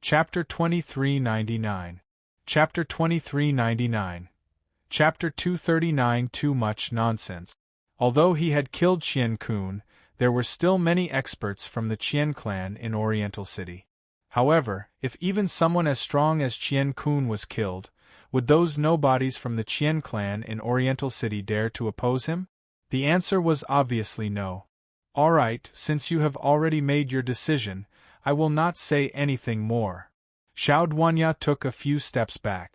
Chapter 2399. Chapter 2399. Chapter 239. Too much nonsense. Although he had killed Qian Kun, there were still many experts from the Qian clan in Oriental City. However, if even someone as strong as Qian Kun was killed, would those nobodies from the Qian clan in Oriental City dare to oppose him? The answer was obviously no. All right, since you have already made your decision, I will not say anything more. Xiao Duanya took a few steps back.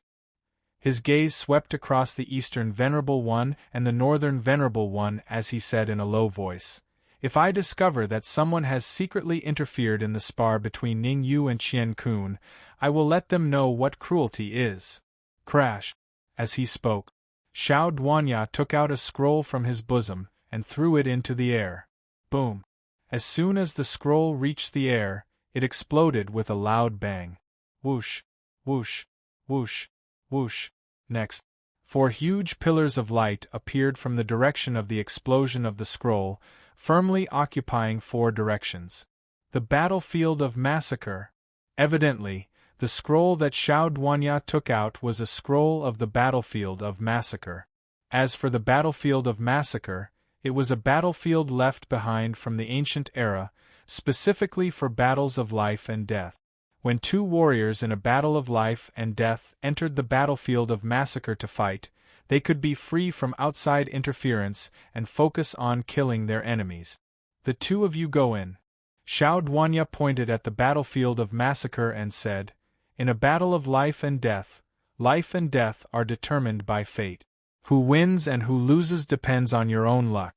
His gaze swept across the Eastern Venerable One and the Northern Venerable One as he said in a low voice, "If I discover that someone has secretly interfered in the spar between Ning Yu and Qian Kun, I will let them know what cruelty is." Crash! As he spoke, Xiao Duanya took out a scroll from his bosom and threw it into the air. Boom! As soon as the scroll reached the air, it exploded with a loud bang. Whoosh! Whoosh! Whoosh! Whoosh! Next, 4 huge pillars of light appeared from the direction of the explosion of the scroll, firmly occupying 4 directions. The battlefield of massacre. Evidently, the scroll that Xiao Duanya took out was a scroll of the battlefield of massacre. As for the battlefield of massacre, it was a battlefield left behind from the ancient era, specifically for battles of life and death. When 2 warriors in a battle of life and death entered the battlefield of massacre to fight, they could be free from outside interference and focus on killing their enemies. "The 2 of you go in." Xiao Duanya pointed at the battlefield of massacre and said, "In a battle of life and death are determined by fate. Who wins and who loses depends on your own luck."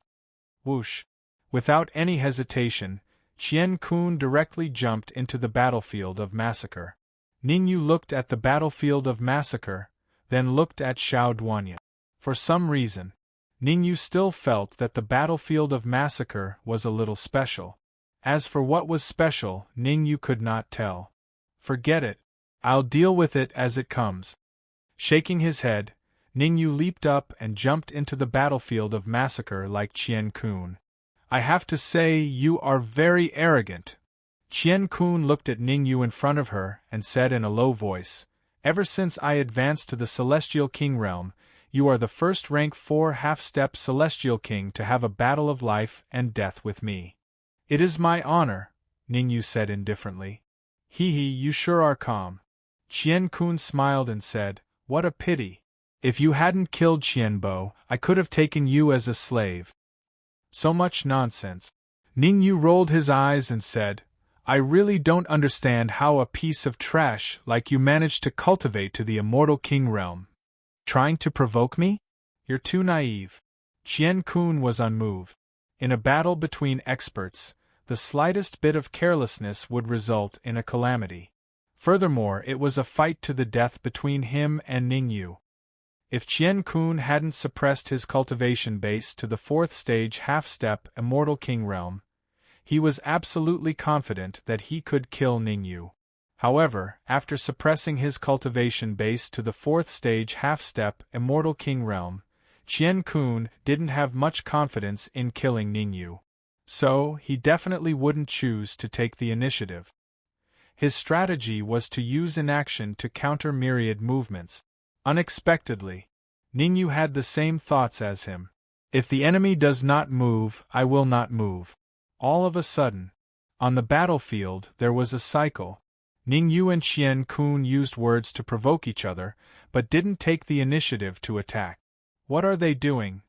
Whoosh! Without any hesitation, Qian Kun directly jumped into the battlefield of massacre. Ning Yu looked at the battlefield of massacre, then looked at Xiao Duanya. For some reason, Ning Yu still felt that the battlefield of massacre was a little special. As for what was special, Ning Yu could not tell. "Forget it. I'll deal with it as it comes." Shaking his head, Ning Yu leaped up and jumped into the battlefield of massacre like Qian Kun. "I have to say, you are very arrogant." Qian Kun looked at Ning Yu in front of her and said in a low voice, "Ever since I advanced to the Celestial King realm, you are the first rank 4 half-step Celestial King to have a battle of life and death with me." "It is my honor," Ning Yu said indifferently. "Hee hee, you sure are calm." Qian Kun smiled and said, "What a pity. If you hadn't killed Qianbo, I could have taken you as a slave." "So much nonsense." Ning Yu rolled his eyes and said, "I really don't understand how a piece of trash like you managed to cultivate to the Immortal King realm. Trying to provoke me? You're too naive." Qian Kun was unmoved. In a battle between experts, the slightest bit of carelessness would result in a calamity. Furthermore, it was a fight to the death between him and Ning Yu. If Qian Kun hadn't suppressed his cultivation base to the 4th stage half-step Immortal King realm, he was absolutely confident that he could kill Ning Yu. However, after suppressing his cultivation base to the 4th stage half-step Immortal King realm, Qian Kun didn't have much confidence in killing Ning Yu. So, he definitely wouldn't choose to take the initiative. His strategy was to use inaction to counter myriad movements. Unexpectedly, Ning Yu had the same thoughts as him. "If the enemy does not move, I will not move." All of a sudden, on the battlefield there was a cycle. Ning Yu and Qian Kun used words to provoke each other, but didn't take the initiative to attack. "What are they doing?"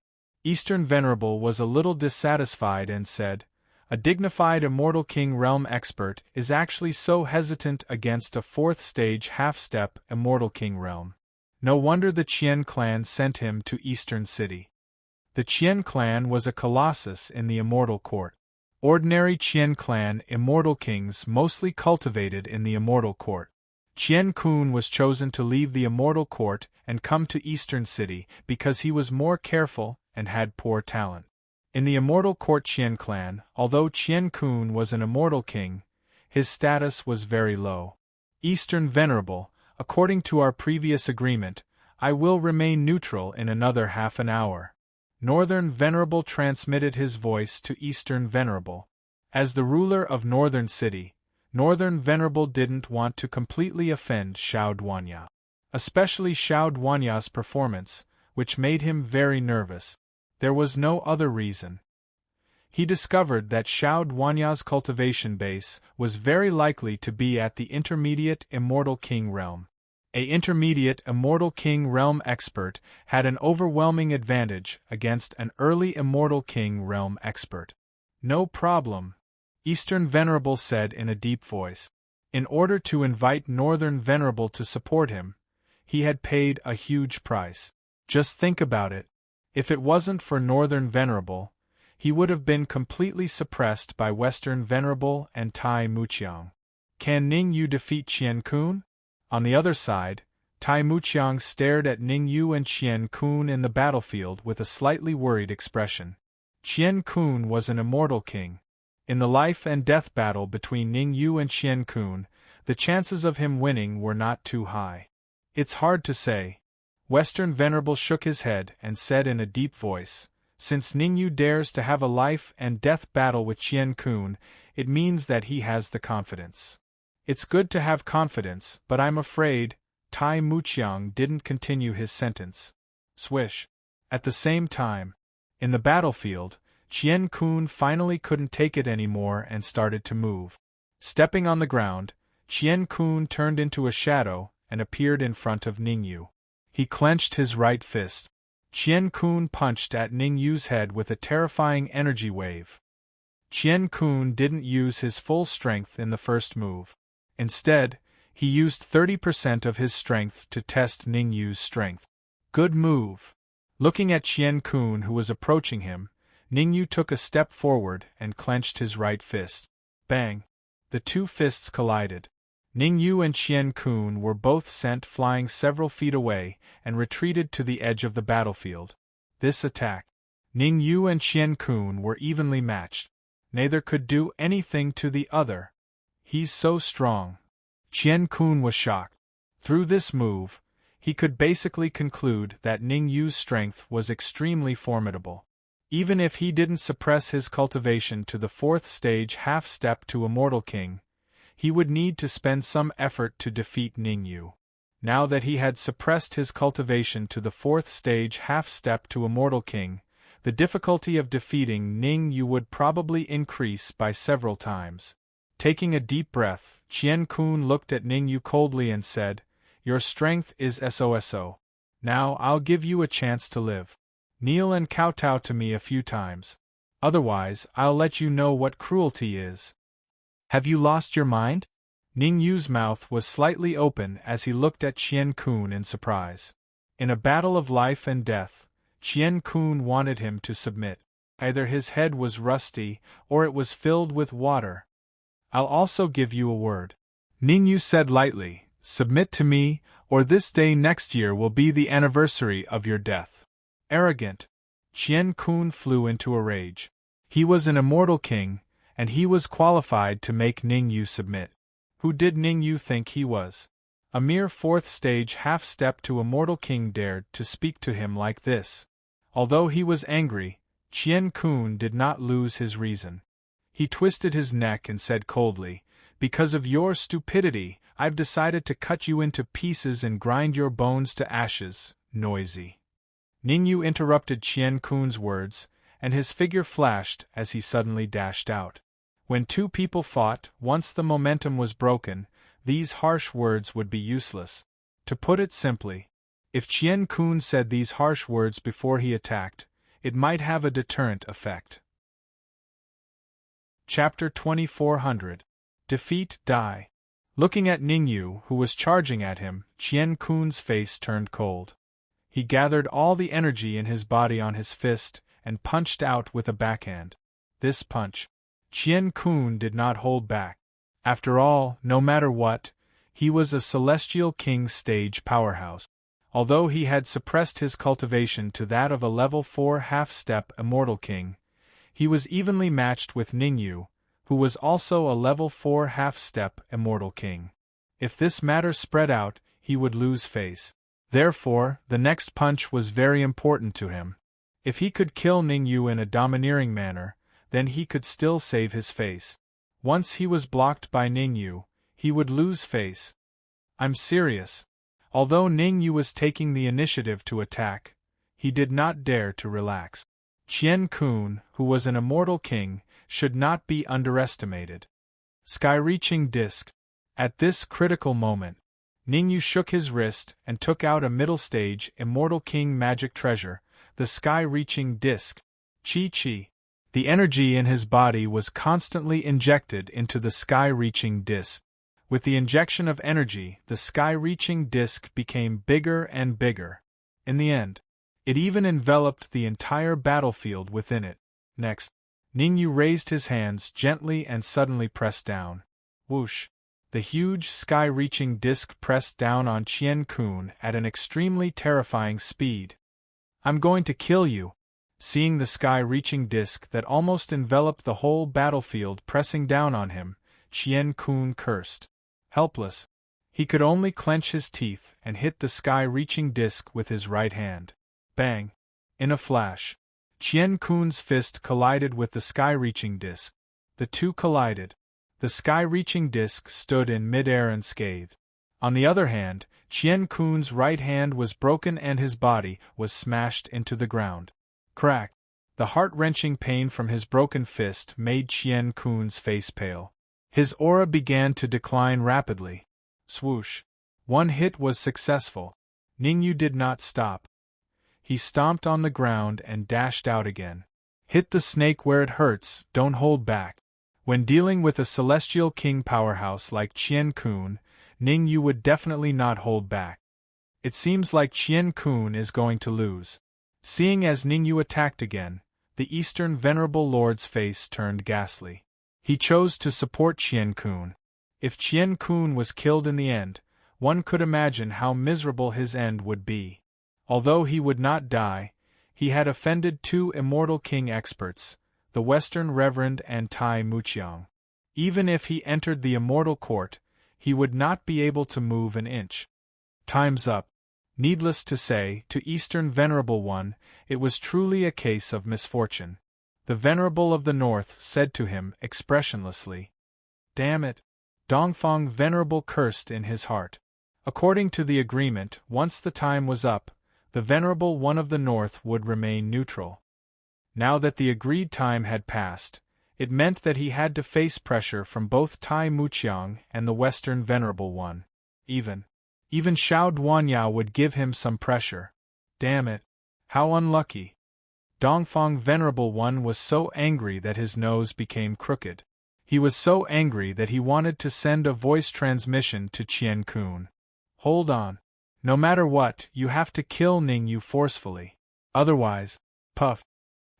Eastern Venerable was a little dissatisfied and said, "A dignified Immortal King realm expert is actually so hesitant against a 4th stage half-step Immortal King realm. No wonder the Qian clan sent him to Eastern City." The Qian clan was a colossus in the Immortal Court. Ordinary Qian clan Immortal Kings mostly cultivated in the Immortal Court. Qian Kun was chosen to leave the Immortal Court and come to Eastern City because he was more careful and had poor talent. In the Immortal Court Qian clan, although Qian Kun was an Immortal King, his status was very low. "Eastern Venerable, according to our previous agreement, I will remain neutral in another half an hour." Northern Venerable transmitted his voice to Eastern Venerable. As the ruler of Northern City, Northern Venerable didn't want to completely offend Xiao Duanya. Especially Xiao Duanya's performance, which made him very nervous. There was no other reason. He discovered that Xiao Duanya's cultivation base was very likely to be at the intermediate Immortal King realm. A intermediate Immortal King realm expert had an overwhelming advantage against an early Immortal King realm expert. No problem, Eastern Venerable said in a deep voice. In order to invite Northern Venerable to support him, he had paid a huge price. Just think about it. If it wasn't for Northern Venerable, he would have been completely suppressed by Western Venerable and Tai Muqiang. Can Ning Yu defeat Qian Kun? On the other side, Tai Muqiang stared at Ning Yu and Qian Kun in the battlefield with a slightly worried expression. Qian Kun was an immortal king. In the life and death battle between Ning Yu and Qian Kun, the chances of him winning were not too high. It's hard to say. Western Venerable shook his head and said in a deep voice, since Ning Yu dares to have a life and death battle with Qian Kun, it means that he has the confidence. It's good to have confidence, but I'm afraid, Tai Muqiang didn't continue his sentence. Swish. At the same time, in the battlefield, Qian Kun finally couldn't take it anymore and started to move. Stepping on the ground, Qian Kun turned into a shadow and appeared in front of Ning Yu. He clenched his right fist. Qian Kun punched at Ning Yu's head with a terrifying energy wave. Qian Kun didn't use his full strength in the first move. Instead, he used 30% of his strength to test Ning Yu's strength. Good move. Looking at Qian Kun who was approaching him, Ning Yu took a step forward and clenched his right fist. Bang! The two fists collided. Ning Yu and Qian Kun were both sent flying several feet away and retreated to the edge of the battlefield. This attack. Ning Yu and Qian Kun were evenly matched. Neither could do anything to the other. He's so strong. Qian Kun was shocked. Through this move, he could basically conclude that Ning Yu's strength was extremely formidable. Even if he didn't suppress his cultivation to the 4th stage half-step to Immortal King, he would need to spend some effort to defeat Ning Yu. Now that he had suppressed his cultivation to the 4th stage half-step to Immortal King, the difficulty of defeating Ning Yu would probably increase by several times. Taking a deep breath, Qian Kun looked at Ning Yu coldly and said, "Your strength is SOSO. Now I'll give you a chance to live. Kneel and kowtow to me a few times. Otherwise, I'll let you know what cruelty is." Have you lost your mind? Ning Yu's mouth was slightly open as he looked at Qian Kun in surprise. In a battle of life and death, Qian Kun wanted him to submit. Either his head was rusty, or it was filled with water. "I'll also give you a word," Ning Yu said lightly. "Submit to me, or this day next year will be the anniversary of your death." Arrogant. Qian Kun flew into a rage. He was an immortal king, and he was qualified to make Ning Yu submit. Who did Ning Yu think he was? A mere 4th stage half-step to Immortal King dared to speak to him like this. Although he was angry, Qian Kun did not lose his reason. He twisted his neck and said coldly, "Because of your stupidity, I've decided to cut you into pieces and grind your bones to ashes, noisy." Ning Yu interrupted Qian Kun's words, and his figure flashed as he suddenly dashed out. When two people fought, once the momentum was broken, these harsh words would be useless. To put it simply, if Qian Kun said these harsh words before he attacked, it might have a deterrent effect. Chapter 2400. Defeat, Die. Looking at Ning Yu, who was charging at him, Qian Kun's face turned cold. He gathered all the energy in his body on his fist, and punched out with a backhand. This punch, Qian Kun did not hold back. After all, no matter what, he was a Celestial King stage powerhouse. Although he had suppressed his cultivation to that of a level 4 half-step Immortal King, he was evenly matched with Ning Yu, who was also a level 4 half-step Immortal King. If this matter spread out, he would lose face. Therefore, the next punch was very important to him. If he could kill Ning Yu in a domineering manner, then he could still save his face. Once he was blocked by Ningyu, he would lose face. I'm serious. Although Ningyu was taking the initiative to attack, he did not dare to relax. Qian Kun, who was an immortal king, should not be underestimated. Sky-reaching disc. At this critical moment, Ningyu shook his wrist and took out a middle-stage immortal king magic treasure, the sky-reaching disc. Chi. The energy in his body was constantly injected into the sky-reaching disc. With the injection of energy, the sky-reaching disc became bigger and bigger. In the end, it even enveloped the entire battlefield within it. Next, Ningyu raised his hands gently and suddenly pressed down. Whoosh! The huge sky-reaching disc pressed down on Qian Kun at an extremely terrifying speed. I'm going to kill you! Seeing the sky-reaching disc that almost enveloped the whole battlefield pressing down on him, Qian Kun cursed. Helpless, he could only clench his teeth and hit the sky-reaching disc with his right hand. Bang! In a flash, Qian Kun's fist collided with the sky-reaching disc. The two collided. The sky-reaching disc stood in mid-air unscathed. On the other hand, Qian Kun's right hand was broken and his body was smashed into the ground. Crack! The heart-wrenching pain from his broken fist made Qian Kun's face pale. His aura began to decline rapidly. Swoosh! One hit was successful. Ningyu did not stop. He stomped on the ground and dashed out again. Hit the snake where it hurts, don't hold back. When dealing with a celestial king powerhouse like Qian Kun, Ningyu would definitely not hold back. It seems like Qian Kun is going to lose. Seeing as Ningyu attacked again, the Eastern Venerable Lord's face turned ghastly. He chose to support Qian Kun. If Qian Kun was killed in the end, one could imagine how miserable his end would be. Although he would not die, he had offended two immortal king experts, the Western Reverend and Tai Muqiang. Even if he entered the immortal court, he would not be able to move an inch. Time's up. Needless to say, to Eastern Venerable One, it was truly a case of misfortune. The Venerable of the North said to him expressionlessly. Damn it! Dongfang Venerable cursed in his heart. According to the agreement, once the time was up, the Venerable One of the North would remain neutral. Now that the agreed time had passed, it meant that he had to face pressure from both Tai Muqiang and the Western Venerable One. Even Xiao Duanya would give him some pressure. Damn it! How unlucky! Dongfang Venerable One was so angry that his nose became crooked. He was so angry that he wanted to send a voice transmission to Qian Kun. Hold on. No matter what, you have to kill Ningyu forcefully. Otherwise, puff.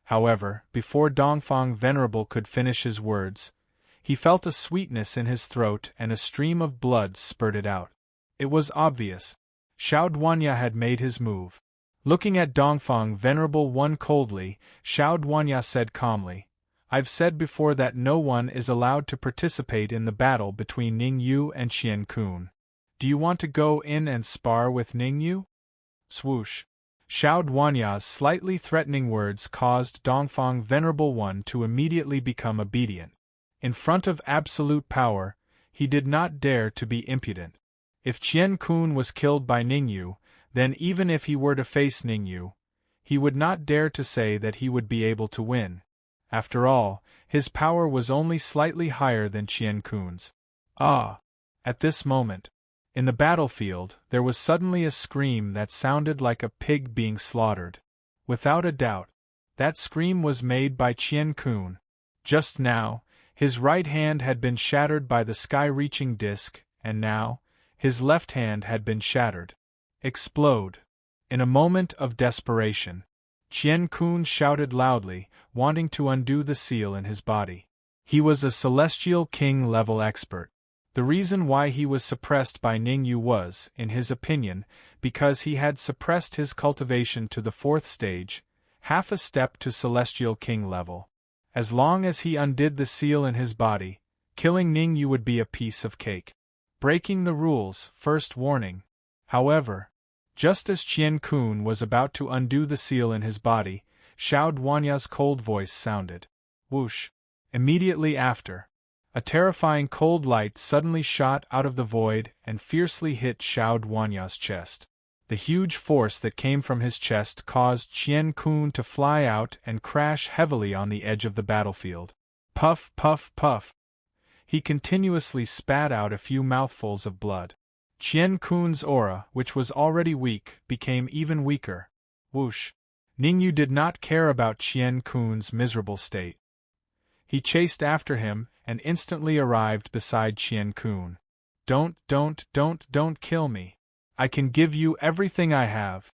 However, before Dongfang Venerable could finish his words, he felt a sweetness in his throat and a stream of blood spurted out. It was obvious. Xiao Duanya had made his move. Looking at Dongfang Venerable One coldly, Xiao Duanya said calmly, I've said before that no one is allowed to participate in the battle between Ningyu and Qian Kun. Do you want to go in and spar with Ningyu? Swoosh! Xiao Duanya's slightly threatening words caused Dongfang Venerable One to immediately become obedient. In front of absolute power, he did not dare to be impudent. If Qian Kun was killed by Ningyu, then even if he were to face Ningyu, he would not dare to say that he would be able to win. After all, his power was only slightly higher than Qian Kun's. Ah! At this moment, in the battlefield, there was suddenly a scream that sounded like a pig being slaughtered. Without a doubt, that scream was made by Qian Kun. Just now, his right hand had been shattered by the sky-reaching disc, and now, his left hand had been shattered. Explode! In a moment of desperation, Qian Kun shouted loudly, wanting to undo the seal in his body. He was a Celestial King-level expert. The reason why he was suppressed by Ningyu was, in his opinion, because he had suppressed his cultivation to the 4th stage, half a step to Celestial King level. As long as he undid the seal in his body, killing Ningyu would be a piece of cake. Breaking the rules, first warning. However, just as Qian Kun was about to undo the seal in his body, Xiao Duanya's cold voice sounded. Whoosh! Immediately after, A terrifying cold light suddenly shot out of the void and fiercely hit Xiao Duanya's chest. The huge force that came from his chest caused Qian Kun to fly out and crash heavily on the edge of the battlefield. Puff, puff, puff. He continuously spat out a few mouthfuls of blood. Qian Kun's aura, which was already weak, became even weaker. Whoosh! Ningyu did not care about Qian Kun's miserable state. He chased after him and instantly arrived beside Qian Kun. Don't kill me. I can give you everything I have.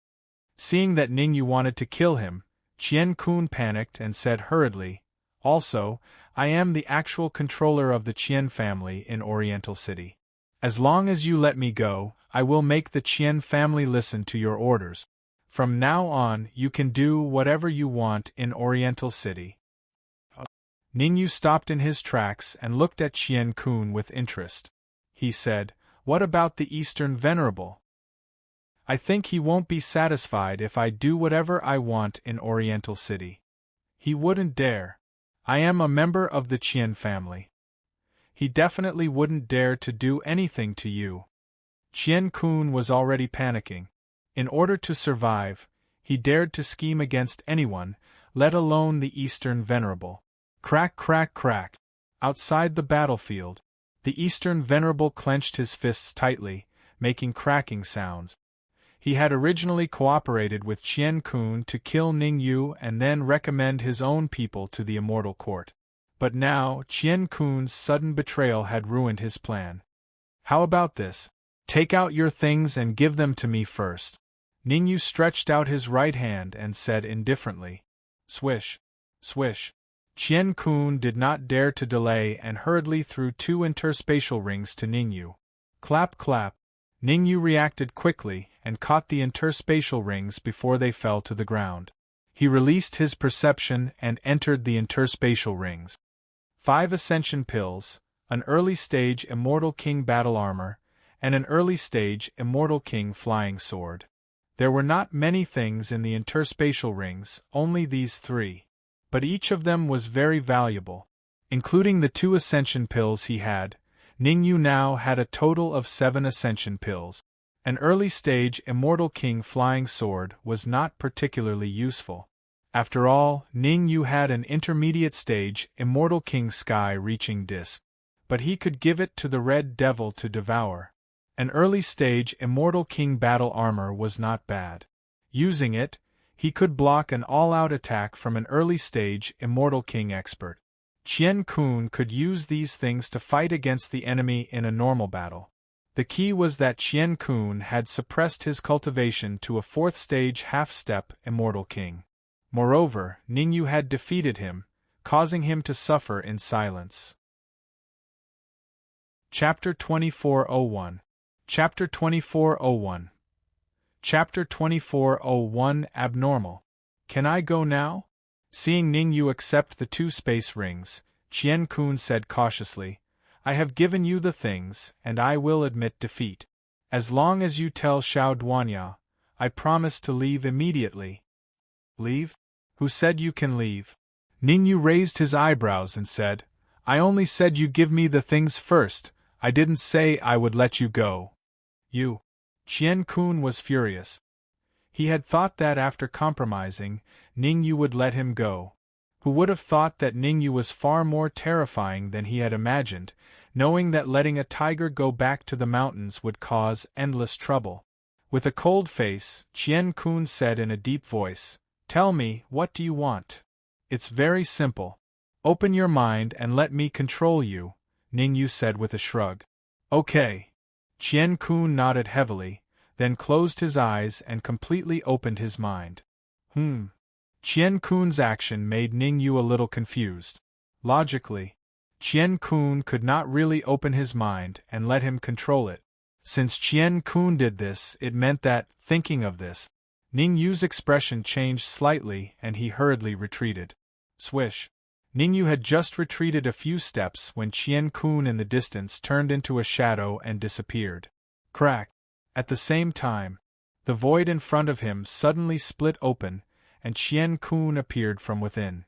Seeing that Ningyu wanted to kill him, Qian Kun panicked and said hurriedly, also, I am the actual controller of the Qian family in Oriental City. As long as you let me go, I will make the Qian family listen to your orders. From now on, you can do whatever you want in Oriental City. Ningyu stopped in his tracks and looked at Qian Kun with interest. He said, What about the Eastern Venerable? I think he won't be satisfied if I do whatever I want in Oriental City. He wouldn't dare. I am a member of the Qian family. He definitely wouldn't dare to do anything to you. Qian Kun was already panicking. In order to survive, he dared to scheme against anyone, let alone the Eastern Venerable. Crack, crack, crack. Outside the battlefield, the Eastern Venerable clenched his fists tightly, making cracking sounds. He had originally cooperated with Qian Kun to kill Ningyu and then recommend his own people to the Immortal Court. But now, Qian Kun's sudden betrayal had ruined his plan. How about this? Take out your things and give them to me first. Ningyu stretched out his right hand and said indifferently. Swish. Swish. Qian Kun did not dare to delay and hurriedly threw 2 interspatial rings to Ningyu. Clap, clap. Ningyu reacted quickly and caught the interspatial rings before they fell to the ground. He released his perception and entered the interspatial rings. 5 Ascension Pills, an early-stage Immortal King battle armor, and an early-stage Immortal King flying sword. There were not many things in the interspatial rings, only these 3. But each of them was very valuable. Including the 2 Ascension Pills he had, Ningyu now had a total of 7 Ascension Pills. An early-stage Immortal King flying sword was not particularly useful. After all, Ningyu had an intermediate-stage Immortal King sky-reaching disc. But he could give it to the Red Devil to devour. An early-stage Immortal King battle armor was not bad. Using it, he could block an all-out attack from an early-stage Immortal King expert. Qian Kun could use these things to fight against the enemy in a normal battle. The key was that Qian Kun had suppressed his cultivation to a 4th-stage half-step Immortal King. Moreover, Ningyu had defeated him, causing him to suffer in silence. Chapter 2401. Chapter 2401. Chapter 2401 Abnormal. Can I go now? Seeing Ningyu accept the 2 space rings, Qian Kun said cautiously, I have given you the things, and I will admit defeat. As long as you tell Xiao Duanya, I promise to leave immediately. Leave? Who said you can leave? Ningyu raised his eyebrows and said, I only said you give me the things first, I didn't say I would let you go. You. Qian Kun was furious. He had thought that after compromising, Ningyu would let him go. Who would have thought that Ningyu was far more terrifying than he had imagined, knowing that letting a tiger go back to the mountains would cause endless trouble. With a cold face, Qian Kun said in a deep voice, Tell me, what do you want? It's very simple. Open your mind and let me control you, Ningyu said with a shrug. Okay. Qian Kun nodded heavily, then closed his eyes and completely opened his mind. Qian Kun's action made Ningyu a little confused. Logically, Qian Kun could not really open his mind and let him control it. Since Qian Kun did this, it meant that, thinking of this, Ningyu's expression changed slightly and he hurriedly retreated. Swish. Ningyu had just retreated a few steps when Qian Kun in the distance turned into a shadow and disappeared. Crack. At the same time, the void in front of him suddenly split open, and Qian Kun appeared from within.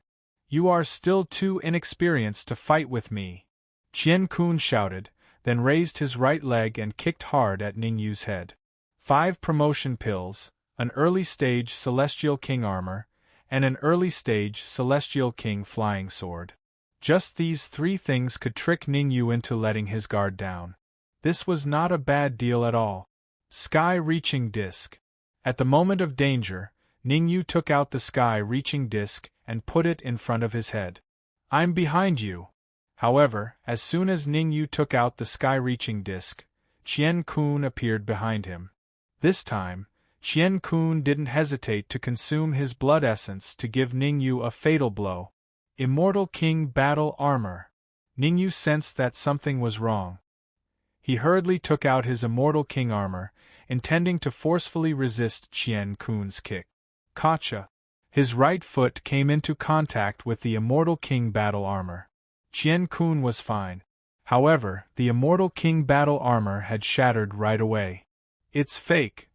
You are still too inexperienced to fight with me. Qian Kun shouted, then raised his right leg and kicked hard at Ningyu's head. 5 promotion pills, an early-stage Celestial King armor, and an early-stage Celestial King flying sword. Just these 3 things could trick Ningyu into letting his guard down. This was not a bad deal at all. Sky-reaching disc. At the moment of danger, Ningyu took out the sky-reaching disc and put it in front of his head. "I'm behind you." However, as soon as Ningyu took out the sky-reaching disc, Qian Kun appeared behind him. This time, Qian Kun didn't hesitate to consume his blood essence to give Ningyu a fatal blow. Immortal King Battle Armor. Ningyu sensed that something was wrong. He hurriedly took out his Immortal King armor, intending to forcefully resist Qian Kun's kick. Gotcha! His right foot came into contact with the Immortal King Battle Armor. Qian Kun was fine. However, the Immortal King Battle Armor had shattered right away. "It's fake."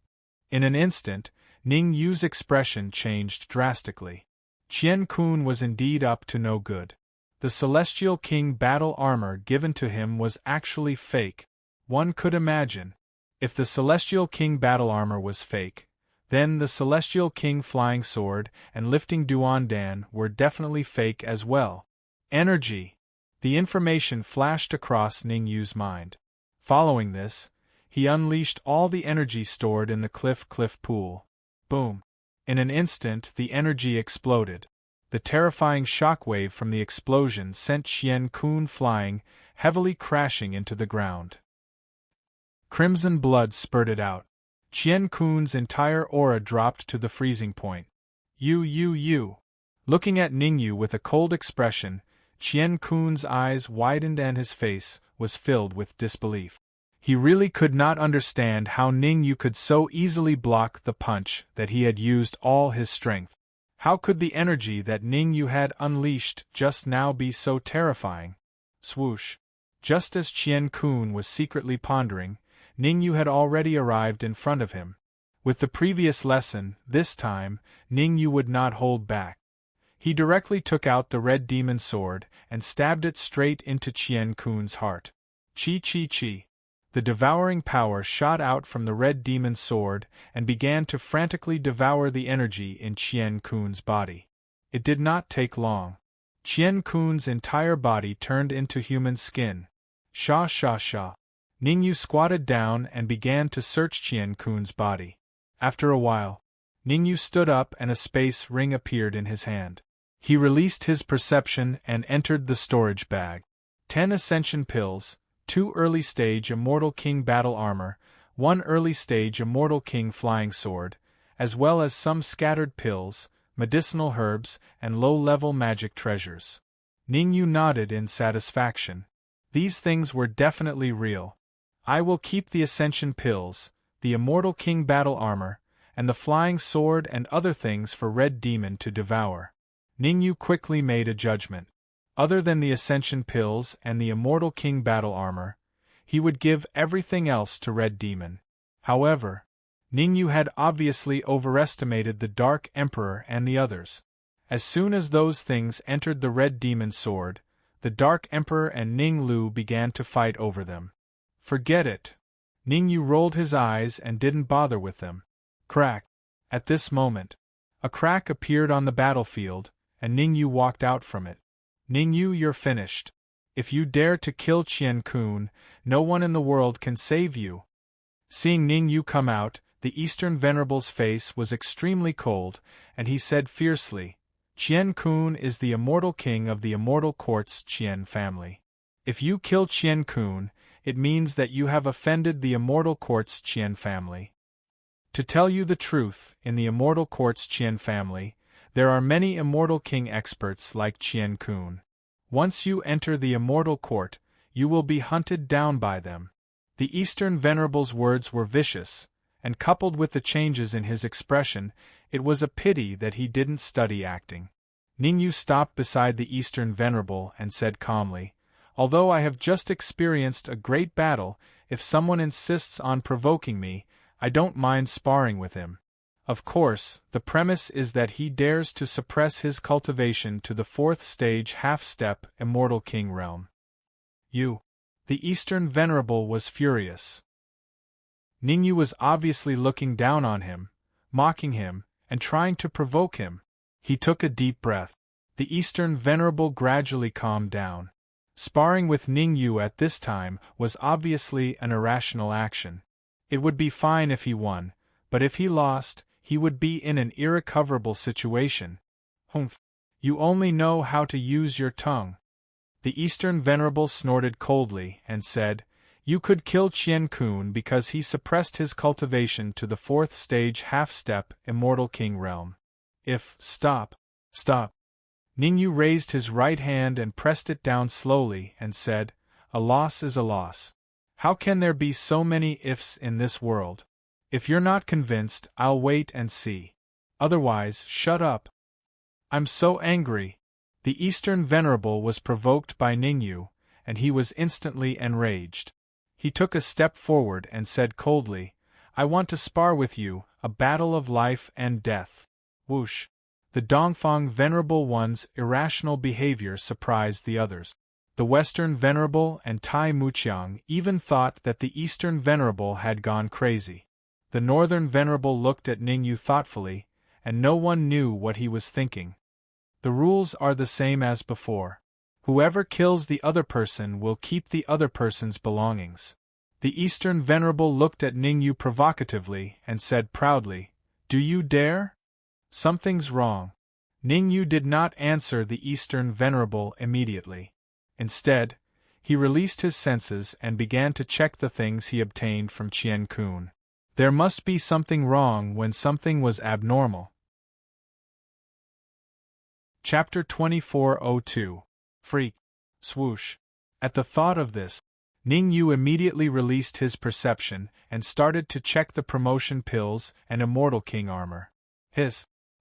In an instant, Ning Yu's expression changed drastically. Qian Kun was indeed up to no good. The Celestial King Battle Armor given to him was actually fake. One could imagine. If the Celestial King Battle Armor was fake, then the Celestial King Flying Sword and Lifting Duandan were definitely fake as well. Energy! The information flashed across Ning Yu's mind. Following this, he unleashed all the energy stored in the cliff pool. Boom! In an instant the energy exploded. The terrifying shockwave from the explosion sent Qian Kun flying, heavily crashing into the ground. Crimson blood spurted out. Qian Kun's entire aura dropped to the freezing point. You. Looking at Ningyu with a cold expression, Qian Kun's eyes widened and his face was filled with disbelief. He really could not understand how Ningyu could so easily block the punch that he had used all his strength. How could the energy that Ningyu had unleashed just now be so terrifying? Swoosh! Just as Qian Kun was secretly pondering, Ningyu had already arrived in front of him. With the previous lesson, this time, Ningyu would not hold back. He directly took out the red demon sword and stabbed it straight into Qian Kun's heart. Chi. The devouring power shot out from the red demon sword and began to frantically devour the energy in Qian Kun's body. It did not take long. Qian Kun's entire body turned into human skin. Sha. Ningyu squatted down and began to search Qian Kun's body. After a while, Ningyu stood up and a space ring appeared in his hand. He released his perception and entered the storage bag. 10 Ascension Pills, 2 early-stage Immortal King Battle Armor, 1 early-stage Immortal King Flying Sword, as well as some scattered pills, medicinal herbs, and low-level magic treasures. Ningyu nodded in satisfaction. These things were definitely real. I will keep the Ascension Pills, the Immortal King Battle Armor, and the Flying Sword and other things for Red Demon to devour. Ningyu quickly made a judgment. Other than the Ascension Pills and the Immortal King Battle Armor, he would give everything else to Red Demon. However, Ningyu had obviously overestimated the Dark Emperor and the others. As soon as those things entered the Red Demon sword, the Dark Emperor and Ning Lu began to fight over them. Forget it. Ningyu rolled his eyes and didn't bother with them. Crack! At this moment, a crack appeared on the battlefield, and Ningyu walked out from it. Ningyu, you're finished. If you dare to kill Qian Kun, no one in the world can save you. Seeing Ningyu come out, the Eastern Venerable's face was extremely cold, and he said fiercely, Qian Kun is the immortal king of the Immortal Court's Qian family. If you kill Qian Kun, it means that you have offended the Immortal Court's Qian family. To tell you the truth, in the Immortal Court's Qian family, there are many Immortal King experts like Qian Kun. Once you enter the Immortal Court, you will be hunted down by them. The Eastern Venerable's words were vicious, and coupled with the changes in his expression, it was a pity that he didn't study acting. Ningyu stopped beside the Eastern Venerable and said calmly, although I have just experienced a great battle, if someone insists on provoking me, I don't mind sparring with him. Of course, the premise is that he dares to suppress his cultivation to the 4th stage half-step Immortal King realm. You. The Eastern Venerable was furious. Ningyu was obviously looking down on him, mocking him, and trying to provoke him. He took a deep breath. The Eastern Venerable gradually calmed down. Sparring with Ningyu at this time was obviously an irrational action. It would be fine if he won, but if he lost, he would be in an irrecoverable situation. Humph! You only know how to use your tongue. The Eastern Venerable snorted coldly and said, You could kill Qian-kun because he suppressed his cultivation to the 4th stage half-step Immortal King realm. Stop. Ningyu raised his right hand and pressed it down slowly and said, A loss is a loss. How can there be so many ifs in this world? If you're not convinced, I'll wait and see. Otherwise, shut up. I'm so angry. The Eastern Venerable was provoked by Ningyu, and he was instantly enraged. He took a step forward and said coldly, I want to spar with you, a battle of life and death. Whoosh! The Dongfang Venerable One's irrational behavior surprised the others. The Western Venerable and Tai Muqiang even thought that the Eastern Venerable had gone crazy. The Northern Venerable looked at Ningyu thoughtfully, and no one knew what he was thinking. The rules are the same as before. Whoever kills the other person will keep the other person's belongings. The Eastern Venerable looked at Ningyu provocatively and said proudly, Do you dare? Something's wrong. Ningyu did not answer the Eastern Venerable immediately. Instead, he released his senses and began to check the things he obtained from Qian-kun. There must be something wrong when something was abnormal. Chapter 2402. Freak. Swoosh. At the thought of this, Ningyu immediately released his perception and started to check the promotion pills and Immortal King armor.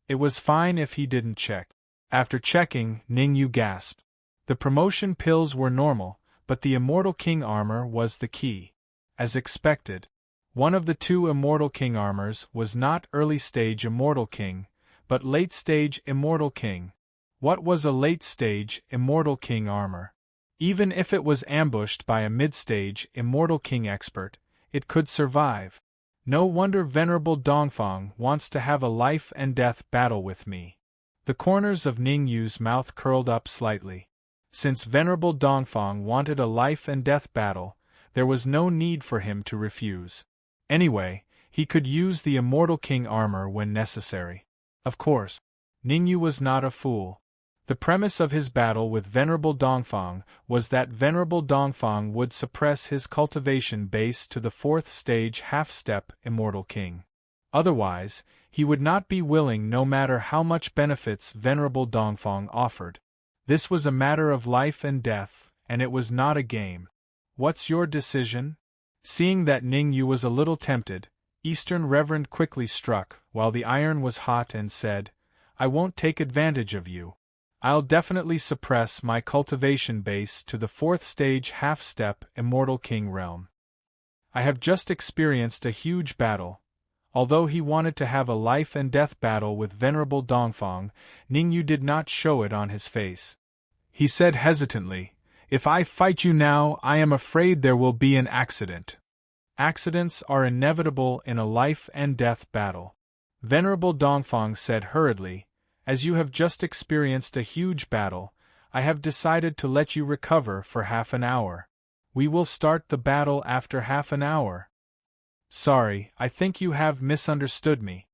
It was fine if he didn't check. After checking, Ningyu gasped. The promotion pills were normal, but the Immortal King armor was the key. As expected, one of the 2 Immortal King armors was not early-stage Immortal King, but late-stage Immortal King. What was a late-stage Immortal King armor? Even if it was ambushed by a mid-stage Immortal King expert, it could survive. No wonder Venerable Dongfang wants to have a life-and-death battle with me. The corners of Ningyu's mouth curled up slightly. Since Venerable Dongfang wanted a life-and-death battle, there was no need for him to refuse. Anyway, he could use the Immortal King armor when necessary. Of course, Ningyu was not a fool. The premise of his battle with Venerable Dongfang was that Venerable Dongfang would suppress his cultivation base to the 4th stage half-step Immortal King. Otherwise, he would not be willing no matter how much benefits Venerable Dongfang offered. This was a matter of life and death, and it was not a game. What's your decision? Seeing that Ningyu was a little tempted, Eastern Reverend quickly struck while the iron was hot and said, I won't take advantage of you. I'll definitely suppress my cultivation base to the 4th stage half-step Immortal King realm. I have just experienced a huge battle. Although he wanted to have a life-and-death battle with Venerable Dongfang, Ningyu did not show it on his face. He said hesitantly, If I fight you now, I am afraid there will be an accident. Accidents are inevitable in a life-and-death battle. Venerable Dongfang said hurriedly, As you have just experienced a huge battle, I have decided to let you recover for half an hour. We will start the battle after half an hour. Sorry, I think you have misunderstood me.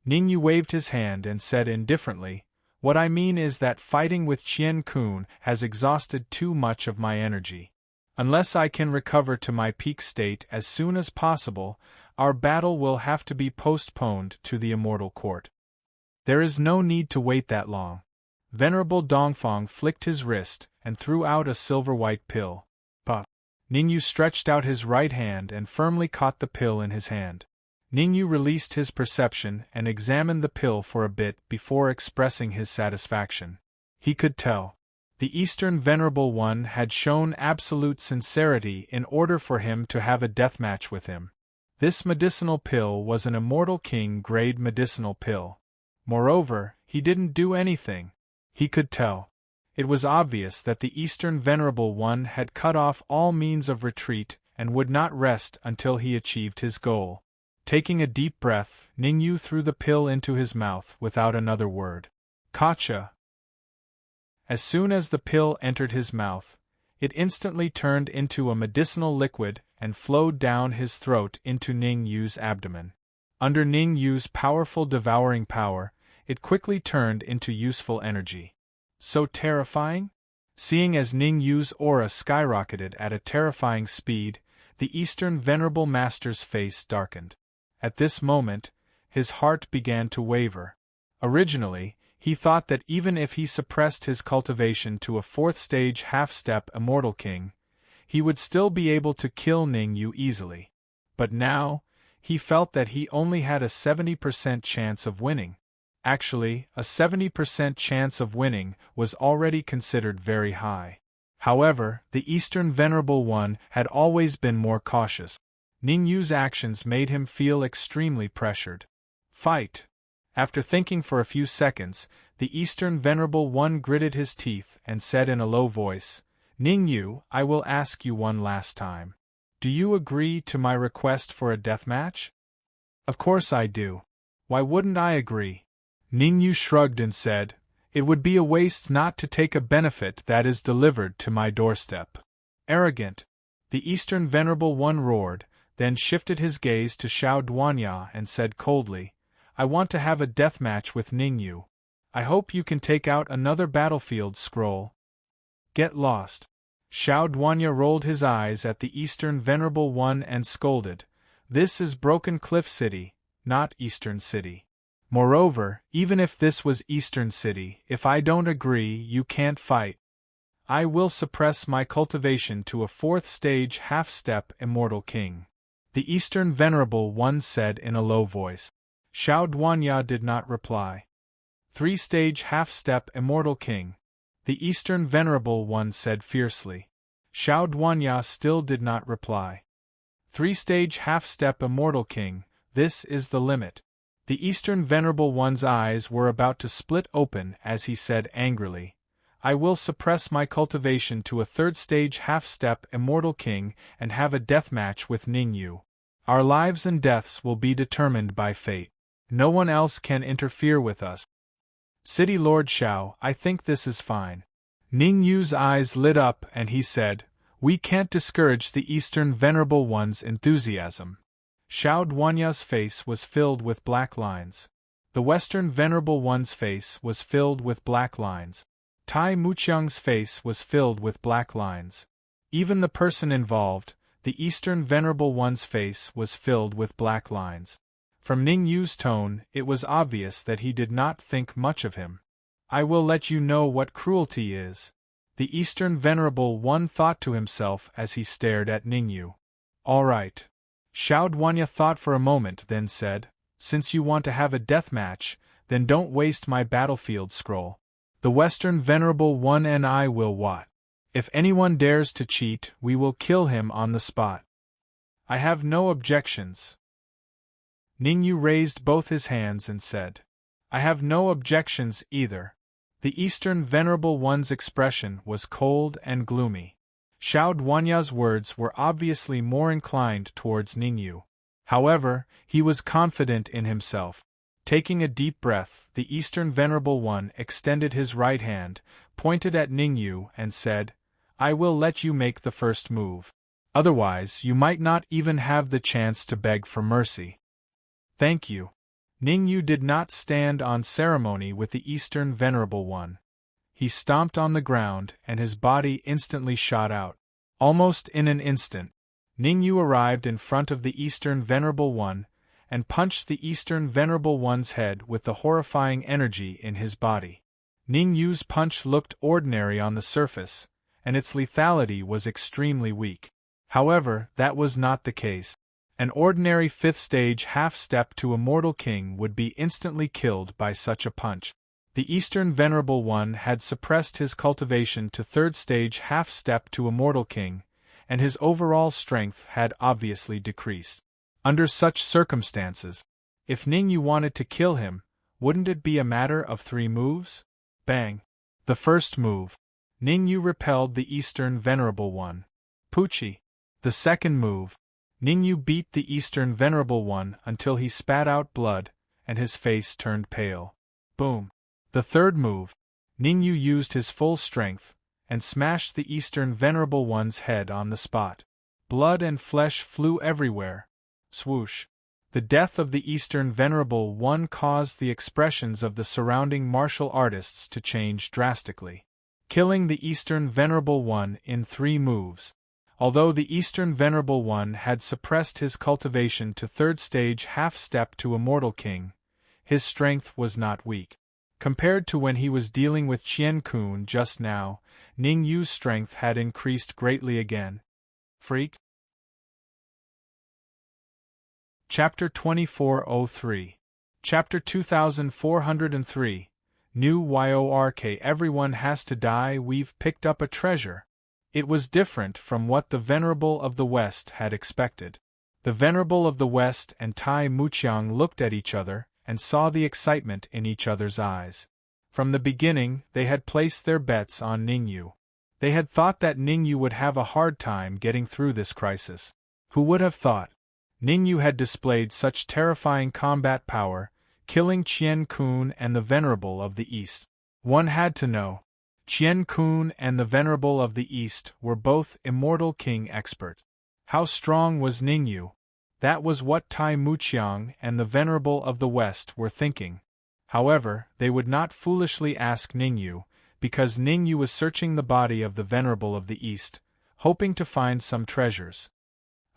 Ningyu waved his hand and said indifferently, What I mean is that fighting with Qian-kun has exhausted too much of my energy. Unless I can recover to my peak state as soon as possible, our battle will have to be postponed to the Immortal Court. There is no need to wait that long. Venerable Dongfang flicked his wrist and threw out a silver-white pill. Puff. Ningyu stretched out his right hand and firmly caught the pill in his hand. Ningyu released his perception and examined the pill for a bit before expressing his satisfaction. He could tell. The Eastern Venerable One had shown absolute sincerity in order for him to have a deathmatch with him. This medicinal pill was an Immortal King grade medicinal pill. Moreover, he didn't do anything. He could tell. It was obvious that the Eastern Venerable One had cut off all means of retreat and would not rest until he achieved his goal. Taking a deep breath, Ningyu threw the pill into his mouth without another word. Gotcha! As soon as the pill entered his mouth, it instantly turned into a medicinal liquid and flowed down his throat into Ningyu's abdomen. Under Ningyu's powerful devouring power, it quickly turned into useful energy. So terrifying? Seeing as Ningyu's aura skyrocketed at a terrifying speed, the Eastern Venerable Master's face darkened. At this moment, his heart began to waver. Originally, he thought that even if he suppressed his cultivation to a 4th stage half-step Immortal King, he would still be able to kill Ningyu easily. But now, he felt that he only had a 70% chance of winning. Actually, a 70% chance of winning was already considered very high. However, the Eastern Venerable One had always been more cautious. Ningyu's actions made him feel extremely pressured. Fight! After thinking for a few seconds, the Eastern Venerable One gritted his teeth and said in a low voice, "Ningyu, I will ask you one last time. Do you agree to my request for a deathmatch?" "Of course I do. Why wouldn't I agree?" Ningyu shrugged and said, "It would be a waste not to take a benefit that is delivered to my doorstep." "Arrogant!" The Eastern Venerable One roared, then shifted his gaze to Xiao Duanya and said coldly, "I want to have a deathmatch with Ningyu. I hope you can take out another battlefield scroll." "Get lost." Xiao Duanya rolled his eyes at the Eastern Venerable One and scolded, "This is Broken Cliff City, not Eastern City. Moreover, even if this was Eastern City, if I don't agree, you can't fight. I will suppress my cultivation to a 4th stage half-step Immortal King," the Eastern Venerable One said in a low voice. Xiao Duanya did not reply. 3-stage half-step Immortal King, the Eastern Venerable One said fiercely. Xiao Duanya still did not reply. 3-stage half-step Immortal King, this is the limit. The Eastern Venerable One's eyes were about to split open as he said angrily, "I will suppress my cultivation to a 3rd-stage half-step Immortal King and have a deathmatch with Ningyu. Our lives and deaths will be determined by fate. No one else can interfere with us." "City Lord Xiao, I think this is fine." Ningyu's eyes lit up and he said, "We can't discourage the Eastern Venerable One's enthusiasm." Xiao Duanya's face was filled with black lines. The Western Venerable One's face was filled with black lines. Tai Muqiang's face was filled with black lines. Even the person involved, the Eastern Venerable One's face was filled with black lines. From Ningyu's tone, it was obvious that he did not think much of him. "I will let you know what cruelty is," the Eastern Venerable One thought to himself as he stared at Ningyu. "All right." Xiao Duanya thought for a moment then said, "Since you want to have a death match, then don't waste my battlefield scroll. The Western Venerable One and I will what? If anyone dares to cheat, we will kill him on the spot." "I have no objections." Ningyu raised both his hands and said, "I have no objections either." The Eastern Venerable One's expression was cold and gloomy. Xiao Duanya's words were obviously more inclined towards Ningyu. However, he was confident in himself. Taking a deep breath, the Eastern Venerable One extended his right hand, pointed at Ningyu and said, "I will let you make the first move. Otherwise, you might not even have the chance to beg for mercy." "Thank you." Ningyu did not stand on ceremony with the Eastern Venerable One. He stomped on the ground and his body instantly shot out. Almost in an instant, Ningyu arrived in front of the Eastern Venerable One and punched the Eastern Venerable One's head with the horrifying energy in his body. Ningyu's punch looked ordinary on the surface, and its lethality was extremely weak. However, that was not the case. An ordinary 5th-stage half-step to Immortal King would be instantly killed by such a punch. The Eastern Venerable One had suppressed his cultivation to 3rd-stage half-step to Immortal King, and his overall strength had obviously decreased. Under such circumstances, if Ningyu wanted to kill him, wouldn't it be a matter of 3 moves? Bang! The first move. Ningyu repelled the Eastern Venerable One. Puchi. The second move. Ningyu beat the Eastern Venerable One until he spat out blood, and his face turned pale. Boom. The third move. Ningyu used his full strength, and smashed the Eastern Venerable One's head on the spot. Blood and flesh flew everywhere. Swoosh. The death of the Eastern Venerable One caused the expressions of the surrounding martial artists to change drastically. Killing the Eastern Venerable One in 3 moves. Although the Eastern Venerable One had suppressed his cultivation to 3rd stage half-step to Immortal King, his strength was not weak. Compared to when he was dealing with Qian-kun just now, Ningyu's strength had increased greatly again. Freak. Chapter 2403. Chapter 2403. New York. Everyone has to die. We've picked up a treasure. It was different from what the Venerable of the West had expected. The Venerable of the West and Tai Muqiang looked at each other and saw the excitement in each other's eyes. From the beginning, they had placed their bets on Ningyu. They had thought that Ningyu would have a hard time getting through this crisis. Who would have thought? Ningyu had displayed such terrifying combat power, killing Qian-kun and the Venerable of the East. One had to know. Qian-kun and the Venerable of the East were both Immortal King experts. How strong was Ningyu? That was what Tai Muqiang and the Venerable of the West were thinking. However, they would not foolishly ask Ningyu, because Ningyu was searching the body of the Venerable of the East, hoping to find some treasures.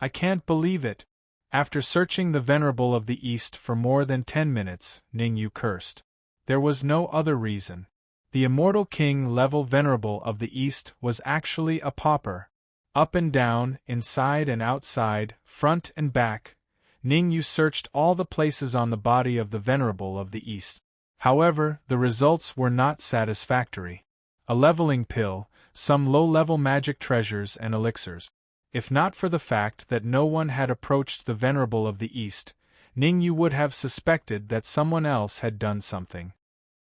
I can't believe it. After searching the Venerable of the East for more than 10 minutes, Ningyu cursed. There was no other reason. The Immortal King level Venerable of the East was actually a pauper. Up and down, inside and outside, front and back, Ningyu searched all the places on the body of the Venerable of the East. However, the results were not satisfactory. A leveling pill, some low-level magic treasures and elixirs. If not for the fact that no one had approached the Venerable of the East, Ningyu would have suspected that someone else had done something.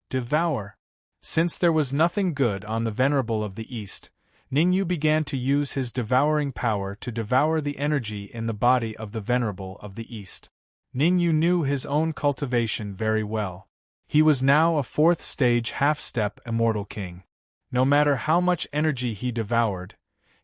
Devour. Since there was nothing good on the Venerable of the East, Ningyu began to use his devouring power to devour the energy in the body of the Venerable of the East. Ningyu knew his own cultivation very well. He was now a 4th stage half-step Immortal King. No matter how much energy he devoured,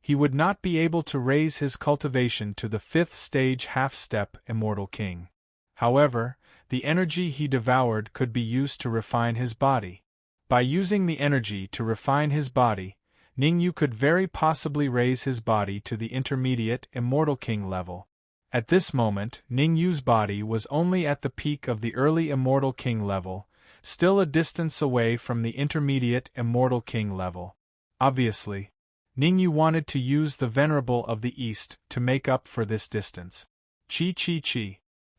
he would not be able to raise his cultivation to the 5th stage half-step Immortal King. However, the energy he devoured could be used to refine his body. By using the energy to refine his body, Ningyu could very possibly raise his body to the intermediate Immortal King level. At this moment, Ningyu's body was only at the peak of the early Immortal King level, still a distance away from the intermediate Immortal King level. Obviously, Ningyu wanted to use the Venerable of the East to make up for this distance. Chi.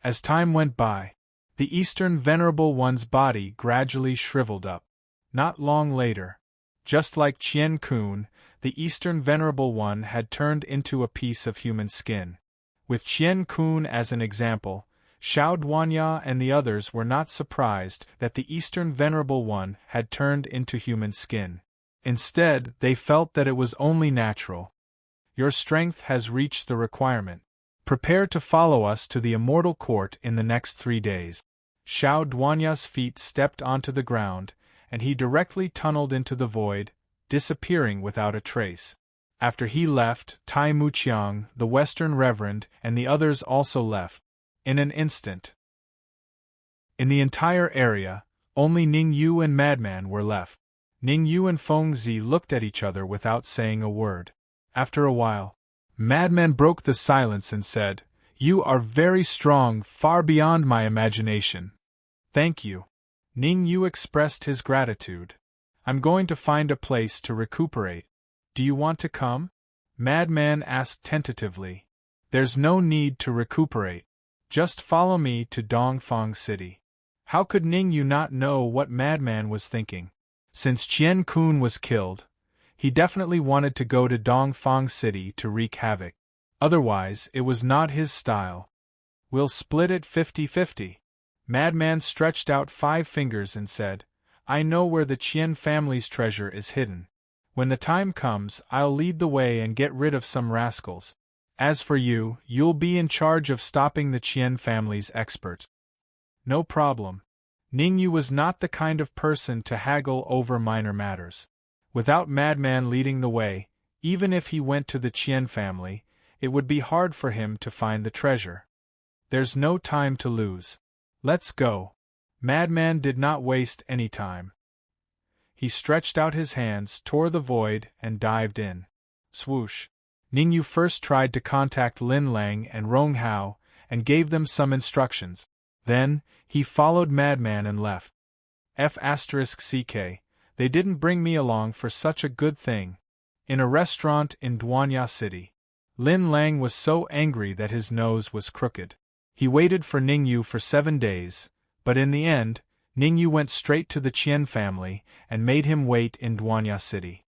As time went by, the Eastern Venerable One's body gradually shriveled up. Not long later, just like Qian-kun, the Eastern Venerable One had turned into a piece of human skin. With Qian-kun as an example, Xiao Duanya and the others were not surprised that the Eastern Venerable One had turned into human skin. Instead, they felt that it was only natural. Your strength has reached the requirement. Prepare to follow us to the Immortal Court in the next 3 days. Xiao Duanya's feet stepped onto the ground, and he directly tunneled into the void, disappearing without a trace. After he left, Tai Muqiang, the Western Reverend, and the others also left. In an instant. In the entire area, only Ningyu and Madman were left. Ningyu and Fengzi looked at each other without saying a word. After a while, Madman broke the silence and said, "You are very strong, far beyond my imagination." "Thank you." Ningyu expressed his gratitude. "I'm going to find a place to recuperate. Do you want to come?" Madman asked tentatively. "There's no need to recuperate. Just follow me to Dongfang City." How could Ningyu not know what Madman was thinking? Since Qian-kun was killed, he definitely wanted to go to Dongfang City to wreak havoc. Otherwise, it was not his style. "We'll split it 50-50. Madman stretched out 5 fingers and said, "I know where the Qian family's treasure is hidden. When the time comes, I'll lead the way and get rid of some rascals. As for you, you'll be in charge of stopping the Qian family's experts. No problem. Ningyu was not the kind of person to haggle over minor matters. Without Madman leading the way, even if he went to the Qian family, it would be hard for him to find the treasure. There's no time to lose. Let's go. Madman did not waste any time. He stretched out his hands, tore the void, and dived in. Swoosh. Ningyu first tried to contact Lin Lang and Rong Hao, and gave them some instructions. Then, he followed Madman and left. F*CK, they didn't bring me along for such a good thing. In a restaurant in Duanya City. Lin Lang was so angry that his nose was crooked. He waited for Ningyu for 7 days, but in the end, Ningyu went straight to the Qian family and made him wait in Duanya City.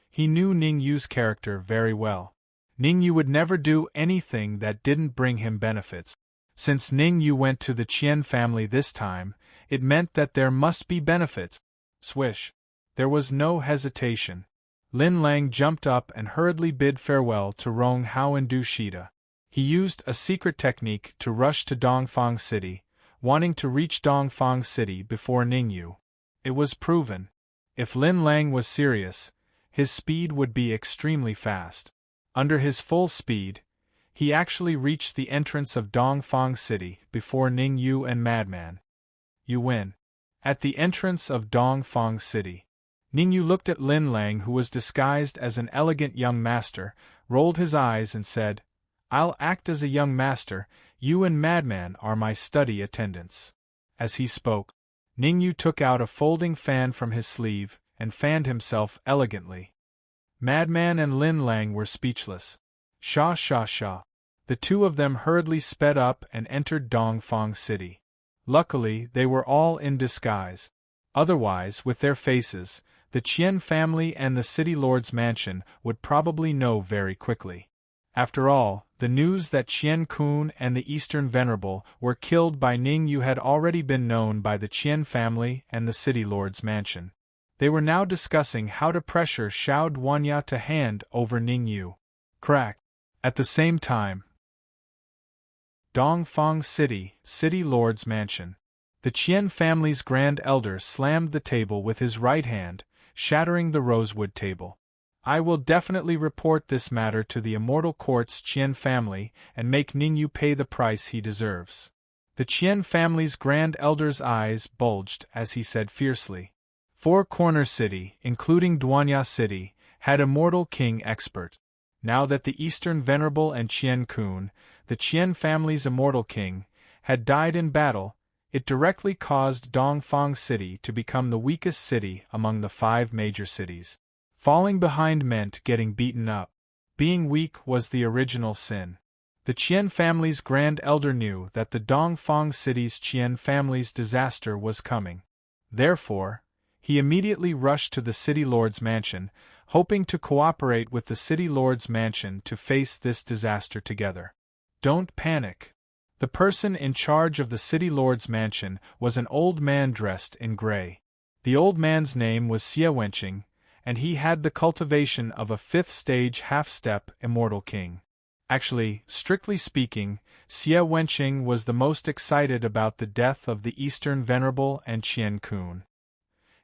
He knew Ningyu's character very well. Ningyu would never do anything that didn't bring him benefits. Since Ningyu went to the Qian family this time, it meant that there must be benefits. Swish. There was no hesitation. Lin Lang jumped up and hurriedly bid farewell to Rong Hao and Du Shida. He used a secret technique to rush to Dongfang City, wanting to reach Dongfang City before Ningyu. It was proven. If Lin Lang was serious, his speed would be extremely fast. Under his full speed, he actually reached the entrance of Dongfang City before Ningyu and Madman. You win. At the entrance of Dongfang City, Ningyu looked at Lin Lang, who was disguised as an elegant young master, rolled his eyes and said, "I'll act as a young master, you and Madman are my study attendants." As he spoke, Ningyu took out a folding fan from his sleeve and fanned himself elegantly. Madman and Lin Lang were speechless. Sha sha sha. The two of them hurriedly sped up and entered Dongfang City. Luckily, they were all in disguise. Otherwise, with their faces, the Qian family and the city lord's mansion would probably know very quickly. After all, the news that Qian Kun and the Eastern Venerable were killed by Ningyu had already been known by the Qian family and the city lord's mansion. They were now discussing how to pressure Xiao Duanya to hand over Ningyu. Crack. At the same time, Dongfang City, City Lord's Mansion. The Qian family's grand elder slammed the table with his right hand, shattering the rosewood table. I will definitely report this matter to the Immortal Court's Qian family and make Ningyu pay the price he deserves. The Qian family's grand elder's eyes bulged as he said fiercely. Four Corner City, including Duanya City, had Immortal King expert. Now that the Eastern Venerable and Qian Kun, the Qian family's Immortal King, had died in battle, it directly caused Dongfang City to become the weakest city among the 5 major cities. Falling behind meant getting beaten up. Being weak was the original sin. The Qian family's grand elder knew that the Dongfang City's Qian family's disaster was coming. Therefore, he immediately rushed to the city lord's mansion, hoping to cooperate with the city lord's mansion to face this disaster together. Don't panic. The person in charge of the city lord's mansion was an old man dressed in gray. The old man's name was Xie Wenqing, and he had the cultivation of a 5th stage half-step Immortal King. Actually, strictly speaking, Xie Wenqing was the most excited about the death of the Eastern Venerable and Qian Kun.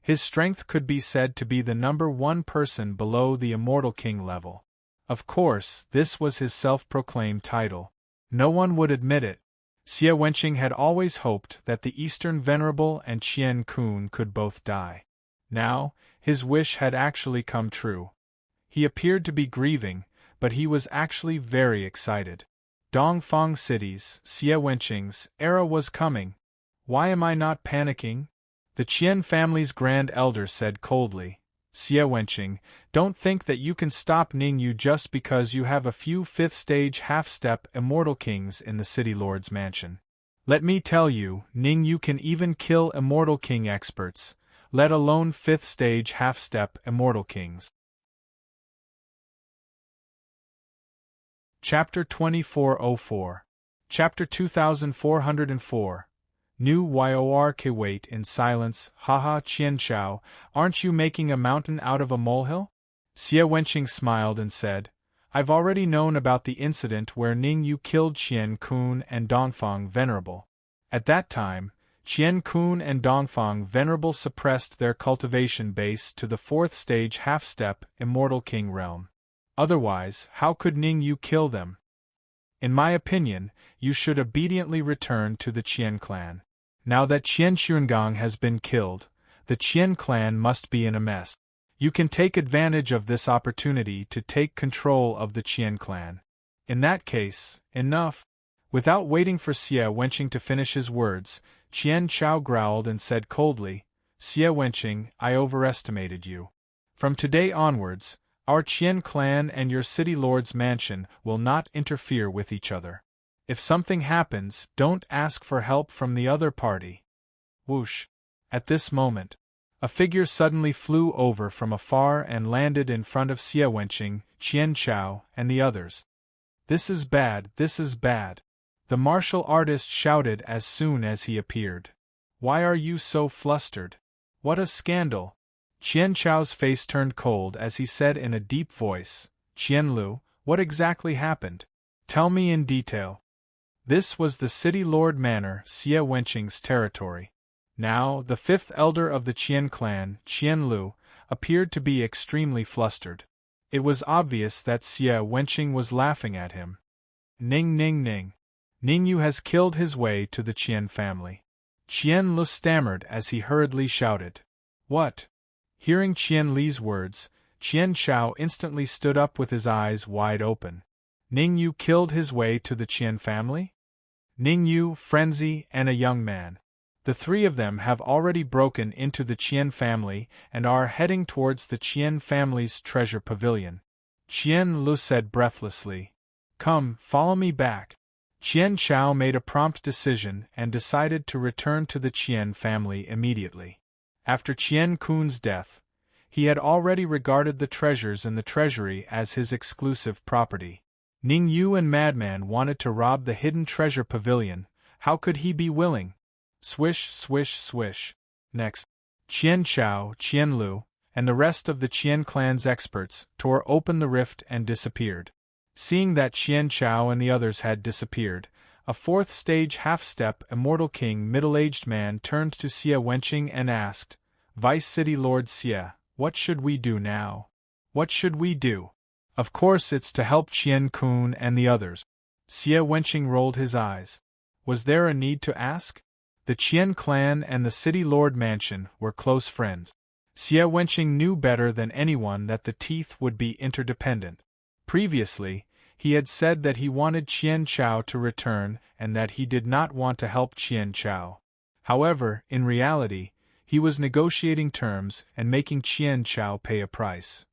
His strength could be said to be the number 1 person below the Immortal King level. Of course, this was his self-proclaimed title. No one would admit it. Xie Wenqing had always hoped that the Eastern Venerable and Qian Kun could both die. Now, his wish had actually come true. He appeared to be grieving, but he was actually very excited. Dongfang City's, Xie Wenqing's, era was coming. Why am I not panicking? The Qian family's grand elder said coldly. Xie Wenqing, don't think that you can stop Ningyu just because you have a few 5th stage half-step Immortal Kings in the City Lord's mansion. Let me tell you, Ningyu can even kill Immortal King experts, let alone 5th stage half-step Immortal Kings. Chapter 2404. Chapter 2404. New York. Wait in silence. Haha, Qian Chao, aren't you making a mountain out of a molehill? Xie Wenqing smiled and said, I've already known about the incident where Ning Yu killed Qian Kun and Dongfang Venerable. At that time, Qian Kun and Dongfang Venerable suppressed their cultivation base to the 4th stage half-step Immortal King realm. Otherwise, how could Ning Yu kill them? In my opinion, you should obediently return to the Qian clan. Now that Qian Xuangang has been killed, the Qian clan must be in a mess. You can take advantage of this opportunity to take control of the Qian clan. In that case, enough. Without waiting for Xie Wenqing to finish his words, Qian Chao growled and said coldly, Xie Wenqing, I overestimated you. From today onwards, our Qian clan and your city lord's mansion will not interfere with each other. If something happens, don't ask for help from the other party. Whoosh! At this moment, a figure suddenly flew over from afar and landed in front of Xie Wenqing, Qian Chao, and the others. This is bad, this is bad. The martial artist shouted as soon as he appeared. Why are you so flustered? What a scandal! Qian Chao's face turned cold as he said in a deep voice, Qian Lu, what exactly happened? Tell me in detail. This was the city lord manor, Xie Wenqing's territory. Now, the 5th elder of the Qian clan, Qian Lu, appeared to be extremely flustered. It was obvious that Xie Wenqing was laughing at him. Ning ning ning. Ning Yu has killed his way to the Qian family. Qian Lu stammered as he hurriedly shouted. What? Hearing Qian Li's words, Qian Chao instantly stood up with his eyes wide open. Ning Yu killed his way to the Qian family? Ning Yu, Frenzy, and a young man. The 3 of them have already broken into the Qian family and are heading towards the Qian family's treasure pavilion. Qian Lu said breathlessly. Come, follow me back. Qian Chao made a prompt decision and decided to return to the Qian family immediately. After Qian Kun's death, he had already regarded the treasures in the treasury as his exclusive property. Ning Yu and Madman wanted to rob the hidden treasure pavilion. How could he be willing? Swish, swish, swish. Next, Qian Chao, Qian Lu, and the rest of the Qian clan's experts tore open the rift and disappeared. Seeing that Qian Chao and the others had disappeared, a 4th stage half-step Immortal King middle-aged man turned to Xie Wenqing and asked, Vice City Lord Xie, what should we do now? What should we do? Of course it's to help Qian Kun and the others. Xie Wenqing rolled his eyes. Was there a need to ask? The Qian clan and the City Lord Mansion were close friends. Xie Wenqing knew better than anyone that the teeth would be interdependent. Previously, he had said that he wanted Qian Chao to return and that he did not want to help Qian Chao. However, in reality, he was negotiating terms and making Qian Chao pay a price.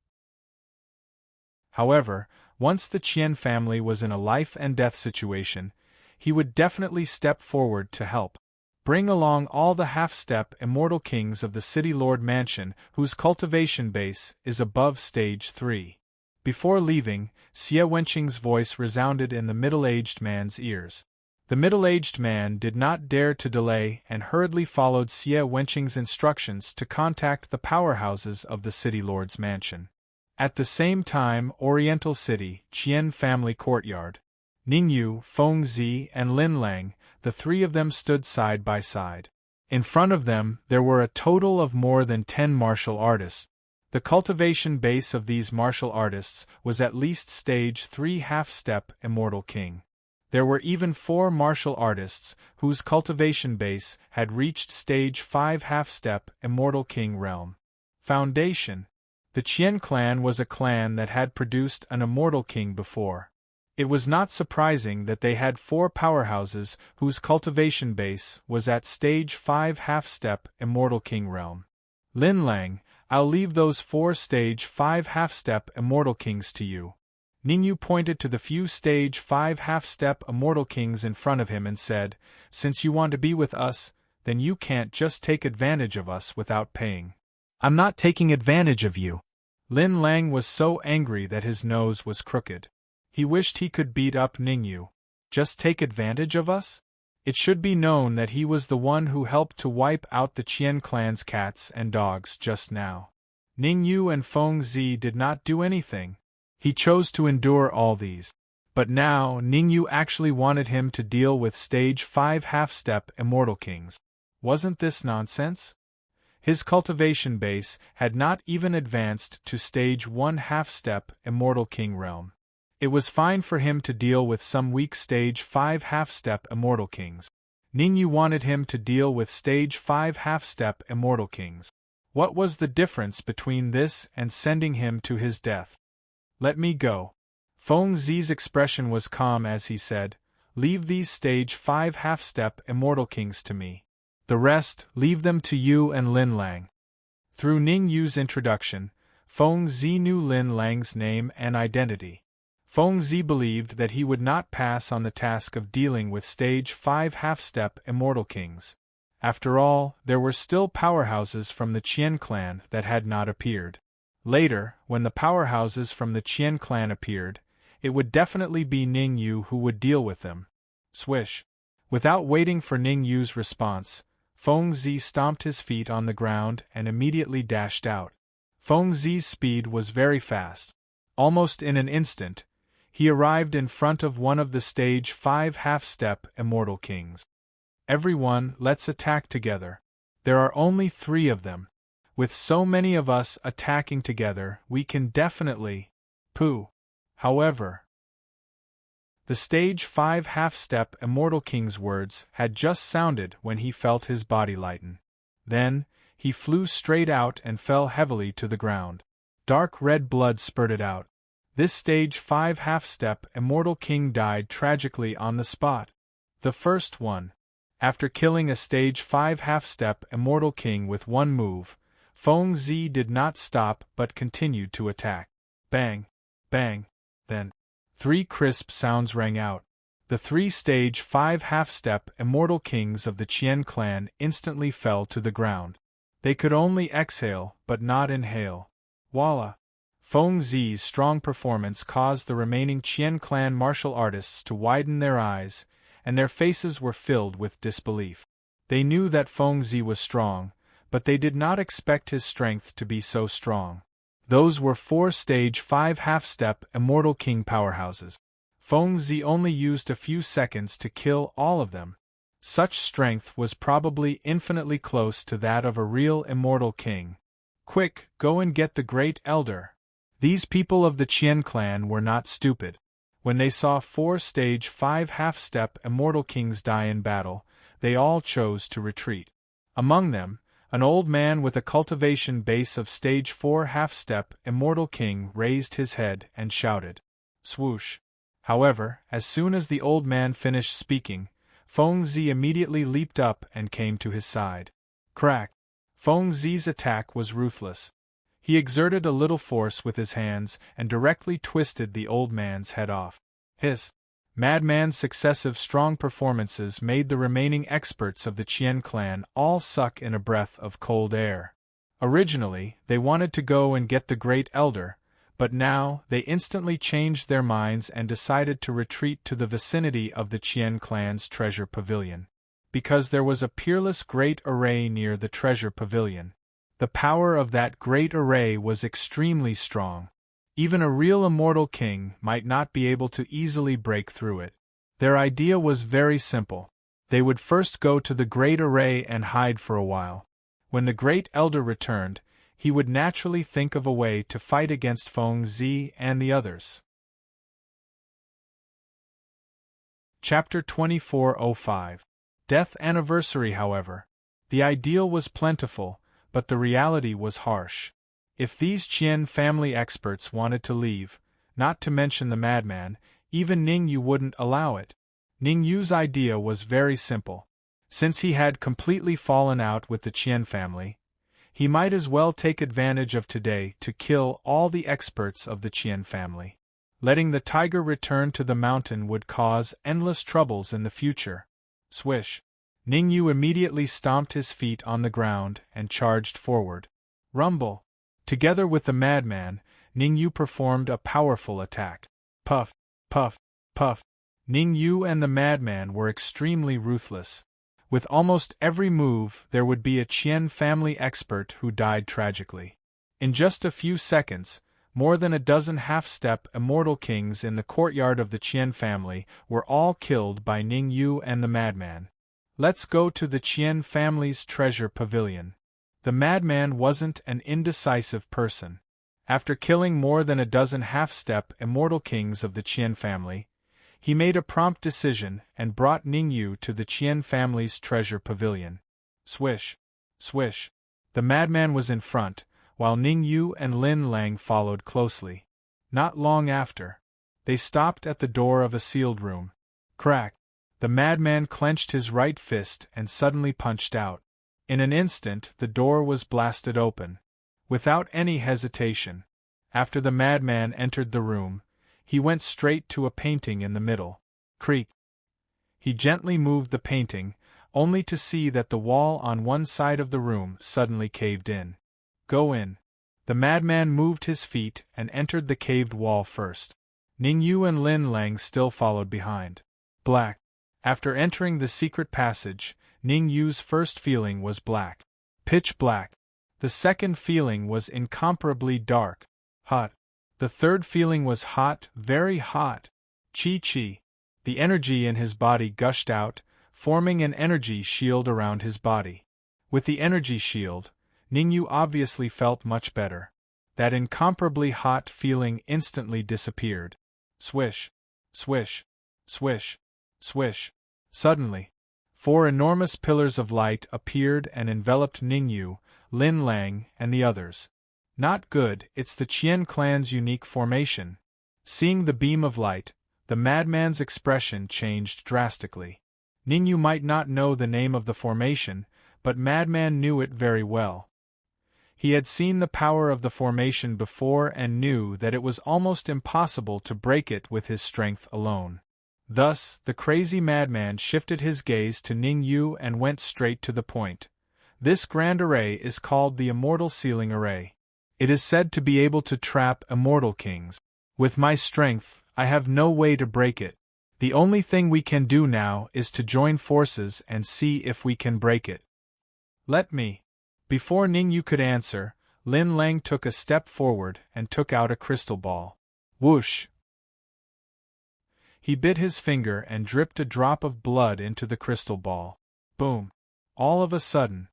However, once the Qian family was in a life-and-death situation, he would definitely step forward to help. Bring along all the half-step Immortal Kings of the City Lord Mansion whose cultivation base is above Stage 3. Before leaving, Xie Wenqing's voice resounded in the middle-aged man's ears. The middle-aged man did not dare to delay and hurriedly followed Xie Wenqing's instructions to contact the powerhouses of the City Lord's mansion. At the same time, Oriental City, Qian Family Courtyard. Ning Yu, Feng Zi, and Lin Lang, the 3 of them stood side by side. In front of them, there were a total of more than 10 martial artists. The cultivation base of these martial artists was at least Stage 3 half-step Immortal King. There were even 4 martial artists whose cultivation base had reached Stage 5 half-step Immortal King realm. Foundation. The Qian clan was a clan that had produced an Immortal King before. It was not surprising that they had 4 powerhouses whose cultivation base was at Stage 5 half-step Immortal King realm. Lin Lang, I'll leave those 4 Stage 5 half-step Immortal Kings to you. Ning Yu pointed to the few Stage 5 half-step Immortal Kings in front of him and said, Since you want to be with us, then you can't just take advantage of us without paying. I'm not taking advantage of you. Lin Lang was so angry that his nose was crooked. He wished he could beat up Ning Yu. Just take advantage of us? It should be known that he was the one who helped to wipe out the Qian clan's cats and dogs just now. Ning Yu and Feng Zi did not do anything. He chose to endure all these. But now Ning Yu actually wanted him to deal with Stage 5 half-step Immortal Kings. Wasn't this nonsense? His cultivation base had not even advanced to Stage 1 half-step Immortal King realm. It was fine for him to deal with some weak Stage 5 half-step Immortal Kings. Ning Yu wanted him to deal with Stage 5 half-step Immortal Kings. What was the difference between this and sending him to his death? Let me go. Feng Zi's expression was calm as he said, "Leave these Stage 5 half-step Immortal Kings to me. The rest, leave them to you and Lin Lang." Through Ning Yu's introduction, Feng Zi knew Lin Lang's name and identity. Feng Zi believed that he would not pass on the task of dealing with Stage 5 half-step Immortal Kings. After all, there were still powerhouses from the Qian clan that had not appeared. Later, when the powerhouses from the Qian clan appeared, it would definitely be Ning Yu who would deal with them. Swish. Without waiting for Ning Yu's response, Feng Zi stomped his feet on the ground and immediately dashed out. Feng Zi's speed was very fast. Almost in an instant, he arrived in front of one of the Stage 5 half-step Immortal Kings. "Everyone, let's attack together. There are only 3 of them. With so many of us attacking together, we can definitely..." Pooh. However, the Stage 5 half-step Immortal King's words had just sounded when he felt his body lighten. Then, he flew straight out and fell heavily to the ground. Dark red blood spurted out. This Stage 5 half-step Immortal King died tragically on the spot. The first one. After killing a Stage 5 half-step Immortal King with one move, Feng Zi did not stop but continued to attack. Bang! Bang! Then 3 crisp sounds rang out. The 3 Stage 5 half-step Immortal Kings of the Qian clan instantly fell to the ground. They could only exhale but not inhale. Voila! Feng Zi's strong performance caused the remaining Qian clan martial artists to widen their eyes, and their faces were filled with disbelief. They knew that Feng Zi was strong, but they did not expect his strength to be so strong. Those were 4 Stage 5 half-step Immortal King powerhouses. Feng Zi only used a few seconds to kill all of them. Such strength was probably infinitely close to that of a real Immortal King. Quick, go and get the Great Elder. These people of the Qian clan were not stupid. When they saw 4 Stage 5 half-step Immortal Kings die in battle, they all chose to retreat. Among them, an old man with a cultivation base of Stage 4 half-step Immortal King raised his head and shouted. Swoosh! However, as soon as the old man finished speaking, Feng Zi immediately leaped up and came to his side. Crack! Feng Zi's attack was ruthless. He exerted a little force with his hands and directly twisted the old man's head off. His madman's successive strong performances made the remaining experts of the Qian clan all suck in a breath of cold air. Originally, they wanted to go and get the Great Elder, but now they instantly changed their minds and decided to retreat to the vicinity of the Qian clan's treasure pavilion. Because there was a peerless great array near the treasure pavilion. The power of that great array was extremely strong. Even a real Immortal King might not be able to easily break through it. Their idea was very simple. They would first go to the great array and hide for a while. When the Great Elder returned, he would naturally think of a way to fight against Feng Zi and the others. Chapter 2405. Death Anniversary. However, the ideal was plentiful, but the reality was harsh. If these Qian family experts wanted to leave, not to mention the madman, even Ning Yu wouldn't allow it. Ning Yu's idea was very simple. Since he had completely fallen out with the Qian family, he might as well take advantage of today to kill all the experts of the Qian family. Letting the tiger return to the mountain would cause endless troubles in the future. Swish! Ning Yu immediately stomped his feet on the ground and charged forward. Rumble! Together with the madman, Ning Yu performed a powerful attack. Puff! Puff! Puff! Ning Yu and the madman were extremely ruthless. With almost every move, there would be a Qian family expert who died tragically. In just a few seconds, more than a dozen half-step immortal kings in the courtyard of the Qian family were all killed by Ning Yu and the madman. Let's go to the Qian family's treasure pavilion. The madman wasn't an indecisive person. After killing more than a dozen half-step immortal kings of the Qian family, he made a prompt decision and brought Ning Yu to the Qian family's treasure pavilion. Swish, swish. The madman was in front, while Ning Yu and Lin Lang followed closely. Not long after, they stopped at the door of a sealed room. Crack! The madman clenched his right fist and suddenly punched out. In an instant the door was blasted open. Without any hesitation, after the madman entered the room, he went straight to a painting in the middle. Creak! He gently moved the painting, only to see that the wall on one side of the room suddenly caved in. Go in. The madman moved his feet and entered the caved wall first. Ning Yu and Lin Lang still followed behind. Black. After entering the secret passage, Ning Yu's first feeling was black. Pitch black. The second feeling was incomparably dark. Hot. The third feeling was hot, very hot. Chi-chi. The energy in his body gushed out, forming an energy shield around his body. With the energy shield, Ning Yu obviously felt much better. That incomparably hot feeling instantly disappeared. Swish, swish, swish, swish. Suddenly, 4 enormous pillars of light appeared and enveloped Ning Yu, Lin Lang, and the others. Not good, it's the Qian clan's unique formation. Seeing the beam of light, the madman's expression changed drastically. Ning Yu might not know the name of the formation, but madman knew it very well. He had seen the power of the formation before and knew that it was almost impossible to break it with his strength alone. Thus, the crazy madman shifted his gaze to Ning Yu and went straight to the point. This grand array is called the Immortal Sealing Array. It is said to be able to trap immortal kings. With my strength, I have no way to break it. The only thing we can do now is to join forces and see if we can break it. Let me. Before Ning Yu could answer, Lin Lang took a step forward and took out a crystal ball. Whoosh! He bit his finger and dripped a drop of blood into the crystal ball. Boom! All of a sudden,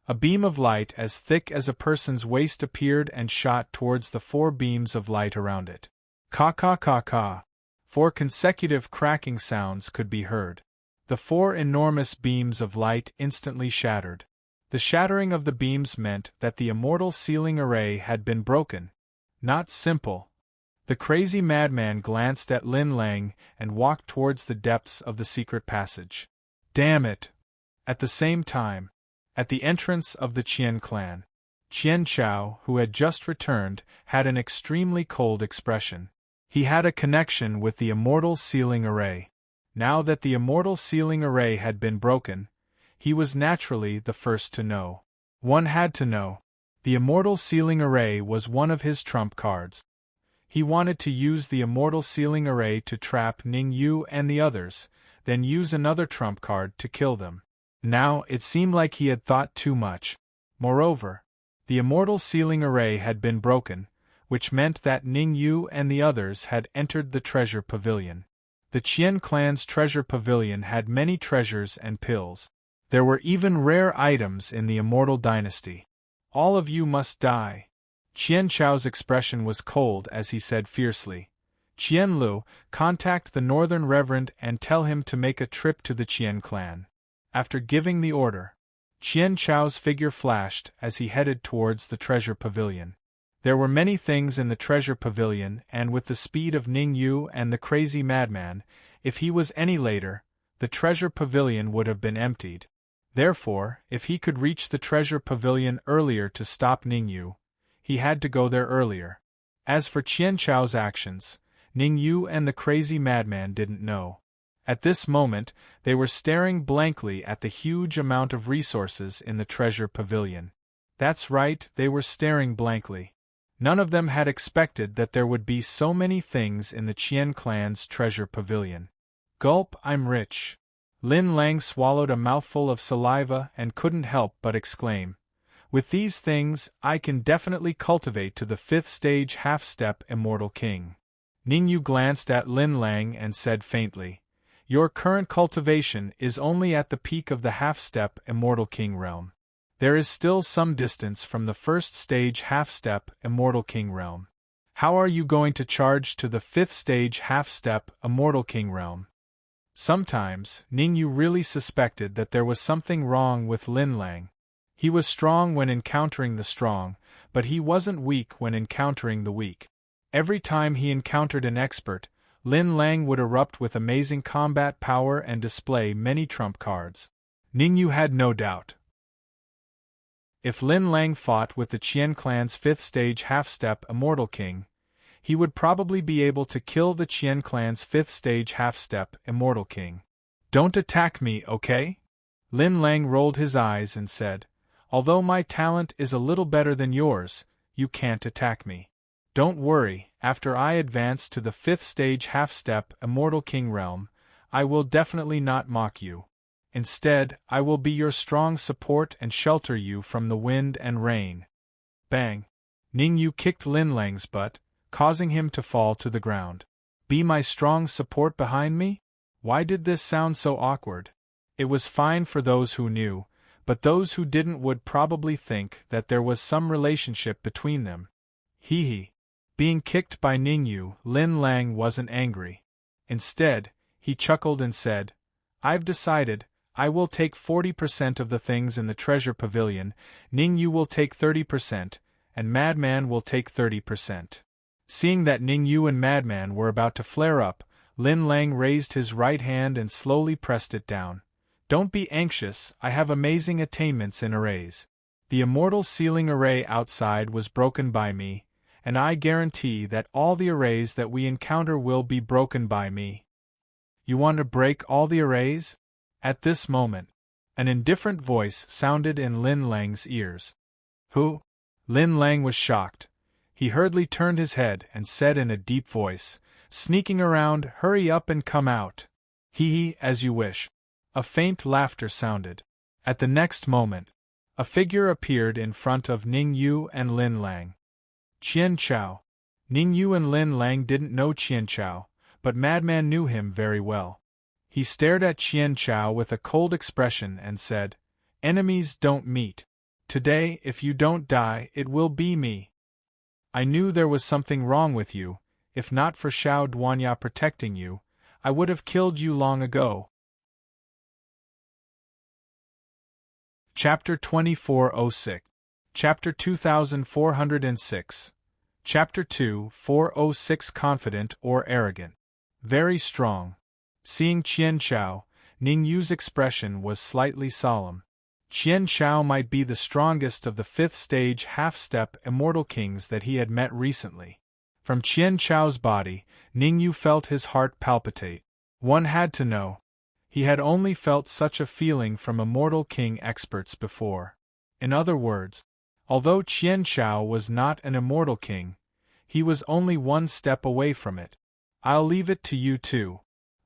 a beam of light as thick as a person's waist appeared and shot towards the 4 beams of light around it. Ka-ka-ka-ka. 4 consecutive cracking sounds could be heard. The 4 enormous beams of light instantly shattered. The shattering of the beams meant that the immortal sealing array had been broken. Not simple. The crazy madman glanced at Lin Lang and walked towards the depths of the secret passage. Damn it! At the same time, at the entrance of the Qian clan, Qian Chao, who had just returned, had an extremely cold expression. He had a connection with the immortal sealing array. Now that the immortal sealing array had been broken, he was naturally the first to know. One had to know. The immortal sealing array was one of his trump cards. He wanted to use the immortal sealing array to trap Ning Yu and the others, then use another trump card to kill them. Now, it seemed like he had thought too much. Moreover, the immortal sealing array had been broken, which meant that Ning Yu and the others had entered the treasure pavilion. The Qian clan's treasure pavilion had many treasures and pills. There were even rare items in the immortal dynasty. All of you must die. Qian Chao's expression was cold as he said fiercely, Qian Lu, contact the Northern Reverend and tell him to make a trip to the Qian clan. After giving the order, Qian Chao's figure flashed as he headed towards the treasure pavilion. There were many things in the treasure pavilion, and with the speed of Ning Yu and the crazy madman, if he was any later, the treasure pavilion would have been emptied. Therefore, if he could reach the treasure pavilion earlier to stop Ning Yu, he had to go there earlier. As for Qian Chao's actions, Ning Yu and the crazy madman didn't know. At this moment, they were staring blankly at the huge amount of resources in the treasure pavilion. That's right, they were staring blankly. None of them had expected that there would be so many things in the Qian clan's treasure pavilion. Gulp, I'm rich. Lin Lang swallowed a mouthful of saliva and couldn't help but exclaim, With these things, I can definitely cultivate to the 5th stage half-step Immortal King. Ningyu glanced at Lin Lang and said faintly, "Your current cultivation is only at the peak of the half-step Immortal King realm. There is still some distance from the 1st stage half-step Immortal King realm. How are you going to charge to the 5th stage half-step Immortal King realm?" Sometimes, Ningyu really suspected that there was something wrong with Lin Lang. He was strong when encountering the strong, but he wasn't weak when encountering the weak. Every time he encountered an expert, Lin Lang would erupt with amazing combat power and display many trump cards. Ningyu had no doubt. If Lin Lang fought with the Qian clan's 5th stage half-step Immortal King, he would probably be able to kill the Qian clan's 5th stage half-step Immortal King. "Don't attack me, okay?" Lin Lang rolled his eyes and said, "Although my talent is a little better than yours, you can't attack me. Don't worry, after I advance to the 5th stage half-step Immortal King realm, I will definitely not mock you. Instead, I will be your strong support and shelter you from the wind and rain." Bang! Ningyu kicked Lin Lang's butt, causing him to fall to the ground. "Be my strong support behind me?" Why did this sound so awkward? It was fine for those who knew, but those who didn't would probably think that there was some relationship between them. Hee. Being kicked by Ningyu, Lin Lang wasn't angry. Instead, he chuckled and said, "I've decided, I will take 40% of the things in the treasure pavilion, Ningyu will take 30%, and Madman will take 30%. Seeing that Ningyu and Madman were about to flare up, Lin Lang raised his right hand and slowly pressed it down. "Don't be anxious, I have amazing attainments in arrays. The immortal ceiling array outside was broken by me, and I guarantee that all the arrays that we encounter will be broken by me." "You want to break all the arrays?" At this moment, an indifferent voice sounded in Lin Lang's ears. "Who?" Lin Lang was shocked. He hurriedly turned his head and said in a deep voice, "Sneaking around, hurry up and come out." "Hee, as you wish." A faint laughter sounded. At the next moment, a figure appeared in front of Ningyu and Lin Lang. Qian Chao. Ningyu and Lin Lang didn't know Qian Chao, but Madman knew him very well. He stared at Qian Chao with a cold expression and said, "Enemies don't meet. Today, if you don't die, it will be me. I knew there was something wrong with you. If not for Shao Duanya protecting you, I would have killed you long ago." Chapter 2406. Chapter 2406. Chapter 2406. Confident or arrogant. Very strong. Seeing Qian Chao, Ningyu's expression was slightly solemn. Qian Chao might be the strongest of the 5th stage half-step Immortal Kings that he had met recently. From Qian Chao's body, Ningyu felt his heart palpitate. One had to know. He had only felt such a feeling from Immortal King experts before. In other words, although Qian Chao was not an Immortal King, he was only one step away from it. "I'll leave it to you two."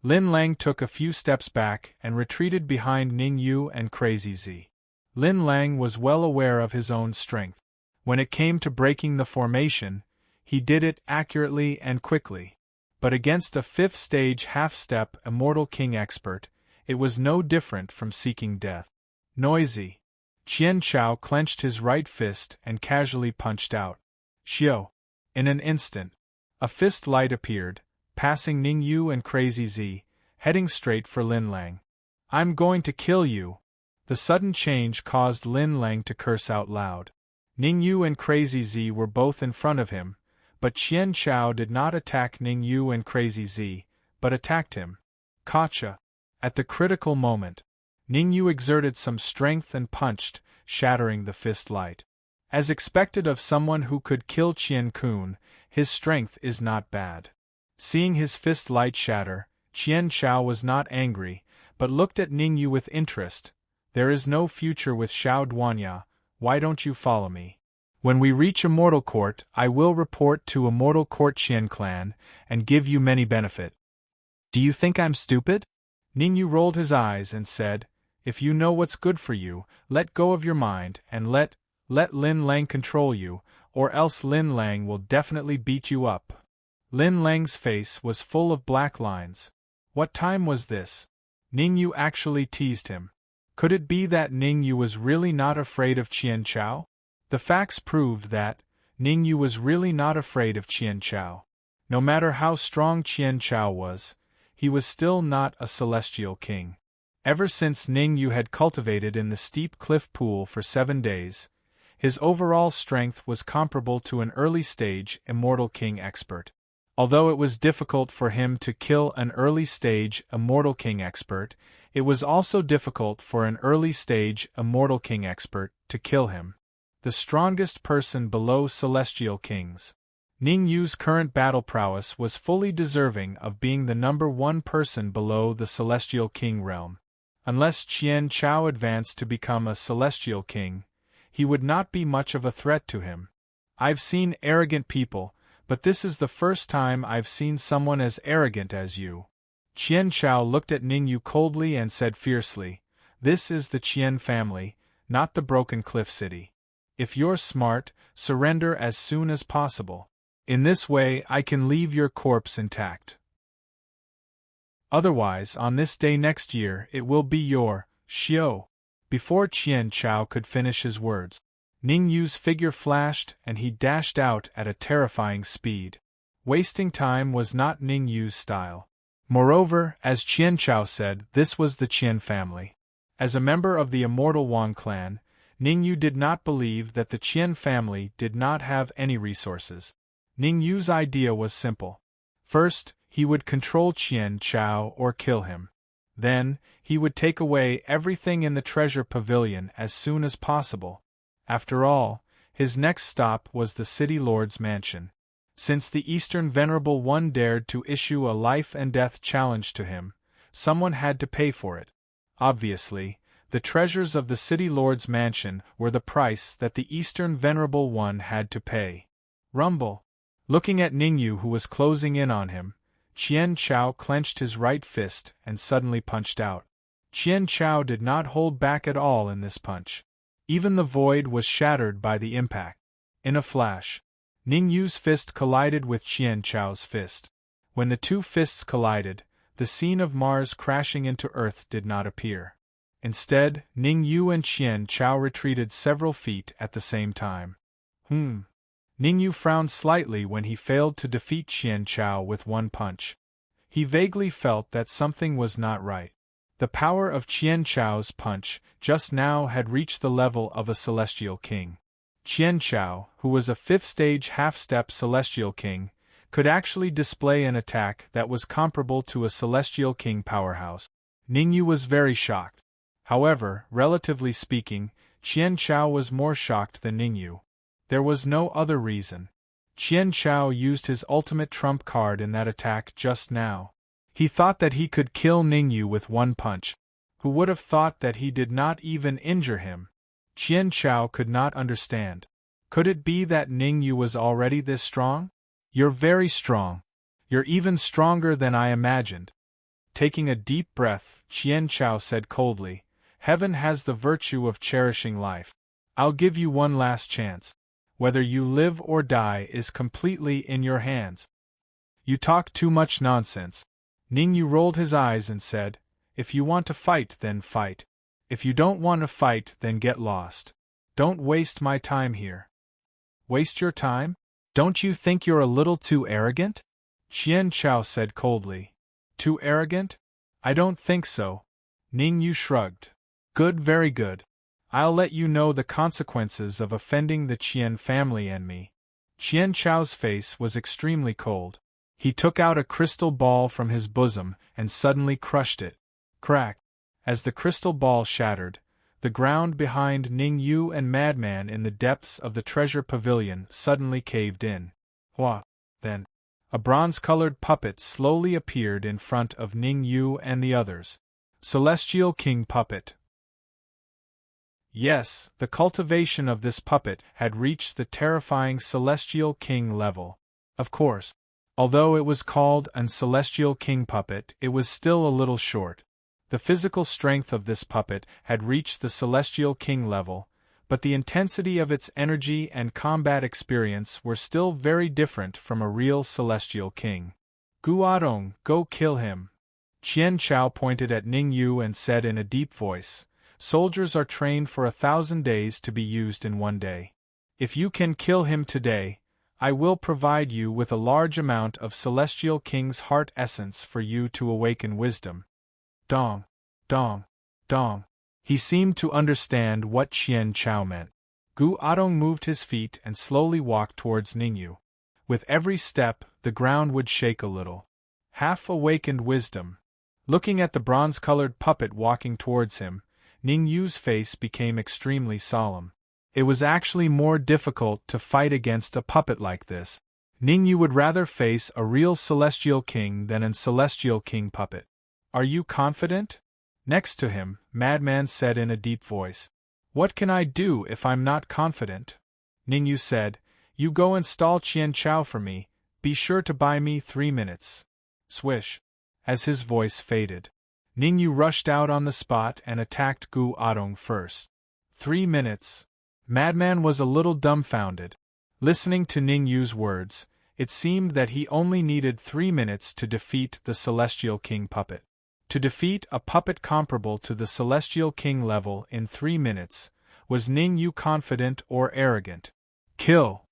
Lin Lang took a few steps back and retreated behind Ningyu and Crazy Z. Lin Lang was well aware of his own strength. When it came to breaking the formation, he did it accurately and quickly. But against a 5th stage half-step Immortal King expert, it was no different from seeking death. Noisy. Qian Chao clenched his right fist and casually punched out. Xiao. In an instant, a fist light appeared, passing Ningyu and Crazy Z, heading straight for Lin Lang. "I'm going to kill you." The sudden change caused Lin Lang to curse out loud. Ningyu and Crazy Z were both in front of him, but Qian Chao did not attack Ningyu and Crazy Z, but attacked him. Gotcha! At the critical moment, Ningyu exerted some strength and punched, shattering the fist light. As expected of someone who could kill Qian Kun, his strength is not bad. Seeing his fist light shatter, Qian Chao was not angry, but looked at Ningyu with interest. "There is no future with Shao Duanya, why don't you follow me? When we reach Immortal Court, I will report to Immortal Court Qian Clan, and give you many benefit." "Do you think I'm stupid?" Ningyu rolled his eyes and said, "If you know what's good for you, let go of your mind and let Let Lin Lang control you, or else Lin Lang will definitely beat you up. Lin Lang's face was full of black lines. What time was this? Ning Yu actually teased him. Could it be that Ning Yu was really not afraid of Qian Chao? The facts proved that Ning Yu was really not afraid of Qian Chao. No matter how strong Qian Chao was, he was still not a celestial king. Ever since Ning Yu had cultivated in the steep cliff pool for 7 days, his overall strength was comparable to an early-stage Immortal King expert. Although it was difficult for him to kill an early-stage Immortal King expert, it was also difficult for an early-stage Immortal King expert to kill him. The strongest person below Celestial Kings. Ning Yu's current battle prowess was fully deserving of being the number 1 person below the Celestial King realm. Unless Qian Chao advanced to become a Celestial King, he would not be much of a threat to him. I've seen arrogant people, but this is the first time I've seen someone as arrogant as you. Qian Chao looked at Ning Yu coldly and said fiercely, "This is the Qian family, not the Broken Cliff City. If you're smart, surrender as soon as possible. In this way I can leave your corpse intact. Otherwise, on this day next year it will be your Xiao." Before Qian Chao could finish his words, Ning Yu's figure flashed and he dashed out at a terrifying speed. Wasting time was not Ning Yu's style. Moreover, as Qian Chao said, this was the Qian family. As a member of the Immortal Wang clan, Ning Yu did not believe that the Qian family did not have any resources. Ning Yu's idea was simple. First, he would control Qian Chao or kill him. Then, he would take away everything in the treasure pavilion as soon as possible. After all, his next stop was the City Lord's mansion. Since the Eastern Venerable One dared to issue a life-and-death challenge to him, someone had to pay for it. Obviously, the treasures of the City Lord's mansion were the price that the Eastern Venerable One had to pay. Rumble. Looking at Ning Yu, who was closing in on him, Qian Chao clenched his right fist and suddenly punched out. Qian Chao did not hold back at all in this punch. Even the void was shattered by the impact. In a flash, Ning Yu's fist collided with Qian Chao's fist. When the two fists collided, the scene of Mars crashing into Earth did not appear. Instead, Ning Yu and Qian Chao retreated several feet at the same time. Ning Yu frowned slightly when he failed to defeat Qian Chao with one punch. He vaguely felt that something was not right. The power of Qian Chao's punch just now had reached the level of a Celestial King. Qian Chao, who was a 5th-stage half-step Celestial King, could actually display an attack that was comparable to a Celestial King powerhouse. Ning Yu was very shocked. However, relatively speaking, Qian Chao was more shocked than Ning Yu. There was no other reason. Qian Chao used his ultimate trump card in that attack just now. He thought that he could kill Ning Yu with one punch. Who would have thought that he did not even injure him? Qian Chao could not understand. Could it be that Ning Yu was already this strong? "You're very strong. You're even stronger than I imagined." Taking a deep breath, Qian Chao said coldly, "Heaven has the virtue of cherishing life. I'll give you one last chance. Whether you live or die is completely in your hands." "You talk too much nonsense." Ning Yu rolled his eyes and said, "If you want to fight, then fight. If you don't want to fight, then get lost. Don't waste my time here." "Waste your time? Don't you think you're a little too arrogant?" Qian Chao said coldly. "Too arrogant? I don't think so." Ning Yu shrugged. "Good, very good. I'll let you know the consequences of offending the Qian family and me." Qian Chao's face was extremely cold. He took out a crystal ball from his bosom and suddenly crushed it. Crack! As the crystal ball shattered, the ground behind Ning Yu and Madman in the depths of the treasure pavilion suddenly caved in. What? Then, a bronze-colored puppet slowly appeared in front of Ning Yu and the others. Celestial King Puppet. Yes, the cultivation of this puppet had reached the terrifying Celestial King level. Of course, although it was called an Celestial King Puppet, it was still a little short. The physical strength of this puppet had reached the Celestial King level, but the intensity of its energy and combat experience were still very different from a real celestial king. Guodong, go kill him. Qian Chao pointed at Ning Yu and said in a deep voice, soldiers are trained for 1,000 days to be used in one day. If you can kill him today, I will provide you with a large amount of Celestial King's heart essence for you to awaken wisdom. Dong, dong, dong. He seemed to understand what Qian Chao meant. Gu Adong moved his feet and slowly walked towards Ningyu. With every step, the ground would shake a little. Half-awakened wisdom. Looking at the bronze-colored puppet walking towards him, Ningyu's face became extremely solemn. It was actually more difficult to fight against a puppet like this. Ningyu would rather face a real Celestial King than an Celestial King puppet. Are you confident? Next to him, Madman said in a deep voice. What can I do if I'm not confident? Ningyu said, you go install Qian Chao for me, be sure to buy me 3 minutes. Swish. As his voice faded, Ningyu rushed out on the spot and attacked Gu Adong first. 3 minutes. Madman was a little dumbfounded. Listening to Ningyu's words, it seemed that he only needed 3 minutes to defeat the Celestial King puppet. To defeat a puppet comparable to the Celestial King level in 3 minutes, was Ningyu confident or arrogant? Kill!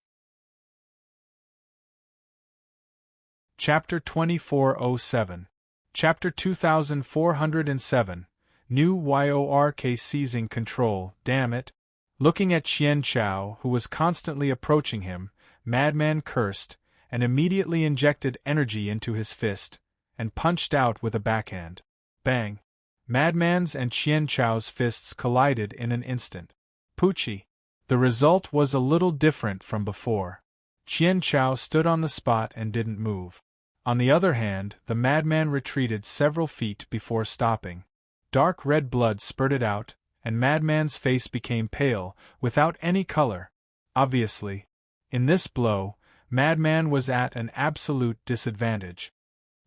Chapter 2407. Chapter 2407. New York seizing control, damn it. Looking at Qian Chao, who was constantly approaching him, Madman cursed, and immediately injected energy into his fist, and punched out with a backhand. Bang! Madman's and Qian Chao's fists collided in an instant. Poochie! The result was a little different from before. Qian Chao stood on the spot and didn't move. On the other hand, the madman retreated several feet before stopping. Dark red blood spurted out, and Madman's face became pale, without any color. Obviously, in this blow, Madman was at an absolute disadvantage.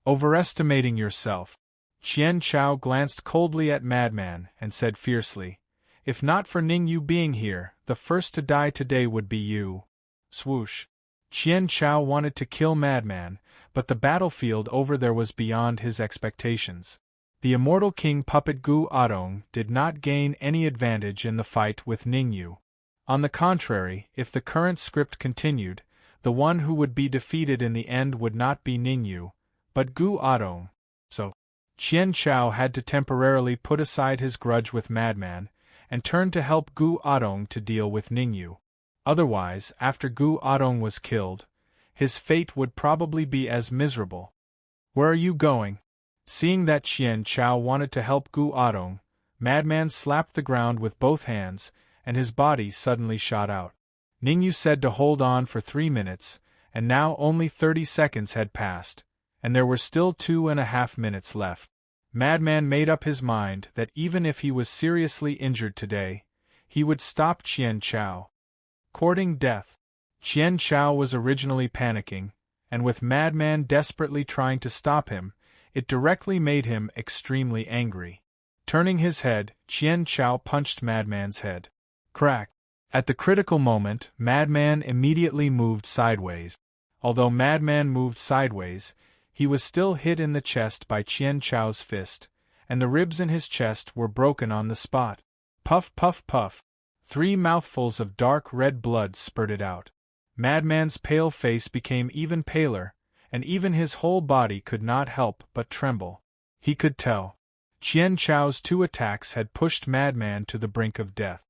Overestimating yourself. Qian Chao glanced coldly at Madman and said fiercely, if not for Ningyu being here, the first to die today would be you. Swoosh. Qian Chao wanted to kill Madman, but the battlefield over there was beyond his expectations. The Immortal King puppet Gu Adong did not gain any advantage in the fight with Ningyu. On the contrary, if the current script continued, the one who would be defeated in the end would not be Ningyu, but Gu Adong. So, Qian Chao had to temporarily put aside his grudge with Madman, and turn to help Gu Adong to deal with Ningyu. Otherwise, after Gu Adong was killed, his fate would probably be as miserable. Where are you going? Seeing that Qian Chao wanted to help Gu Adong, Madman slapped the ground with both hands, and his body suddenly shot out. Ningyu said to hold on for 3 minutes, and now only 30 seconds had passed, and there were still 2.5 minutes left. Madman made up his mind that even if he was seriously injured today, he would stop Qian Chao. Courting death. Qian Chao was originally panicking, and with Madman desperately trying to stop him, it directly made him extremely angry. Turning his head, Qian Chao punched Madman's head. Crack! At the critical moment, Madman immediately moved sideways. Although Madman moved sideways, he was still hit in the chest by Qian Chao's fist, and the ribs in his chest were broken on the spot. Puff puff puff. 3 mouthfuls of dark red blood spurted out. Madman's pale face became even paler, and even his whole body could not help but tremble. He could tell. Qian Chao's 2 attacks had pushed Madman to the brink of death.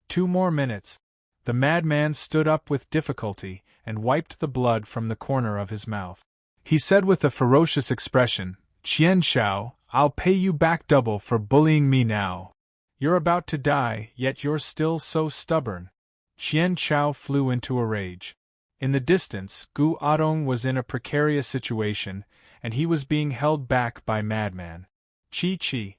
2 more minutes. The madman stood up with difficulty and wiped the blood from the corner of his mouth. He said with a ferocious expression, Qian Chao, I'll pay you back double for bullying me now. You're about to die, yet you're still so stubborn. Qian Chao flew into a rage. In the distance, Gu Adong was in a precarious situation, and he was being held back by Madman. Chi chi.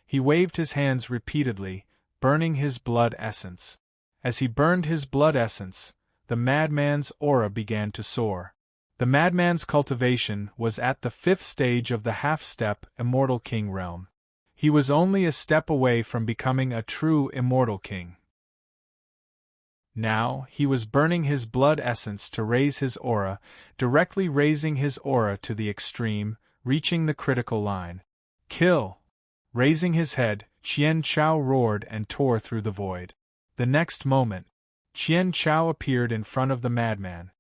He waved his hands repeatedly, burning his blood essence. As he burned his blood essence, the madman's aura began to soar. The madman's cultivation was at the 5th stage of the half-step Immortal King realm. He was only a step away from becoming a true Immortal King. Now, he was burning his blood essence to raise his aura, directly raising his aura to the extreme, reaching the critical line. Kill! Raising his head, Qian Chao roared and tore through the void. The next moment, Qian Chao appeared in front of the madman.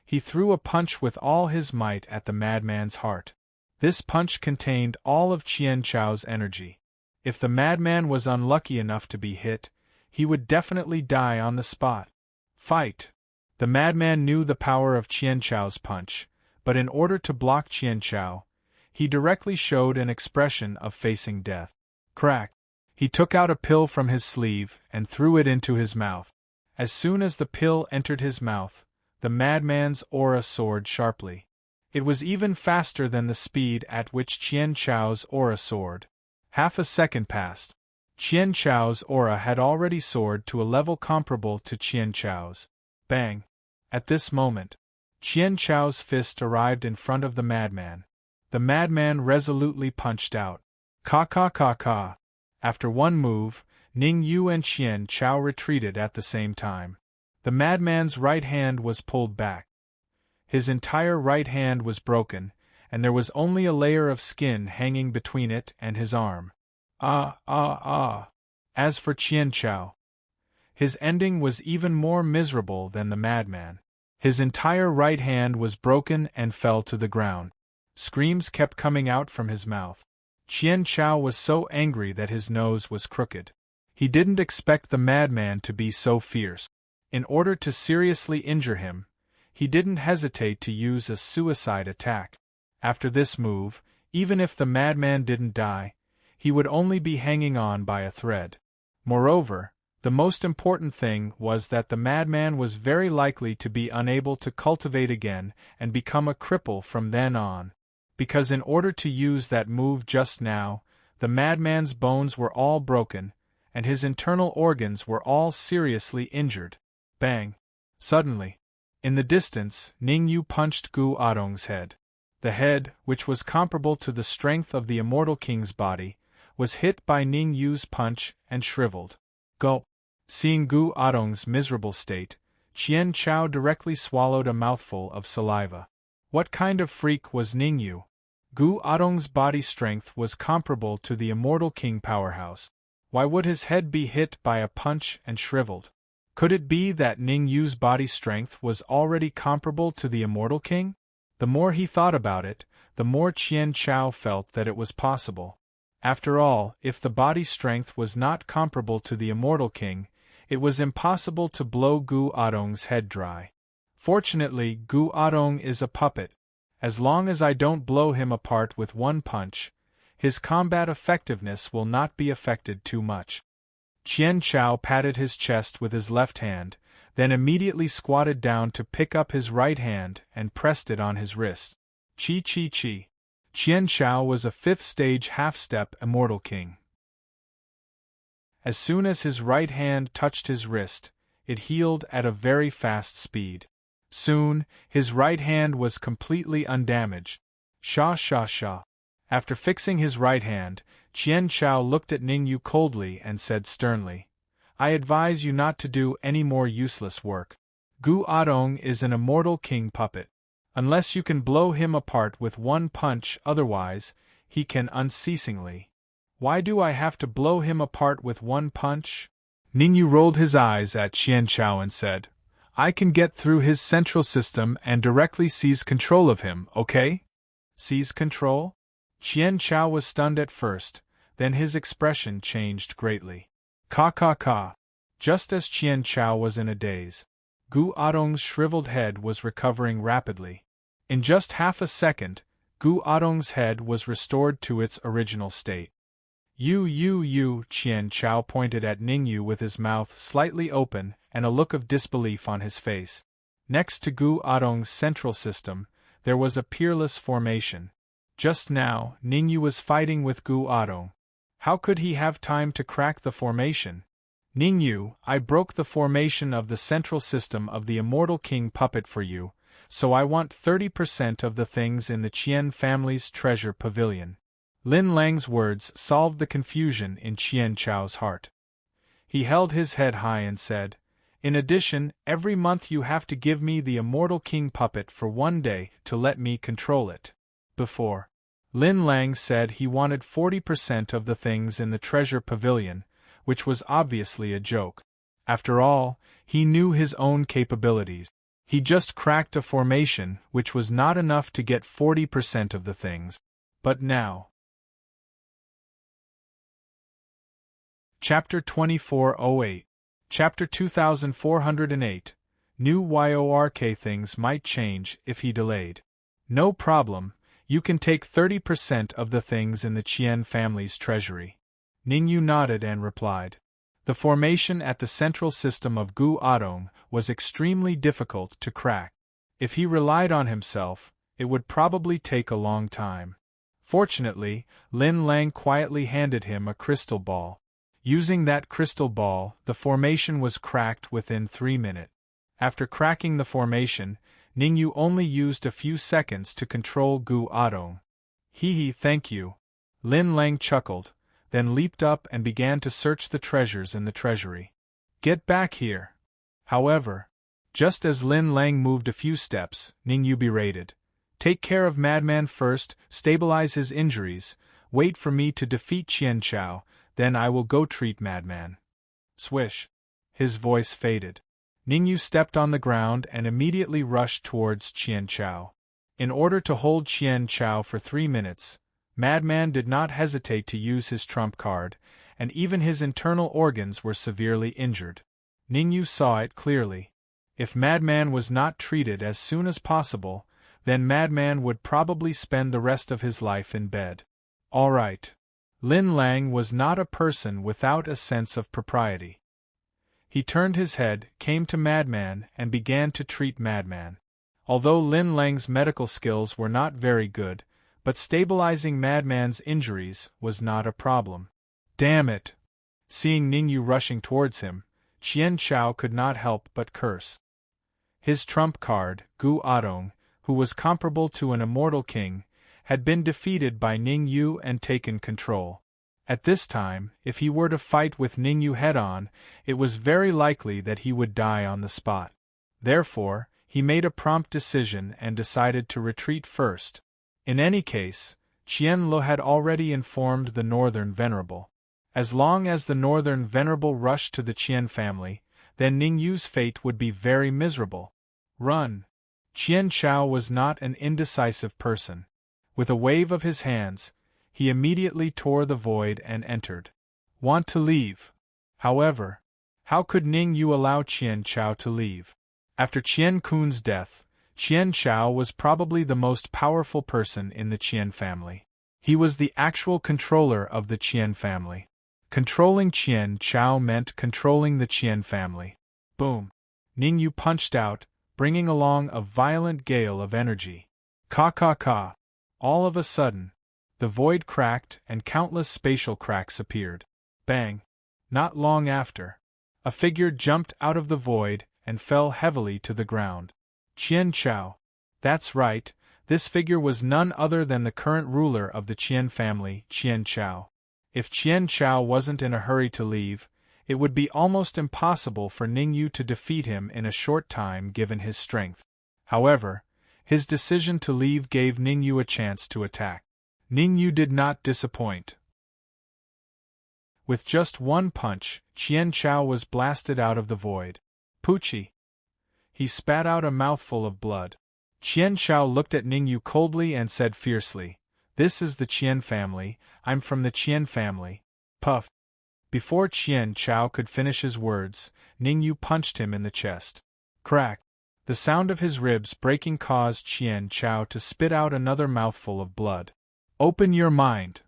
He threw a punch with all his might at the madman's heart. This punch contained all of Qian Chao's energy. If the madman was unlucky enough to be hit, he would definitely die on the spot. Fight! The madman knew the power of Qian Chao's punch, but in order to block Qian Chao, he directly showed an expression of facing death. Crack! He took out a pill from his sleeve and threw it into his mouth. As soon as the pill entered his mouth, the madman's aura soared sharply. It was even faster than the speed at which Qian Chao's aura soared. Half a second passed. Qian Chao's aura had already soared to a level comparable to Qian Chao's. Bang! At this moment, Qian Chao's fist arrived in front of the madman. The madman resolutely punched out. Ka ka ka ka. After one move, Ning Yu and Qian Chao retreated at the same time. The madman's right hand was pulled back. His entire right hand was broken, and there was only a layer of skin hanging between it and his arm. As for Qian Chao, his ending was even more miserable than the madman. His entire right hand was broken and fell to the ground. Screams kept coming out from his mouth. Qian Chao was so angry that his nose was crooked. He didn't expect the madman to be so fierce. In order to seriously injure him, he didn't hesitate to use a suicide attack. After this move, even if the madman didn't die, he would only be hanging on by a thread. Moreover, the most important thing was that the madman was very likely to be unable to cultivate again and become a cripple from then on. Because in order to use that move just now, the madman's bones were all broken, and his internal organs were all seriously injured. Bang! Suddenly, in the distance, Ning Yu punched Gu Adong's head. The head, which was comparable to the strength of the immortal king's body, was hit by Ning Yu's punch and shriveled. Gulp! Seeing Gu Adong's miserable state, Qian Chao directly swallowed a mouthful of saliva. What kind of freak was Ning Yu? Gu Adong's body strength was comparable to the immortal king powerhouse. Why would his head be hit by a punch and shriveled? Could it be that Ning Yu's body strength was already comparable to the immortal king? The more he thought about it, the more Qian Chao felt that it was possible. After all, if the body strength was not comparable to the immortal king, it was impossible to blow Gu Adong's head dry. Fortunately, Gu Adong is a puppet. As long as I don't blow him apart with one punch, his combat effectiveness will not be affected too much. Qian Chao patted his chest with his left hand, then immediately squatted down to pick up his right hand and pressed it on his wrist. Chi chi chi. Qian Chao was a fifth-stage half-step immortal king. As soon as his right hand touched his wrist, it healed at a very fast speed. Soon, his right hand was completely undamaged. Sha sha sha. After fixing his right hand, Qian Chao looked at Ning Yu coldly and said sternly, "I advise you not to do any more useless work. Gu Adong is an immortal king puppet. Unless you can blow him apart with one punch, otherwise, he can unceasingly." "Why do I have to blow him apart with one punch?" Ning Yu rolled his eyes at Qian Chao and said, "I can get through his central system and directly seize control of him, okay?" Seize control? Qian Chao was stunned at first, then his expression changed greatly. Ka ka ka. Just as Qian Chao was in a daze, Gu Adong's shriveled head was recovering rapidly. In just half a second, Gu Adong's head was restored to its original state. You, Qian Chao pointed at Ning Yu with his mouth slightly open and a look of disbelief on his face. Next to Gu Adong's central system, there was a peerless formation. Just now, Ning Yu was fighting with Gu Adong. How could he have time to crack the formation? Ning Yu, I broke the formation of the central system of the immortal king puppet for you, so I want 30% of the things in the Qian family's treasure pavilion. Lin Lang's words solved the confusion in Qian Chao's heart. He held his head high and said, In addition, every month you have to give me the immortal king puppet for 1 day to let me control it. Before, Lin Lang said he wanted 40% of the things in the treasure pavilion, which was obviously a joke. After all, he knew his own capabilities. He just cracked a formation which was not enough to get 40% of the things. But now. Chapter 2408. Chapter 2408. New York things might change if he delayed. No problem, you can take 30% of the things in the Qian family's treasury. Ningyu nodded and replied. The formation at the central system of Gu Adong was extremely difficult to crack. If he relied on himself, it would probably take a long time. Fortunately, Lin Lang quietly handed him a crystal ball. Using that crystal ball, the formation was cracked within 3 minutes. After cracking the formation, Ningyu only used a few seconds to control Gu Adong. Hee, thank you. Lin Lang chuckled, then leaped up and began to search the treasures in the treasury. Get back here. However, just as Lin Lang moved a few steps, Ningyu berated. Take care of Madman first, stabilize his injuries, wait for me to defeat Qian Chao, then I will go treat Madman. Swish. His voice faded. Ningyu stepped on the ground and immediately rushed towards Qian Chao. In order to hold Qian Chao for 3 minutes, Madman did not hesitate to use his trump card, and even his internal organs were severely injured. Ningyu saw it clearly. If Madman was not treated as soon as possible, then Madman would probably spend the rest of his life in bed. All right. Lin Lang was not a person without a sense of propriety. He turned his head, came to Madman, and began to treat Madman. Although Lin Lang's medical skills were not very good, but stabilizing Madman's injuries was not a problem. Damn it! Seeing Ningyu rushing towards him, Qian Chao could not help but curse. His trump card, Gu Adong, who was comparable to an immortal king, had been defeated by Ningyu and taken control. At this time, if he were to fight with Ningyu head-on, it was very likely that he would die on the spot. Therefore, he made a prompt decision and decided to retreat first. In any case, Qian Lo had already informed the Northern Venerable. As long as the Northern Venerable rushed to the Qian family, then Ningyu's fate would be very miserable. Run! Qian Chao was not an indecisive person. With a wave of his hands, he immediately tore the void and entered. Want to leave? However, how could Ningyu allow Qian Chao to leave? After Qian Kun's death, Qian Chao was probably the most powerful person in the Qian family. He was the actual controller of the Qian family. Controlling Qian Chao meant controlling the Qian family. Boom! Ningyu punched out, bringing along a violent gale of energy. Ka. All of a sudden, the void cracked and countless spatial cracks appeared. Bang! Not long after, a figure jumped out of the void and fell heavily to the ground. Qian Chao. That's right, this figure was none other than the current ruler of the Qian family, Qian Chao. If Qian Chao wasn't in a hurry to leave, it would be almost impossible for Ningyu to defeat him in a short time given his strength. However, his decision to leave gave Ningyu a chance to attack. Ningyu did not disappoint. With just one punch, Qian Chao was blasted out of the void. Poochie! He spat out a mouthful of blood. Qian Chao looked at Ningyu coldly and said fiercely, "This is the Qian family, I'm from the Qian family." Puff! Before Qian Chao could finish his words, Ningyu punched him in the chest. Crack! The sound of his ribs breaking caused Qian Chao to spit out another mouthful of blood. Open your mind!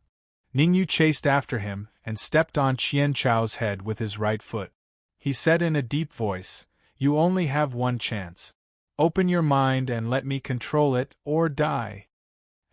Ningyu chased after him and stepped on Qian Chao's head with his right foot. He said in a deep voice, "You only have one chance. Open your mind and let me control it, or die."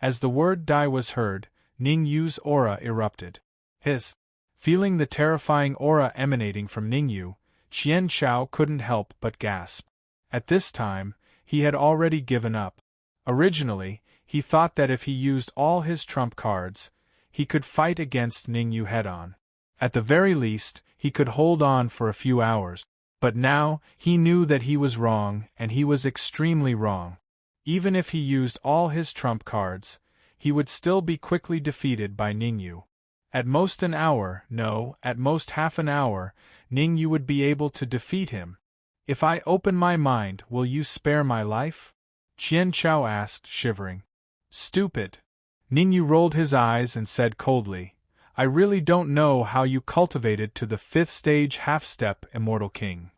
As the word die was heard, Ningyu's aura erupted. Hiss! Feeling the terrifying aura emanating from Ningyu, Qian Chao couldn't help but gasp. At this time, he had already given up. Originally, he thought that if he used all his trump cards, he could fight against Ningyu head-on. At the very least, he could hold on for a few hours. But now, he knew that he was wrong, and he was extremely wrong. Even if he used all his trump cards, he would still be quickly defeated by Ningyu. At most an hour, no, at most half an hour, Ningyu would be able to defeat him. If I open my mind, will you spare my life? Qian Chao asked, shivering. Stupid. Ningyu rolled his eyes and said coldly, I really don't know how you cultivated to the 5th stage half-step, Immortal King.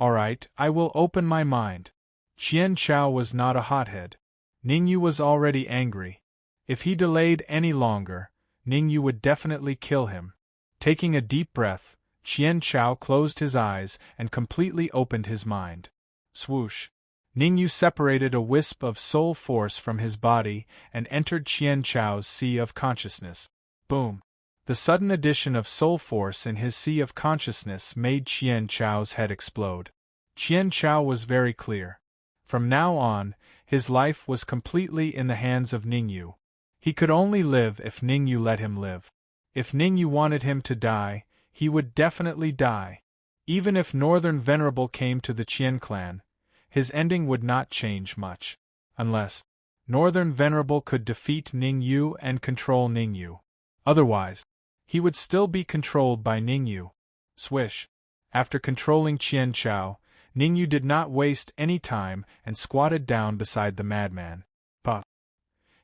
Alright, I will open my mind. Qian Chao was not a hothead. Ningyu was already angry. If he delayed any longer, Ningyu would definitely kill him. Taking a deep breath, Qian Chao closed his eyes and completely opened his mind. Swoosh! Ningyu separated a wisp of soul force from his body and entered Qian Chao's sea of consciousness. Boom! The sudden addition of soul force in his sea of consciousness made Qian Chao's head explode. Qian Chao was very clear. From now on, his life was completely in the hands of Ningyu. He could only live if Ningyu let him live. If Ningyu wanted him to die, he would definitely die. Even if Northern Venerable came to the Qian clan, his ending would not change much. Unless Northern Venerable could defeat Ningyu and control Ningyu. Otherwise, he would still be controlled by Ningyu. Swish! After controlling Qian Chao, Ningyu did not waste any time and squatted down beside the madman. Puff!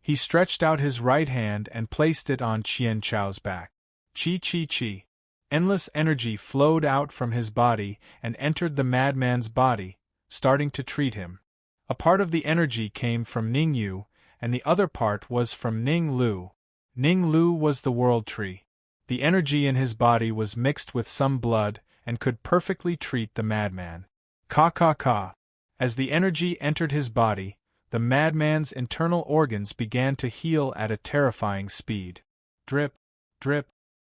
He stretched out his right hand and placed it on Qian Chao's back. Chi. Endless energy flowed out from his body and entered the madman's body, starting to treat him. A part of the energy came from Ningyu, and the other part was from Ning Lu. Ning Lu was the world tree. The energy in his body was mixed with some blood and could perfectly treat the madman. Ka. As the energy entered his body, the madman's internal organs began to heal at a terrifying speed. Drip.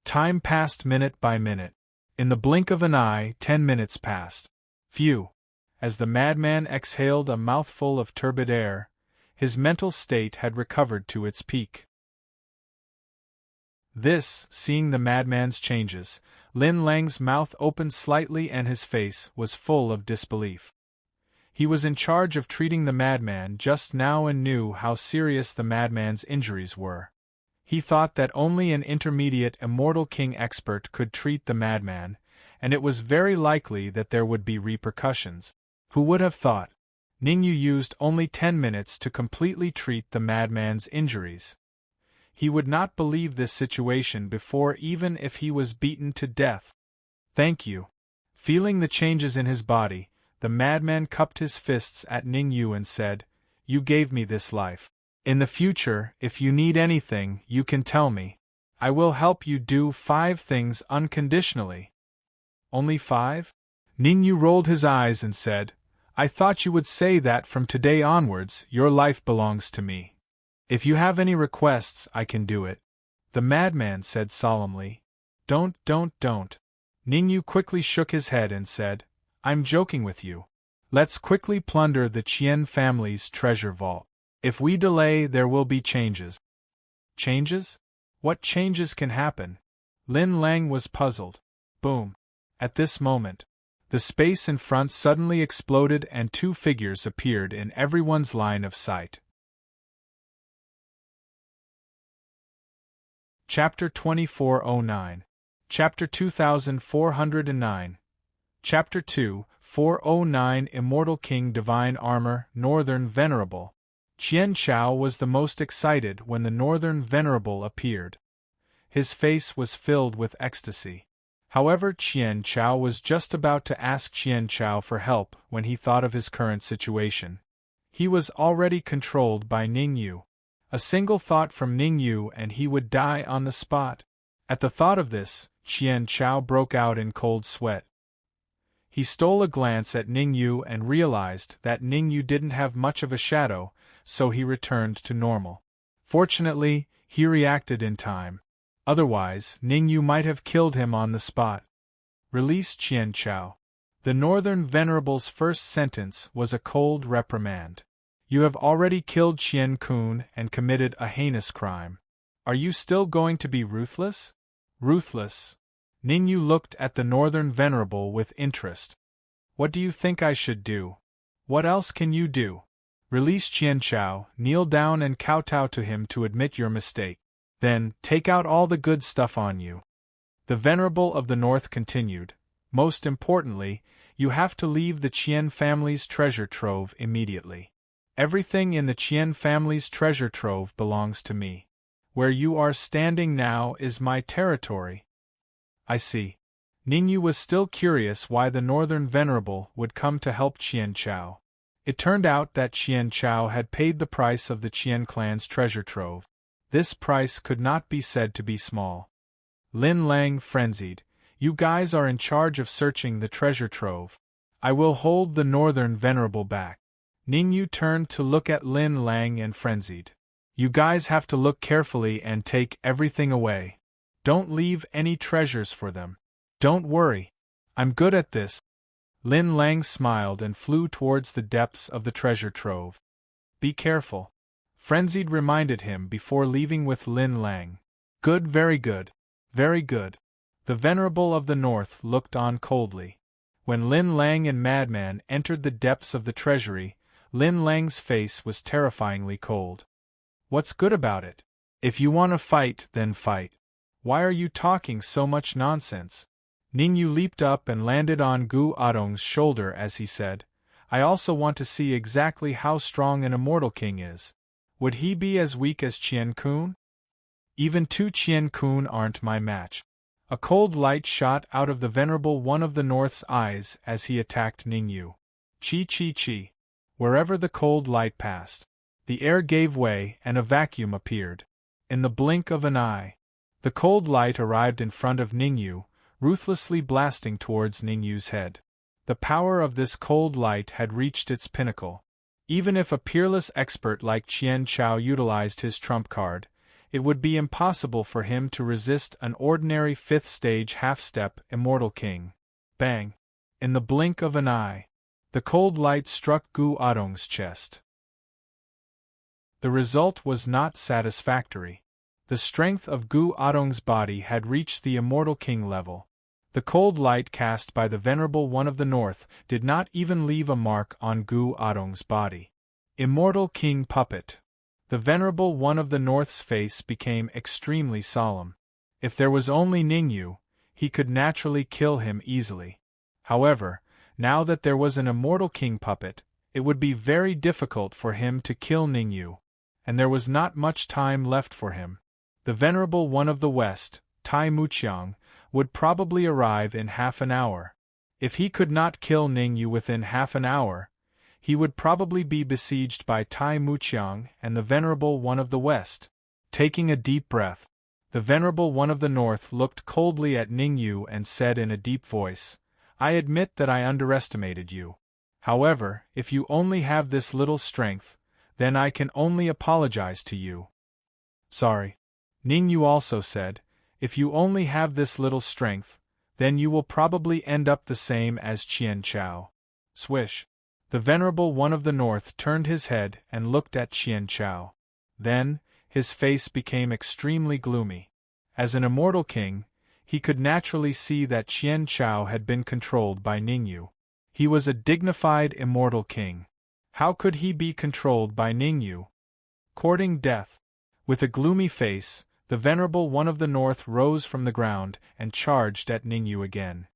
Time passed minute by minute. In the blink of an eye, 10 minutes passed. Phew! As the madman exhaled a mouthful of turbid air, his mental state had recovered to its peak. Seeing the madman's changes, Lin Lang's mouth opened slightly and his face was full of disbelief. He was in charge of treating the madman just now and knew how serious the madman's injuries were. He thought that only an intermediate Immortal King expert could treat the madman, and it was very likely that there would be repercussions. Who would have thought? Ningyu used only 10 minutes to completely treat the madman's injuries. He would not believe this situation before even if he was beaten to death. Thank you. Feeling the changes in his body, the madman cupped his fists at Ningyu and said, You gave me this life. In the future, if you need anything, you can tell me. I will help you do 5 things unconditionally. Only 5? Ningyu rolled his eyes and said, I thought you would say that from today onwards, your life belongs to me. If you have any requests, I can do it. The madman said solemnly. Don't. Ningyu quickly shook his head and said, I'm joking with you. Let's quickly plunder the Qian family's treasure vault. If we delay, there will be changes. Changes? What changes can happen? Lin Lang was puzzled. Boom. At this moment, the space in front suddenly exploded and 2 figures appeared in everyone's line of sight. Chapter 2409. Chapter 2409. Chapter 2409 Immortal King Divine Armor Northern Venerable. Qian Chao was the most excited when the Northern Venerable appeared. His face was filled with ecstasy. However, Qian Chao was just about to ask Qian Chao for help when he thought of his current situation. He was already controlled by Ningyu. A single thought from Ningyu and he would die on the spot. At the thought of this, Qian Chao broke out in cold sweat. He stole a glance at Ningyu and realized that Ningyu didn't have much of a shadow, so he returned to normal. Fortunately, he reacted in time. Otherwise, Ningyu might have killed him on the spot. Release Qian Chao. The Northern Venerable's first sentence was a cold reprimand. You have already killed Qian Kun and committed a heinous crime. Are you still going to be ruthless? Ruthless. Ningyu looked at the Northern Venerable with interest. What do you think I should do? What else can you do? Release Qian Chao, kneel down and kowtow to him to admit your mistake. Then, take out all the good stuff on you. The Venerable of the North continued. Most importantly, you have to leave the Qian family's treasure trove immediately. Everything in the Qian family's treasure trove belongs to me. Where you are standing now is my territory. I see. Ningyu was still curious why the Northern Venerable would come to help Qian Chao. It turned out that Qian Chao had paid the price of the Qian clan's treasure trove. This price could not be said to be small. Lin Lang frenzied. You guys are in charge of searching the treasure trove. I will hold the Northern Venerable back. Ningyu turned to look at Lin Lang and frenzied. You guys have to look carefully and take everything away. Don't leave any treasures for them. Don't worry. I'm good at this. Lin Lang smiled and flew towards the depths of the treasure trove. Be careful. Frenzied reminded him before leaving with Lin Lang. Good, very good. Very good. The Venerable of the North looked on coldly. When Lin Lang and Madman entered the depths of the treasury, Lin Lang's face was terrifyingly cold. What's good about it? If you want to fight, then fight. Why are you talking so much nonsense? Ningyu leaped up and landed on Gu Adong's shoulder as he said, I also want to see exactly how strong an immortal king is. Would he be as weak as Qian Kun? Even two Qian Kun aren't my match. A cold light shot out of the Venerable One of the North's eyes as he attacked Ningyu. Chi chi chi. Wherever the cold light passed, the air gave way and a vacuum appeared. In the blink of an eye, the cold light arrived in front of Ningyu, ruthlessly blasting towards Ningyu's head. The power of this cold light had reached its pinnacle. Even if a peerless expert like Qian Chao utilized his trump card, it would be impossible for him to resist an ordinary fifth-stage half-step immortal king. Bang! In the blink of an eye, the cold light struck Gu Adong's chest. The result was not satisfactory. The strength of Gu Adong's body had reached the immortal king level. The cold light cast by the Venerable One of the North did not even leave a mark on Gu Adong's body. Immortal King Puppet. The Venerable One of the North's face became extremely solemn. If there was only Ningyu, he could naturally kill him easily. However, now that there was an immortal king puppet, it would be very difficult for him to kill Ningyu, and there was not much time left for him. The Venerable One of the West, Tai Muqiang, would probably arrive in half an hour. If he could not kill Ningyu within half an hour, he would probably be besieged by Tai Muqiang and the Venerable One of the West. Taking a deep breath, the Venerable One of the North looked coldly at Ningyu and said in a deep voice, I admit that I underestimated you. However, if you only have this little strength, then I can only apologize to you. Sorry. Ningyu also said, if you only have this little strength, then you will probably end up the same as Qian Chao. Swish. The Venerable One of the North turned his head and looked at Qian Chao. Then, his face became extremely gloomy. As an immortal king, he could naturally see that Qian Chao had been controlled by Ningyu. He was a dignified immortal king. How could he be controlled by Ningyu? Courting death. With a gloomy face, the Venerable One of the North rose from the ground and charged at Ningyu again.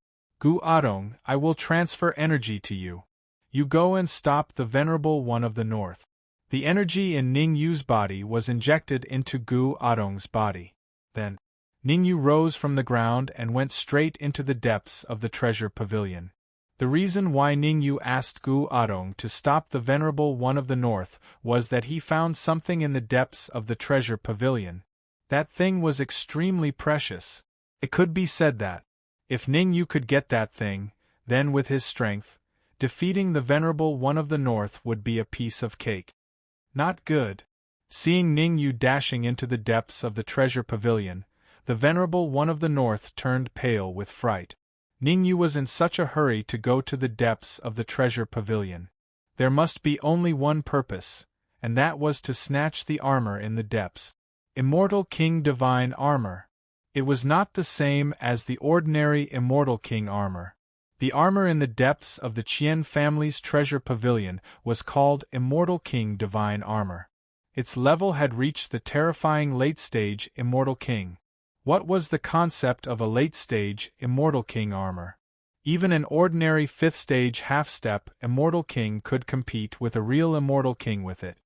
Gu Adong, I will transfer energy to you. You go and stop the Venerable One of the North. The energy in Ningyu's body was injected into Gu Adong's body. Then, Ningyu rose from the ground and went straight into the depths of the treasure pavilion. The reason why Ningyu asked Gu Adong to stop the Venerable One of the North was that he found something in the depths of the treasure pavilion. That thing was extremely precious. It could be said that, if Ningyu could get that thing, then with his strength, defeating the Venerable One of the North would be a piece of cake. Not good. Seeing Ningyu dashing into the depths of the treasure pavilion, the Venerable One of the North turned pale with fright. Ningyu was in such a hurry to go to the depths of the treasure pavilion. There must be only one purpose, and that was to snatch the armor in the depths. Immortal King Divine Armor. It was not the same as the ordinary Immortal King armor. The armor in the depths of the Qian family's treasure pavilion was called Immortal King Divine Armor. Its level had reached the terrifying late-stage Immortal King. What was the concept of a late-stage Immortal King armor? Even an ordinary 5th-stage half-step Immortal King could compete with a real Immortal King with it.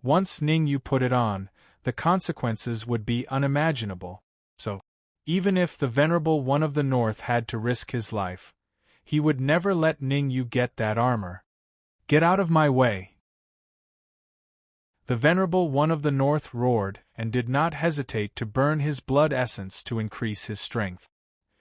Once Ningyu put it on, the consequences would be unimaginable. So, even if the Venerable One of the North had to risk his life, he would never let Ningyu get that armor. "Get out of my way!" The Venerable One of the North roared and did not hesitate to burn his blood essence to increase his strength.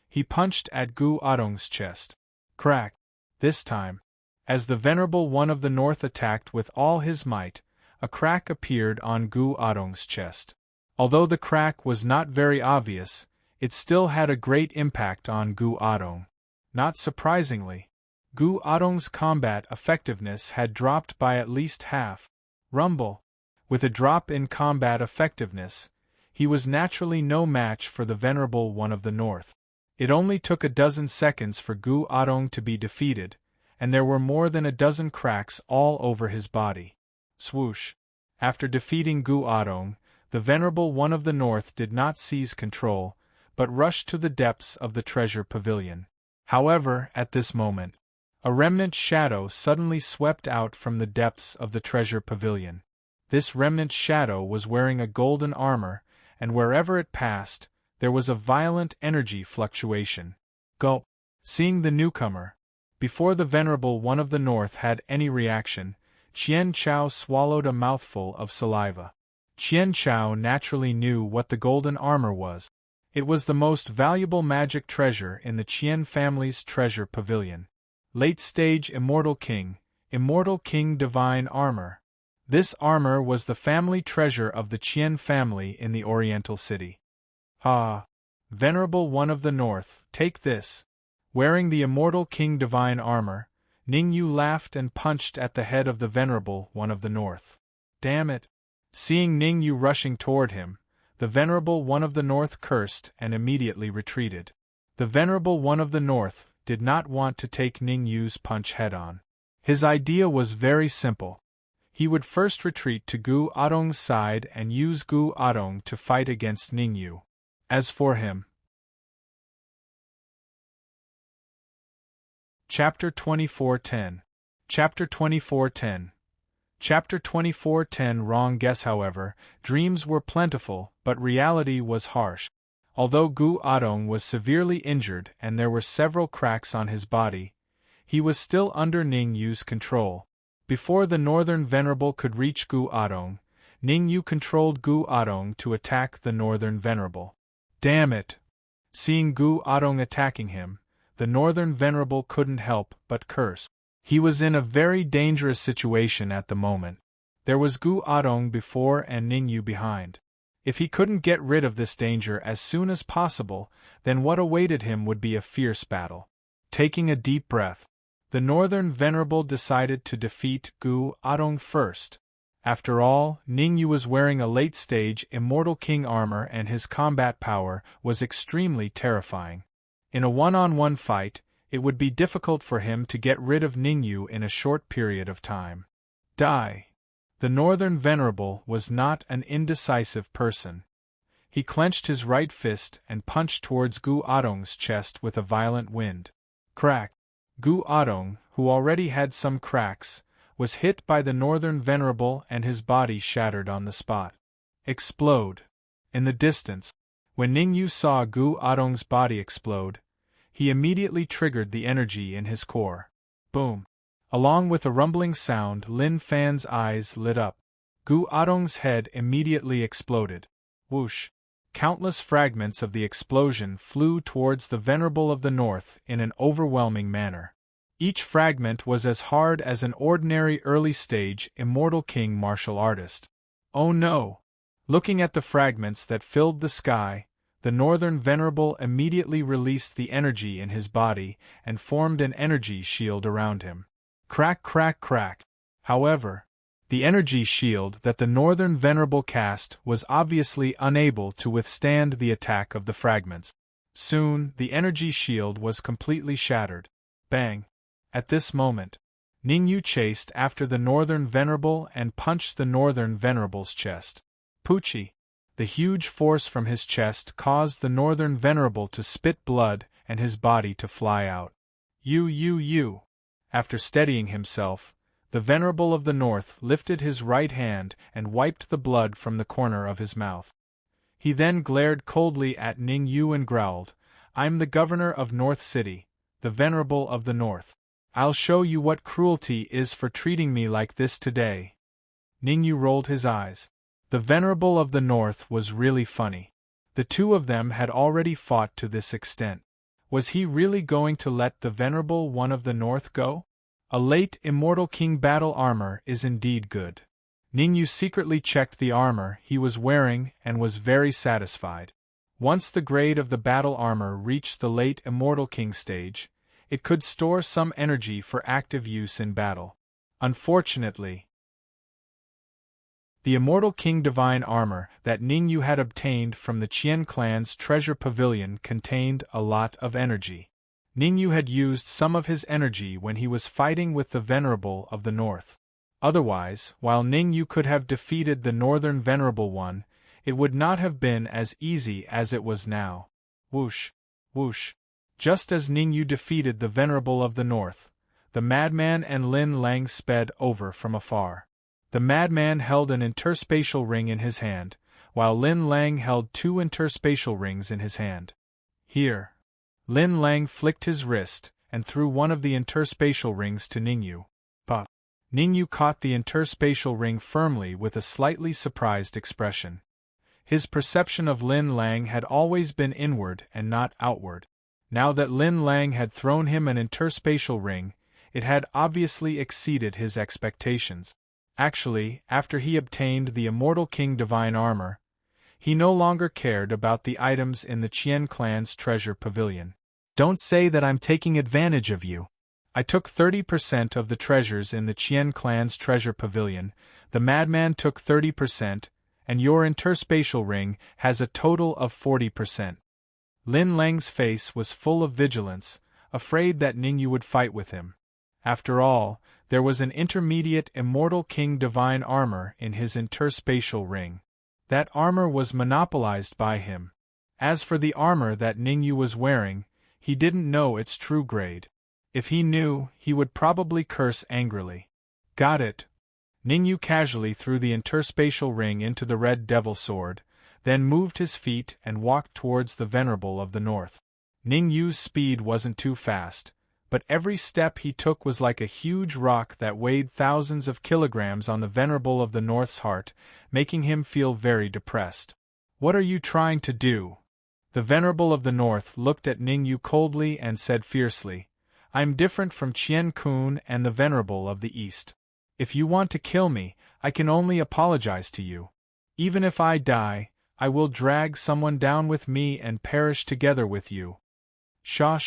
He punched at Gu Adong's chest. Crack! This time, as the Venerable One of the North attacked with all his might, a crack appeared on Gu Adong's chest. Although the crack was not very obvious, it still had a great impact on Gu Adong. Not surprisingly, Gu Adong's combat effectiveness had dropped by at least half. Rumble. With a drop in combat effectiveness, he was naturally no match for the Venerable One of the North. It only took a dozen seconds for Gu Adong to be defeated, and there were more than a dozen cracks all over his body. Swoosh. After defeating Gu Adong, the Venerable One of the North did not seize control, but rushed to the depths of the treasure pavilion. However, at this moment, a remnant shadow suddenly swept out from the depths of the treasure pavilion. This remnant shadow was wearing a golden armor, and wherever it passed, there was a violent energy fluctuation. Gulp! Seeing the newcomer, before the Venerable One of the North had any reaction, Qian Chao swallowed a mouthful of saliva. Qian Chao naturally knew what the golden armor was. It was the most valuable magic treasure in the Qian family's treasure pavilion. Late-stage Immortal King Divine Armor. This armor was the family treasure of the Qian family in the Oriental City. Ah! Venerable One of the North, take this. Wearing the Immortal King Divine Armor, Ningyu laughed and punched at the head of the Venerable One of the North. Damn it! Seeing Ningyu rushing toward him, the Venerable One of the North cursed and immediately retreated. The Venerable One of the North did not want to take Ningyu's punch head-on. His idea was very simple. He would first retreat to Gu Adong's side and use Gu Adong to fight against Ningyu. As for him... Chapter 2410. Chapter 2410. Chapter 2410. Wrong guess. However, dreams were plentiful, but reality was harsh. Although Gu Adong was severely injured and there were several cracks on his body, he was still under Ningyu's control. Before the Northern Venerable could reach Gu Adong, Ningyu controlled Gu Adong to attack the Northern Venerable. Damn it! Seeing Gu Adong attacking him, the Northern Venerable couldn't help but curse. He was in a very dangerous situation at the moment. There was Gu Adong before and Ningyu behind. If he couldn't get rid of this danger as soon as possible, then what awaited him would be a fierce battle. Taking a deep breath, the Northern Venerable decided to defeat Gu Adong first. After all, Ningyu was wearing a late-stage Immortal King armor and his combat power was extremely terrifying. In a one-on-one fight, it would be difficult for him to get rid of Ningyu in a short period of time. Die! The Northern Venerable was not an indecisive person. He clenched his right fist and punched towards Gu Adong's chest with a violent wind. Crack! Gu Adong, who already had some cracks, was hit by the Northern Venerable and his body shattered on the spot. Explode! In the distance, when Ningyu saw Gu Adong's body explode, he immediately triggered the energy in his core. Boom! Along with a rumbling sound, Lin Fan's eyes lit up. Gu Adong's head immediately exploded. Whoosh! Countless fragments of the explosion flew towards the Venerable of the North in an overwhelming manner. Each fragment was as hard as an ordinary early-stage Immortal King martial artist. Oh no! Looking at the fragments that filled the sky, the Northern Venerable immediately released the energy in his body and formed an energy shield around him. Crack, crack, crack. However, the energy shield that the Northern Venerable cast was obviously unable to withstand the attack of the fragments. Soon, the energy shield was completely shattered. Bang! At this moment, Ningyu chased after the Northern Venerable and punched the Northern Venerable's chest. Poochie! The huge force from his chest caused the Northern Venerable to spit blood and his body to fly out. You! After steadying himself, the Venerable of the North lifted his right hand and wiped the blood from the corner of his mouth. He then glared coldly at Ningyu and growled, "I'm the governor of North City, the Venerable of the North. I'll show you what cruelty is for treating me like this today." Ningyu rolled his eyes. The Venerable of the North was really funny. The two of them had already fought to this extent. Was he really going to let the Venerable One of the North go? A late Immortal King battle armor is indeed good. Ningyu secretly checked the armor he was wearing and was very satisfied. Once the grade of the battle armor reached the late Immortal King stage, it could store some energy for active use in battle. Unfortunately, the Immortal King Divine Armor that Ningyu had obtained from the Qian clan's treasure pavilion contained a lot of energy. Ningyu had used some of his energy when he was fighting with the Venerable of the North. Otherwise, while Ningyu could have defeated the Northern Venerable One, it would not have been as easy as it was now. Whoosh! Whoosh! Just as Ningyu defeated the Venerable of the North, the Madman and Lin Lang sped over from afar. The Madman held an interspatial ring in his hand, while Lin Lang held 2 interspatial rings in his hand. Here, Lin Lang flicked his wrist and threw one of the interspatial rings to Ningyu. But Ningyu caught the interspatial ring firmly with a slightly surprised expression. His perception of Lin Lang had always been inward and not outward. Now that Lin Lang had thrown him an interspatial ring, it had obviously exceeded his expectations. Actually, after he obtained the Immortal King Divine Armor, he no longer cared about the items in the Qian clan's treasure pavilion. "Don't say that I'm taking advantage of you. I took 30% of the treasures in the Qian clan's treasure pavilion, the Madman took 30%, and your interspatial ring has a total of 40%. Lin Lang's face was full of vigilance, afraid that Ningyu would fight with him. After all, there was an intermediate Immortal King Divine Armor in his interspatial ring. That armor was monopolized by him. As for the armor that Ningyu was wearing, he didn't know its true grade. If he knew, he would probably curse angrily. Got it. Ningyu casually threw the interspatial ring into the Red Devil Sword, then moved his feet and walked towards the Venerable of the North. Ningyu's speed wasn't too fast, but every step he took was like a huge rock that weighed thousands of kilograms on the Venerable of the North's heart, making him feel very depressed. "What are you trying to do?" The Venerable of the North looked at Ningyu coldly and said fiercely, "I'm different from Qian Kun and the Venerable of the East. If you want to kill me, I can only apologize to you. Even if I die, I will drag someone down with me and perish together with you." Sha.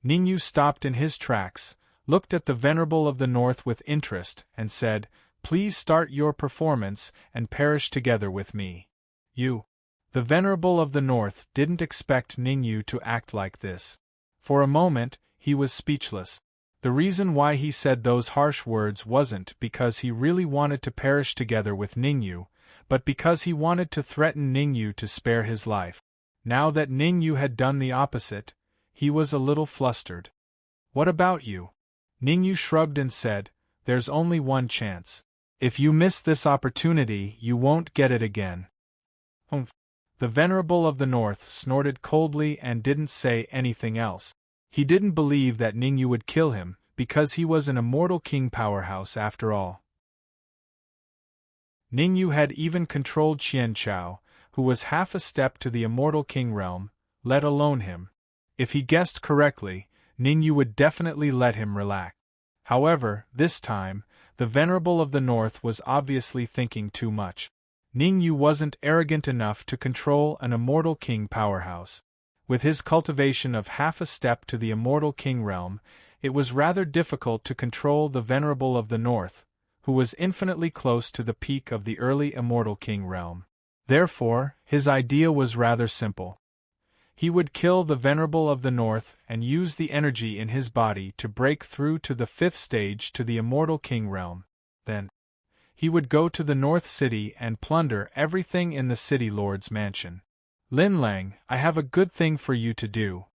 Ningyu stopped in his tracks, looked at the Venerable of the North with interest, and said, "Please start your performance and perish together with me." You. The Venerable of the North didn't expect Ningyu to act like this. For a moment, he was speechless. The reason why he said those harsh words wasn't because he really wanted to perish together with Ningyu, but because he wanted to threaten Ningyu to spare his life. Now that Ningyu had done the opposite, he was a little flustered. "What about you?" Ningyu shrugged and said, "There's only one chance. If you miss this opportunity, you won't get it again." Humph. The Venerable of the North snorted coldly and didn't say anything else. He didn't believe that Ningyu would kill him, because he was an Immortal King powerhouse after all. Ningyu had even controlled Qian Chao, who was half a step to the Immortal King realm, let alone him. If he guessed correctly, Ningyu would definitely let him relax. However, this time, the Venerable of the North was obviously thinking too much. Ningyu wasn't arrogant enough to control an Immortal King powerhouse. With his cultivation of half a step to the Immortal King realm, it was rather difficult to control the Venerable of the North, who was infinitely close to the peak of the early Immortal King realm. Therefore, his idea was rather simple. He would kill the Venerable of the North and use the energy in his body to break through to the 5th stage to the immortal king realm. Then, he would go to the North City and plunder everything in the City Lord's mansion. Lin Lang, I have a good thing for you to do.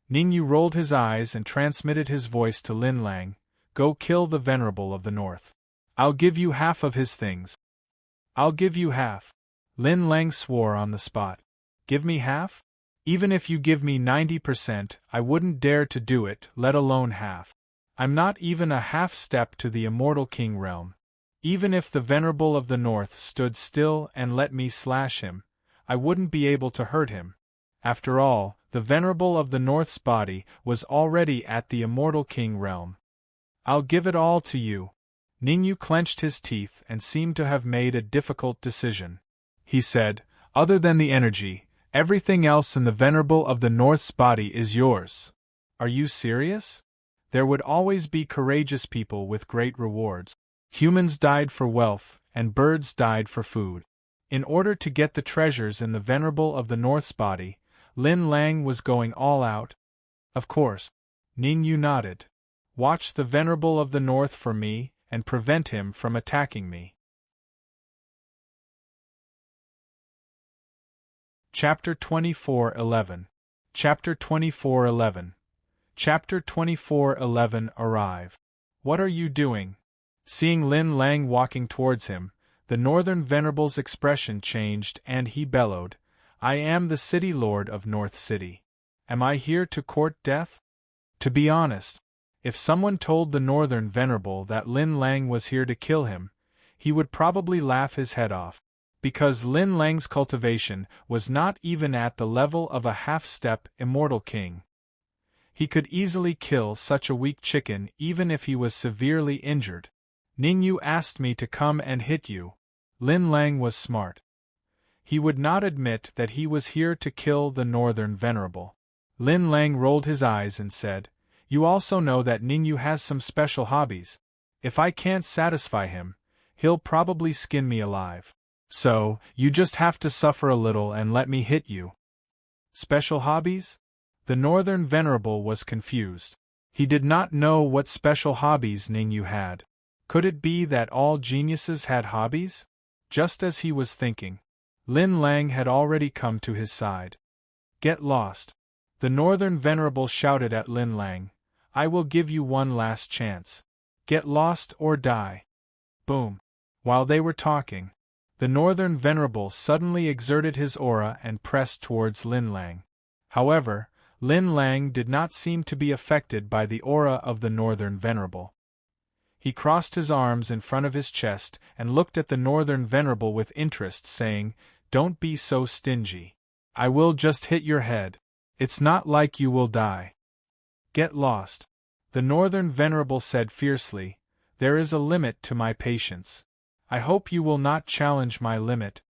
Ningyu rolled his eyes and transmitted his voice to Lin Lang. Go kill the Venerable of the North. I'll give you half of his things. I'll give you half. Lin Lang swore on the spot. Give me half? Even if you give me 90%, I wouldn't dare to do it, let alone half. I'm not even a half step to the immortal king realm. Even if the Venerable of the North stood still and let me slash him, I wouldn't be able to hurt him. After all, the Venerable of the North's body was already at the immortal king realm. I'll give it all to you. Ningyu clenched his teeth and seemed to have made a difficult decision. He said, other than the energy, everything else in the Venerable of the North's body is yours. Are you serious? There would always be courageous people with great rewards. Humans died for wealth, and birds died for food. In order to get the treasures in the Venerable of the North's body, Lin Lang was going all out. Of course. Ningyu nodded. Watch the Venerable of the North for me, and prevent him from attacking me. Chapter 24:11. Chapter 24:11. Chapter 24:11 Arrive. What are you doing? Seeing Lin Lang walking towards him, the Northern Venerable's expression changed and he bellowed, I am the City Lord of North City. Am I here to court death? To be honest, if someone told the Northern Venerable that Lin Lang was here to kill him, he would probably laugh his head off. Because Lin Lang's cultivation was not even at the level of a half-step immortal king. He could easily kill such a weak chicken even if he was severely injured. Ningyu asked me to come and hit you. Lin Lang was smart. He would not admit that he was here to kill the Northern Venerable. Lin Lang rolled his eyes and said, You also know that Ningyu has some special hobbies. If I can't satisfy him, he'll probably skin me alive. So, you just have to suffer a little and let me hit you. Special hobbies? The Northern Venerable was confused. He did not know what special hobbies Ningyu had. Could it be that all geniuses had hobbies? Just as he was thinking, Lin Lang had already come to his side. Get lost. The Northern Venerable shouted at Lin Lang. I will give you one last chance. Get lost or die. Boom. While they were talking, the Northern Venerable suddenly exerted his aura and pressed towards Lin Lang. However, Lin Lang did not seem to be affected by the aura of the Northern Venerable. He crossed his arms in front of his chest and looked at the Northern Venerable with interest, saying, Don't be so stingy. I will just hit your head. It's not like you will die. Get lost. The Northern Venerable said fiercely, There is a limit to my patience. I hope you will not challenge my limit.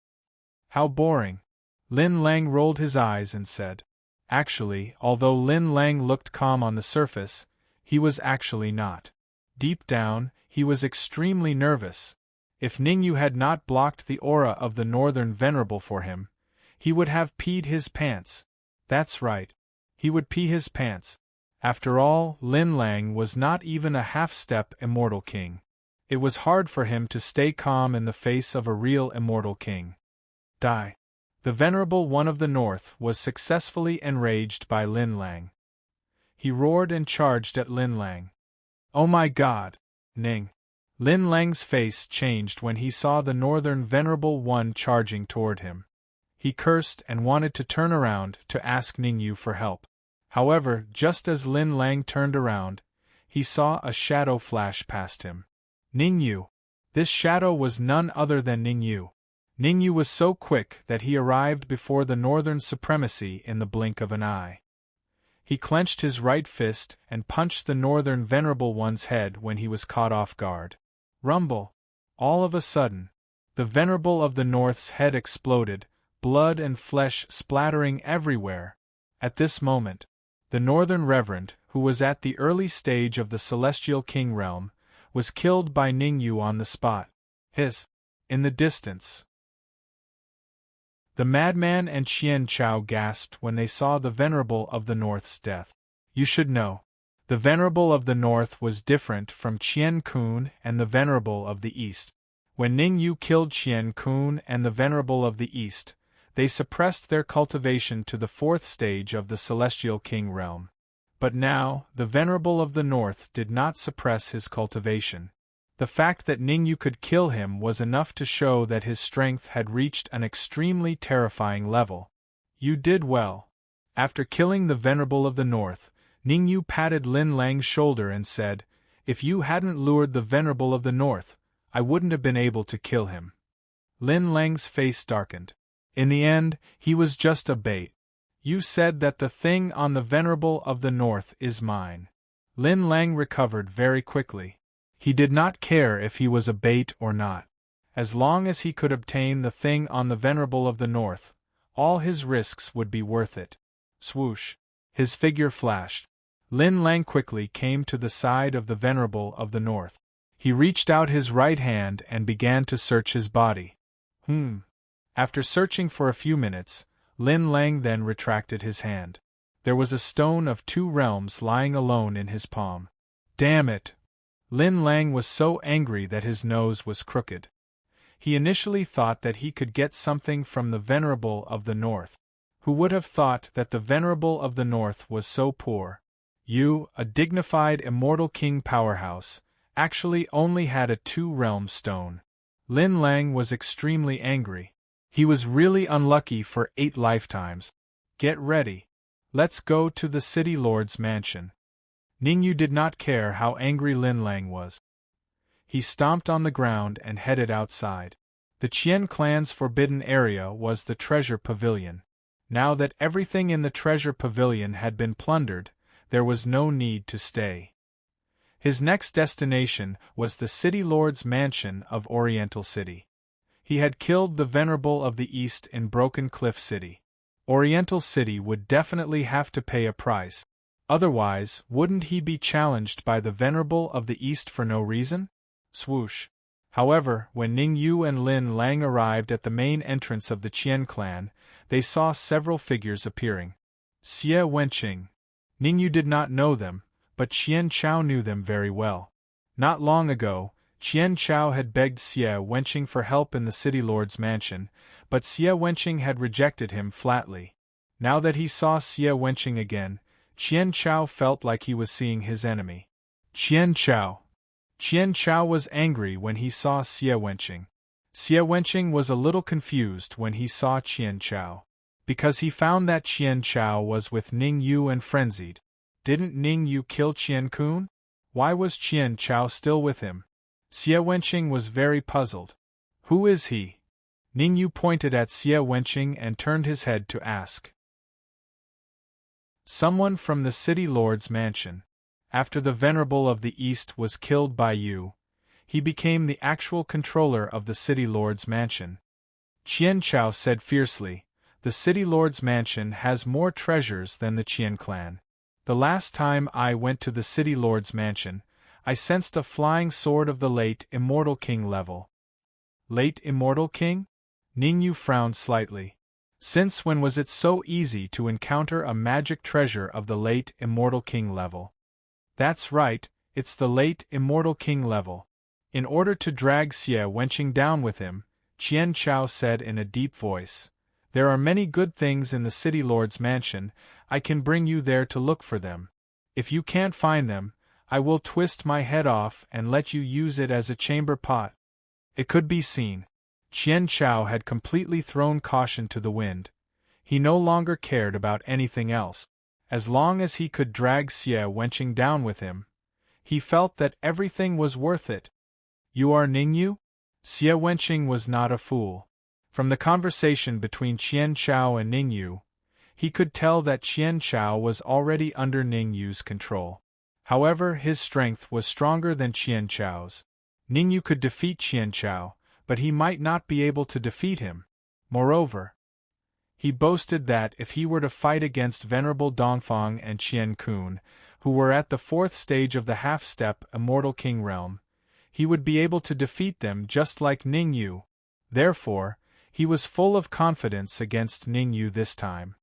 How boring. Lin Lang rolled his eyes and said. Actually, although Lin Lang looked calm on the surface, he was actually not. Deep down, he was extremely nervous. If Ningyu had not blocked the aura of the Northern Venerable for him, he would have peed his pants. That's right. He would pee his pants. After all, Lin Lang was not even a half-step immortal king. It was hard for him to stay calm in the face of a real immortal king. Die. The Venerable One of the North was successfully enraged by Lin Lang. He roared and charged at Lin Lang. Oh my God! Ning! Lin Lang's face changed when he saw the Northern Venerable One charging toward him. He cursed and wanted to turn around to ask Ningyu for help. However, just as Lin Lang turned around, he saw a shadow flash past him. Ningyu. This shadow was none other than Ningyu. Ningyu was so quick that he arrived before the Northern Supremacy in the blink of an eye. He clenched his right fist and punched the Northern Venerable One's head when he was caught off guard. Rumble! All of a sudden, the Venerable of the North's head exploded, blood and flesh splattering everywhere. At this moment, the Northern Reverend, who was at the early stage of the Celestial King realm, was killed by Ningyu on the spot. In the distance, The madman and Qian Chao gasped when they saw the Venerable of the North's death. You should know. The Venerable of the North was different from Qian Kun and the Venerable of the East. When Ning Yu killed Qian Kun and the Venerable of the East, they suppressed their cultivation to the 4th stage of the Celestial King realm. But now, the Venerable of the North did not suppress his cultivation. The fact that Ning Yu could kill him was enough to show that his strength had reached an extremely terrifying level. You did well. After killing the Venerable of the North, Ning Yu patted Lin Lang's shoulder and said, "If you hadn't lured the Venerable of the North, I wouldn't have been able to kill him." Lin Lang's face darkened. In the end, he was just a bait. You said that the thing on the Venerable of the North is mine. Lin Lang recovered very quickly. He did not care if he was a bait or not. As long as he could obtain the thing on the Venerable of the North, all his risks would be worth it. Swoosh! His figure flashed. Lin Lang quickly came to the side of the Venerable of the North. He reached out his right hand and began to search his body. After searching for a few minutes, Lin Lang then retracted his hand. There was a stone of 2 realms lying alone in his palm. Damn it! Lin Lang was so angry that his nose was crooked. He initially thought that he could get something from the Venerable of the North. Who would have thought that the Venerable of the North was so poor? You, a dignified immortal king powerhouse, actually only had a 2-realm stone. Lin Lang was extremely angry. He was really unlucky for 8 lifetimes. Get ready. Let's go to the City Lord's mansion. Ning Yu did not care how angry Lin Lang was. He stomped on the ground and headed outside. The Qian clan's forbidden area was the treasure pavilion. Now that everything in the treasure pavilion had been plundered, there was no need to stay. His next destination was the City Lord's mansion of Oriental City. He had killed the Venerable of the East in Broken Cliff City. Oriental City would definitely have to pay a price. Otherwise, wouldn't he be challenged by the Venerable of the East for no reason? Swoosh! However, when Ning Yu and Lin Lang arrived at the main entrance of the Qian clan, they saw several figures appearing. Xie Wenqing. Ning Yu did not know them, but Qian Chao knew them very well. Not long ago, Qian Chao had begged Xie Wenqing for help in the City Lord's mansion, but Xie Wenqing had rejected him flatly. Now that he saw Xie Wenqing again, Qian Chao felt like he was seeing his enemy. Qian Chao. Qian Chao was angry when he saw Xie Wenqing. Xie Wenqing was a little confused when he saw Qian Chao. Because he found that Qian Chao was with Ning Yu and frenzied. Didn't Ning Yu kill Qian Kun? Why was Qian Chao still with him? Xie Wenqing was very puzzled. Who is he? Ning Yu pointed at Xie Wenqing and turned his head to ask. Someone from the City Lord's mansion. After the Venerable of the East was killed by you, he became the actual controller of the City Lord's mansion. Qian Chao said fiercely, "The City Lord's mansion has more treasures than the Qian clan. The last time I went to the City Lord's mansion, I sensed a flying sword of the late Immortal King level." Late Immortal King? Ning Yu frowned slightly. Since when was it so easy to encounter a magic treasure of the late Immortal King level? That's right, it's the late Immortal King level. In order to drag Xie Wenqing down with him, Qian Chao said in a deep voice, "There are many good things in the City Lord's mansion, I can bring you there to look for them. If you can't find them, I will twist my head off and let you use it as a chamber pot." It could be seen. Qian Chao had completely thrown caution to the wind. He no longer cared about anything else. As long as he could drag Xie Wenqing down with him, he felt that everything was worth it. "You are Ning Yu?" Xie Wenqing was not a fool. From the conversation between Qian Chao and Ning Yu, he could tell that Qian Chao was already under Ning Yu's control. However, his strength was stronger than Qian Chao's. Ning Yu could defeat Qian Chao, but he might not be able to defeat him. Moreover, he boasted that if he were to fight against Venerable Dongfang and Qian Kun, who were at the 4th stage of the half-step Immortal King realm, he would be able to defeat them just like Ning Yu. Therefore, He was full of confidence against Ningyu this time.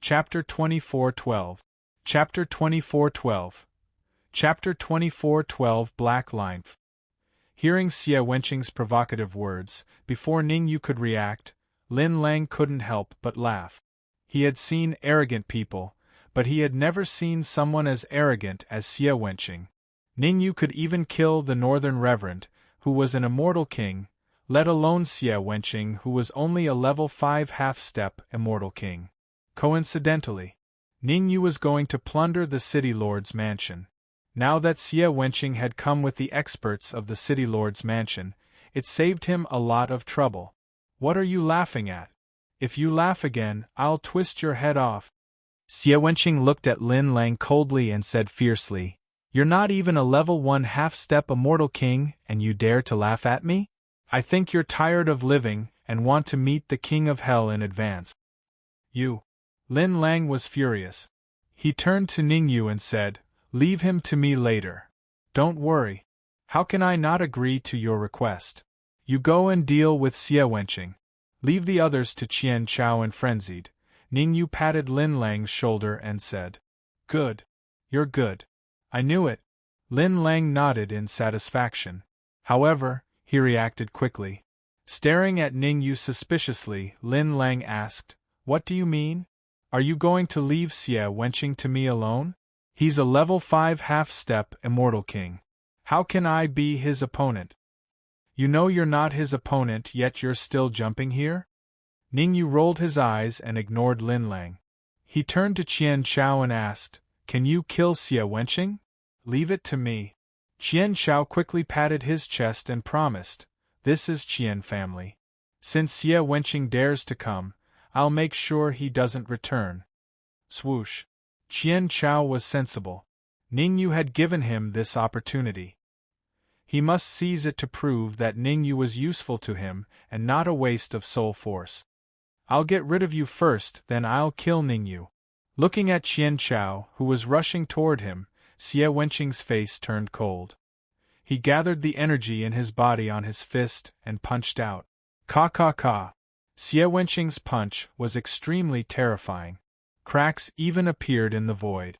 Chapter 24:12. Chapter 24:12. Chapter 24:12 Black Line. Hearing Xie Wenqing's provocative words, before Ningyu could react, Lin Lang couldn't help but laugh. He had seen arrogant people, but he had never seen someone as arrogant as Xie Wenqing. Ningyu could even kill the Northern Reverend, who was an immortal king, let alone Xie Wenqing, who was only a level 5 half-step immortal king. Coincidentally, Ningyu was going to plunder the City Lord's mansion. Now that Xie Wenqing had come with the experts of the City Lord's mansion, it saved him a lot of trouble. What are you laughing at? If you laugh again, I'll twist your head off. Xie Wenqing looked at Lin Lang coldly and said fiercely, "You're not even a level 1 half-step immortal king, and you dare to laugh at me? I think you're tired of living, and want to meet the King of Hell in advance." You. Lin Lang was furious. He turned to Ningyu and said, "Leave him to me later. Don't worry. How can I not agree to your request? You go and deal with Xie Wenqing. Leave the others to Qian Chao and Frenzied." Ningyu patted Lin Lang's shoulder and said, "Good. You're good. I knew it." Lin Lang nodded in satisfaction. However, he reacted quickly. Staring at Ningyu suspiciously, Lin Lang asked, "What do you mean? Are you going to leave Xie Wenqing to me alone? He's a level 5 half-step immortal king. How can I be his opponent?" "You know you're not his opponent, yet you're still jumping here?" Ningyu rolled his eyes and ignored Lin Lang. He turned to Qian Chao and asked, "Can you kill Xie Wenqing?" "Leave it to me." Qian Chao quickly patted his chest and promised, "This is Qian family. Since Xie Wenqing dares to come, I'll make sure he doesn't return." Swoosh. Qian Chao was sensible. Ningyu had given him this opportunity. He must seize it to prove that Ningyu was useful to him and not a waste of soul force. "I'll get rid of you first, then I'll kill Ningyu." Looking at Qian Chao, who was rushing toward him, Xie Wenqing's face turned cold. He gathered the energy in his body on his fist and punched out. Ka ka ka. Xie Wenqing's punch was extremely terrifying. Cracks even appeared in the void.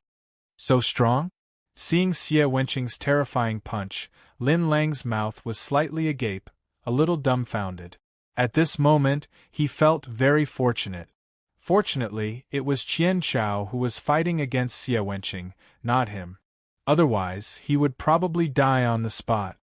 So strong? Seeing Xie Wenqing's terrifying punch, Lin Lang's mouth was slightly agape, a little dumbfounded. At this moment, he felt very fortunate. Fortunately, it was Qian Chao who was fighting against Xie Wenqing, not him. Otherwise, he would probably die on the spot.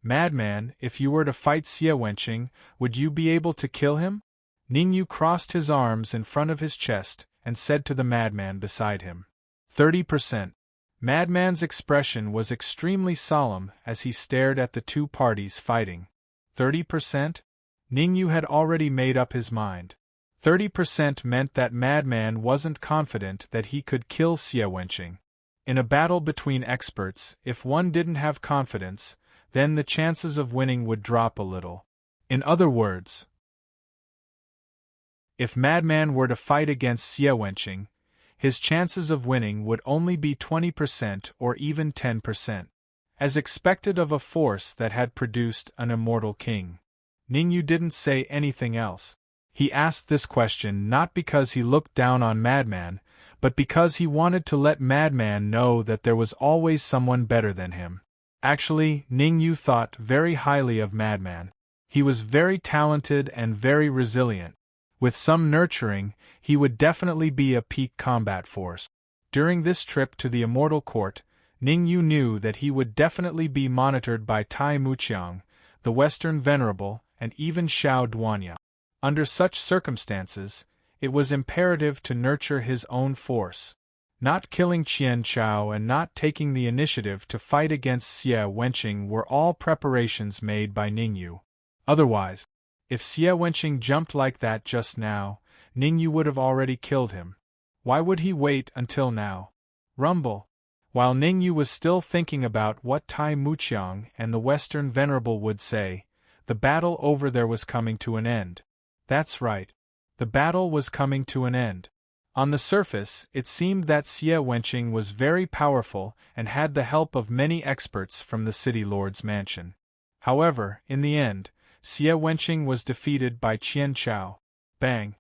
"Madman, if you were to fight Xie Wenqing, would you be able to kill him?" Ningyu crossed his arms in front of his chest and said to the madman beside him. 30%. Madman's expression was extremely solemn as he stared at the two parties fighting. 30%? Ningyu had already made up his mind. 30% meant that Madman wasn't confident that he could kill Xie Wenqing. In a battle between experts, if one didn't have confidence, then the chances of winning would drop a little. In other words, if Madman were to fight against Xie Wenqing, his chances of winning would only be 20% or even 10%. As expected of a force that had produced an immortal king. Ningyu didn't say anything else. He asked this question not because he looked down on Madman, but because he wanted to let Madman know that there was always someone better than him. Actually, Ningyu thought very highly of Madman. He was very talented and very resilient. With some nurturing, he would definitely be a peak combat force. During this trip to the Immortal Court, Ningyu knew that he would definitely be monitored by Tai Muqiang, the Western Venerable, and even Xiao Duanya. Under such circumstances, it was imperative to nurture his own force. Not killing Qian Chao and not taking the initiative to fight against Xie Wenqing were all preparations made by Ningyu. Otherwise, if Xie Wenqing jumped like that just now, Ningyu would have already killed him. Why would he wait until now? Rumble. While Ningyu was still thinking about what Tai Muqiang and the Western Venerable would say, the battle over there was coming to an end. That's right. The battle was coming to an end. On the surface, it seemed that Xie Wenqing was very powerful and had the help of many experts from the City Lord's mansion. However, in the end, Xie Wenqing was defeated by Qian Chao. Bang!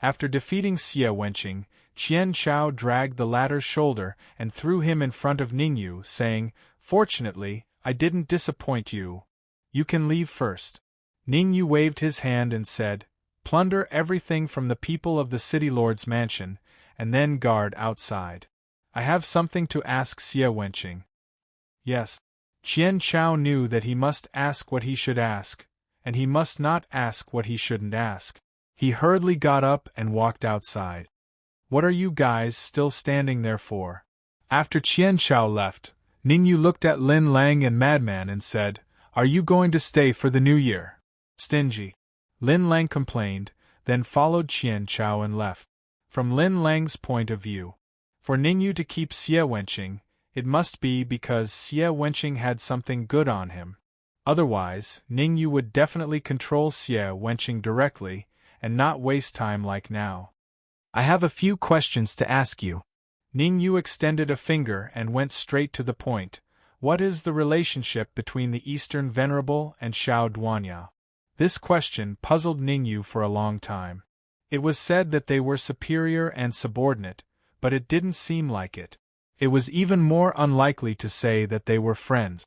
After defeating Xie Wenqing, Qian Chao dragged the latter's shoulder and threw him in front of Ningyu, saying, "Fortunately, I didn't disappoint you. You can leave first." Ningyu waved his hand and said, "Plunder everything from the people of the city lord's mansion, and then guard outside. I have something to ask Xie Wenqing." Yes. Qian Chao knew that he must ask what he should ask, and he must not ask what he shouldn't ask. He hurriedly got up and walked outside. "What are you guys still standing there for?" After Qian Chao left, Ningyu looked at Lin Lang and Madman and said, "Are you going to stay for the new year?" "Stingy," Lin Lang complained, then followed Qian Chao and left. From Lin Lang's point of view, for Ningyu to keep Xie Wenqing, it must be because Xie Wenqing had something good on him. Otherwise, Ningyu would definitely control Xie Wenqing directly, and not waste time like now. "I have a few questions to ask you." Ningyu extended a finger and went straight to the point. "What is the relationship between the Eastern Venerable and Shao Duanya?" This question puzzled Ningyu for a long time. It was said that they were superior and subordinate, but it didn't seem like it. It was even more unlikely to say that they were friends.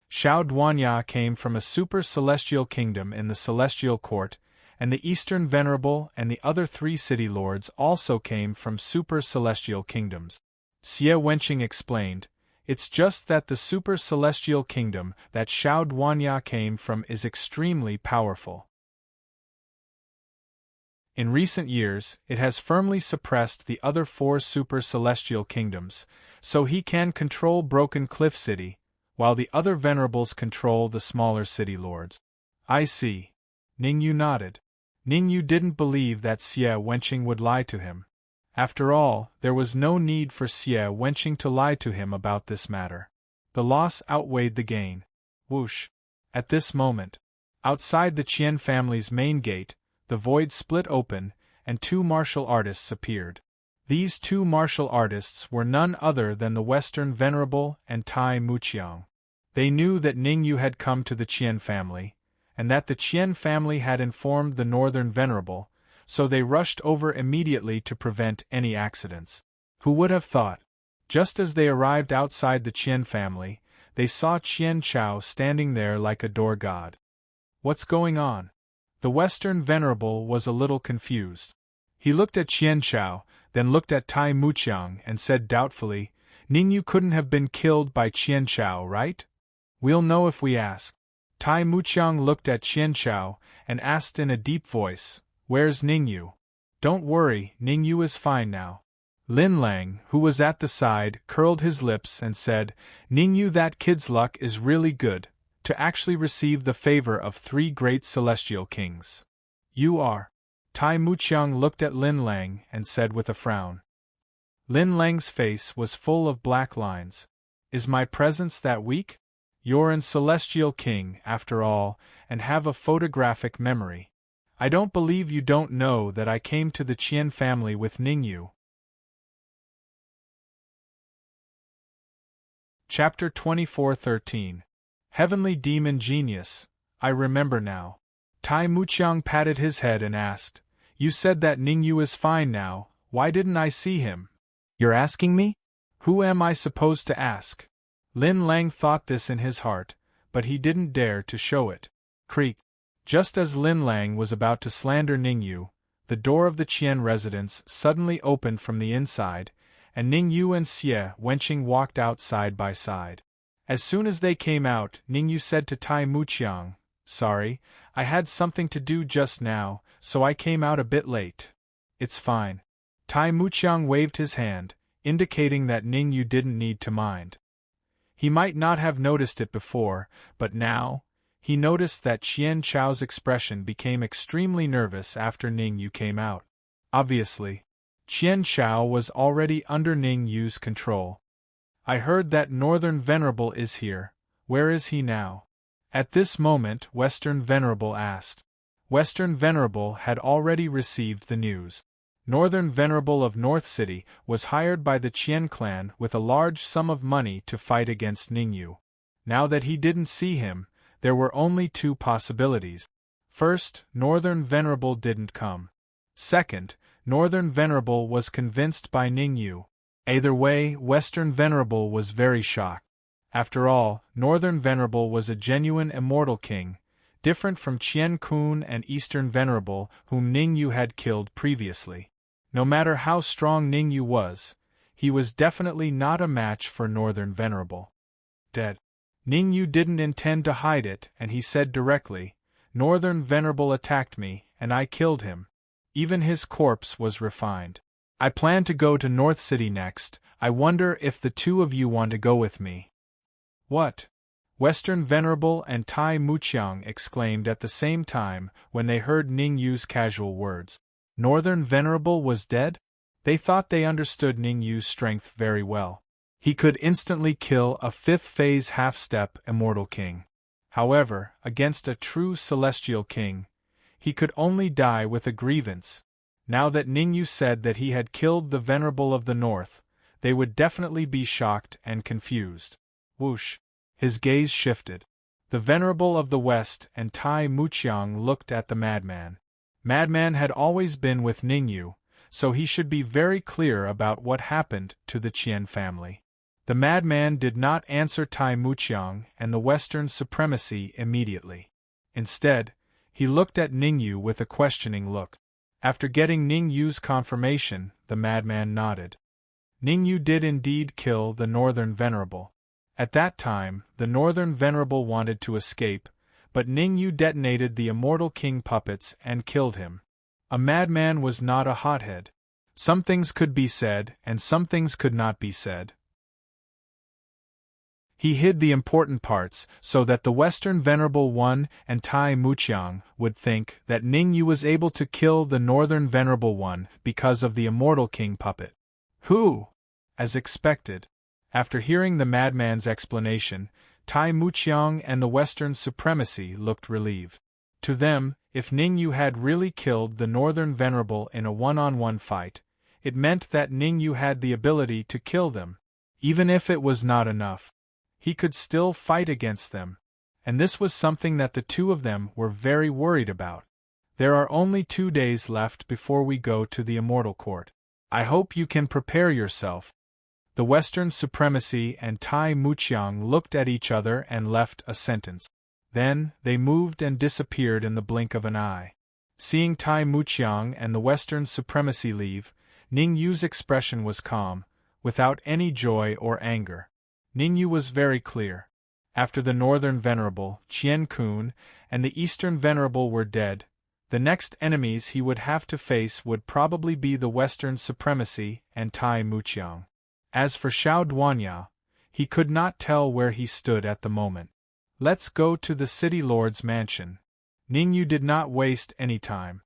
Shao Duanya came from a super-celestial kingdom in the celestial court, and the Eastern Venerable and the other 3 city lords also came from super-celestial kingdoms. Xie Wenqing explained, "It's just that the super-celestial kingdom that Shao Duanya came from is extremely powerful. In recent years, it has firmly suppressed the other 4 super-celestial kingdoms, so he can control Broken Cliff City, while the other venerables control the smaller city lords." "I see." Ningyu nodded. Ningyu didn't believe that Xie Wenqing would lie to him. After all, there was no need for Xie Wenqing to lie to him about this matter. The loss outweighed the gain. Whoosh! At this moment, outside the Qian family's main gate, the void split open, and 2 martial artists appeared. These 2 martial artists were none other than the Western Venerable and Tai Muqiang. They knew that Ningyu had come to the Qian family, and that the Qian family had informed the Northern Venerable, so they rushed over immediately to prevent any accidents. Who would have thought? Just as they arrived outside the Qian family, they saw Qian Chao standing there like a door god. "What's going on?" The Western Venerable was a little confused. He looked at Qian Chao, then looked at Tai Muqiang and said doubtfully, "Ningyu couldn't have been killed by Qian Chao, right?" "We'll know if we ask." Tai Muqiang looked at Qian Chao and asked in a deep voice, "Where's Ningyu?" "Don't worry, Ningyu is fine now." Lin Lang, who was at the side, curled his lips and said, "Ningyu, that kid's luck is really good, to actually receive the favor of 3 great celestial kings." "You are." Tai Muqiang looked at Lin Lang and said with a frown. Lin Lang's face was full of black lines. "Is my presence that weak? You're an celestial king, after all, and have a photographic memory. I don't believe you don't know that I came to the Qian family with Ningyu." Chapter 24:13. Heavenly Demon Genius. I remember now. Tai Muqiang patted his head and asked, "You said that Ningyu is fine now, why didn't I see him?" "You're asking me? Who am I supposed to ask?" Lin Lang thought this in his heart, but he didn't dare to show it. Creak! Just as Lin Lang was about to slander Ningyu, the door of the Qian residence suddenly opened from the inside, and Ningyu and Xie Wenqing walked out side by side. As soon as they came out, Ningyu said to Tai Muqiang, "Sorry, I had something to do just now, so I came out a bit late." "It's fine." Tai Muqiang waved his hand, indicating that Ningyu didn't need to mind. He might not have noticed it before, but now, he noticed that Qian Chao's expression became extremely nervous after Ningyu came out. Obviously, Qian Chao was already under Ningyu's control. "I heard that Northern Venerable is here. Where is he now?" At this moment Western Venerable asked. Western Venerable had already received the news. Northern Venerable of North City was hired by the Qian clan with a large sum of money to fight against Ningyu. Now that he didn't see him, There were only two possibilities. First, Northern Venerable didn't come. Second, Northern Venerable was convinced by Ningyu. Either way, Western Venerable was very shocked. After all, Northern Venerable was a genuine immortal king, different from Qian Kun and Eastern Venerable, whom Ningyu had killed previously. No matter how strong Ningyu was, he was definitely not a match for Northern Venerable. Dead. Ningyu didn't intend to hide it, and he said directly, "Northern Venerable attacked me, and I killed him. Even his corpse was refined. I plan to go to North City next. I wonder if the two of you want to go with me." "What?" Western Venerable and Tai Muqiang exclaimed at the same time when they heard Ningyu's casual words. Northern Venerable was dead? They thought they understood Ningyu's strength very well. He could instantly kill a fifth-phase half-step immortal king. However, against a true celestial king, he could only die with a grievance. Now that Ningyu said that he had killed the Venerable of the North, they would definitely be shocked and confused. Whoosh! His gaze shifted. The Venerable of the West and Tai Muqiang looked at the madman. Madman had always been with Ningyu, so he should be very clear about what happened to the Qian family. The madman did not answer Tai Muqiang and the Western supremacy immediately. Instead, he looked at Ningyu with a questioning look. After getting Ningyu's confirmation, the madman nodded. Ningyu did indeed kill the Northern Venerable. At that time, the Northern Venerable wanted to escape, but Ningyu detonated the Immortal King puppets and killed him. A madman was not a hothead. Some things could be said, and some things could not be said. He hid the important parts so that the Western Venerable One and Tai Muqiang would think that Ningyu was able to kill the Northern Venerable One because of the Immortal King puppet. Who? As expected. After hearing the madman's explanation, Tai Muqiang and the Western supremacy looked relieved. To them, if Ningyu had really killed the Northern Venerable in a one-on-one fight, it meant that Ningyu had the ability to kill them. Even if it was not enough, he could still fight against them, and this was something that the two of them were very worried about. There are only 2 days left before we go to the Immortal Court. I hope you can prepare yourself. The Western supremacy and Tai Muqiang looked at each other and left a sentence. Then, they moved and disappeared in the blink of an eye. Seeing Tai Muqiang and the Western supremacy leave, Ningyu's expression was calm, without any joy or anger. Ningyu was very clear. After the Northern Venerable, Qian Kun, and the Eastern Venerable were dead, the next enemies he would have to face would probably be the Western supremacy and Tai Muqiang. As for Xiao Duanya, he could not tell where he stood at the moment. Let's go to the City Lord's mansion. Ningyu did not waste any time.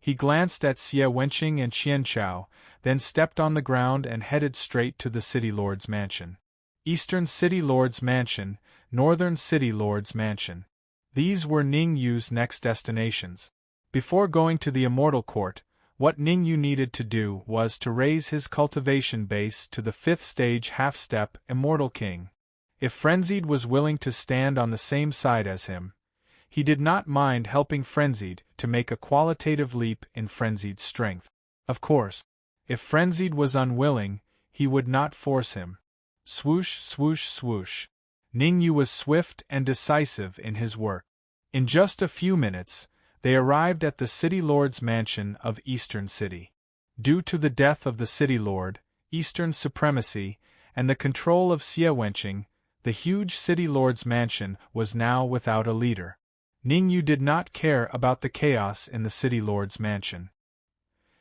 He glanced at Xie Wenqing and Qian Chao, then stepped on the ground and headed straight to the City Lord's mansion. Eastern City Lord's mansion, Northern City Lord's mansion. These were Ningyu's next destinations. Before going to the Immortal Court, what Ningyu needed to do was to raise his cultivation base to the 5th stage half-step Immortal King. If Frenzied was willing to stand on the same side as him, he did not mind helping Frenzied to make a qualitative leap in Frenzied's strength. Of course, if Frenzied was unwilling, he would not force him. Swoosh, swoosh, swoosh. Ningyu was swift and decisive in his work. In just a few minutes, they arrived at the City Lord's mansion of Eastern City. Due to the death of the City Lord, Eastern supremacy, and the control of Xie Wenqing, the huge City Lord's mansion was now without a leader. Ningyu did not care about the chaos in the City Lord's mansion.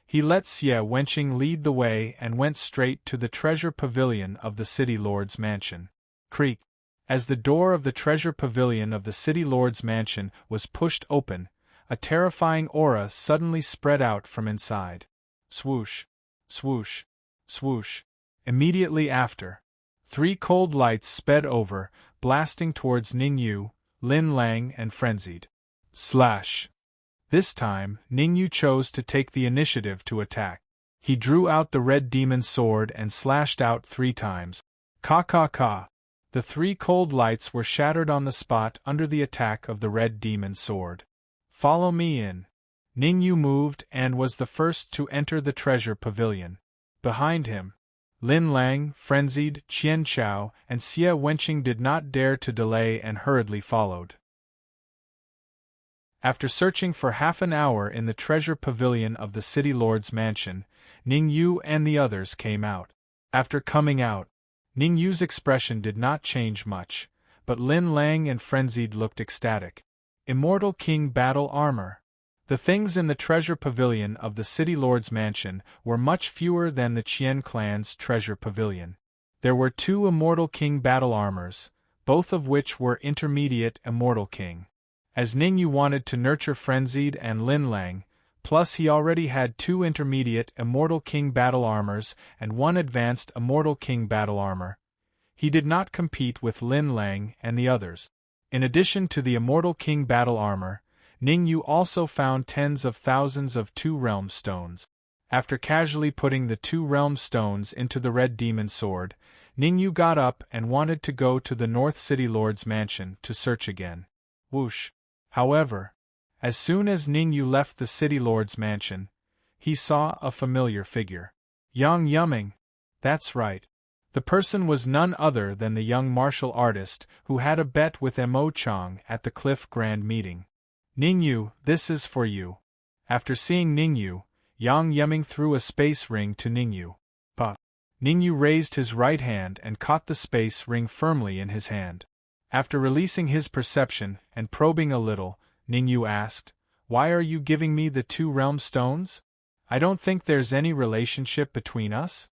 He let Xie Wenqing lead the way and went straight to the treasure pavilion of the City Lord's mansion. Creak. As the door of the treasure pavilion of the City Lord's mansion was pushed open, a terrifying aura suddenly spread out from inside. Swoosh, swoosh, swoosh. Immediately after, 3 cold lights sped over, blasting towards Ningyu, Lin Lang and Frenzied. Slash. This time, Ningyu chose to take the initiative to attack. He drew out the red demon sword and slashed out 3 times. Ka ka ka. The 3 cold lights were shattered on the spot under the attack of the red demon sword. "Follow me in." Ningyu moved and was the first to enter the treasure pavilion. Behind him, Lin Lang, frenzied, Qian Chao, and Xie Wenqing did not dare to delay and hurriedly followed. After searching for half an hour in the treasure pavilion of the city lord's mansion, Ningyu and the others came out. After coming out, Ningyu's expression did not change much, but Lin Lang and Frenzied looked ecstatic. Immortal King Battle Armor. The things in the treasure pavilion of the city lord's mansion were much fewer than the Qian clan's treasure pavilion. There were 2 Immortal King battle armors, both of which were intermediate Immortal King. As Ningyu wanted to nurture Frenzied and Lin Lang, plus he already had 2 intermediate Immortal King battle armors and 1 advanced Immortal King battle armor, he did not compete with Lin Lang and the others. In addition to the Immortal King battle armor, Ningyu also found tens of thousands of 2 realm stones. After casually putting the 2 realm stones into the red demon sword, Ningyu got up and wanted to go to the North City Lord's mansion to search again. Whoosh! However, as soon as Ningyu left the city lord's mansion, he saw a familiar figure. Yang Yumming! That's right. The person was none other than the young martial artist who had a bet with Mo Chang at the Cliff Grand Meeting. "Ningyu, this is for you." After seeing Ningyu, Yang Yumming threw a space ring to Ningyu. But Ningyu raised his right hand and caught the space ring firmly in his hand. After releasing his perception and probing a little, Ningyu asked, "Why are you giving me the 2 realm stones? I don't think there's any relationship between us."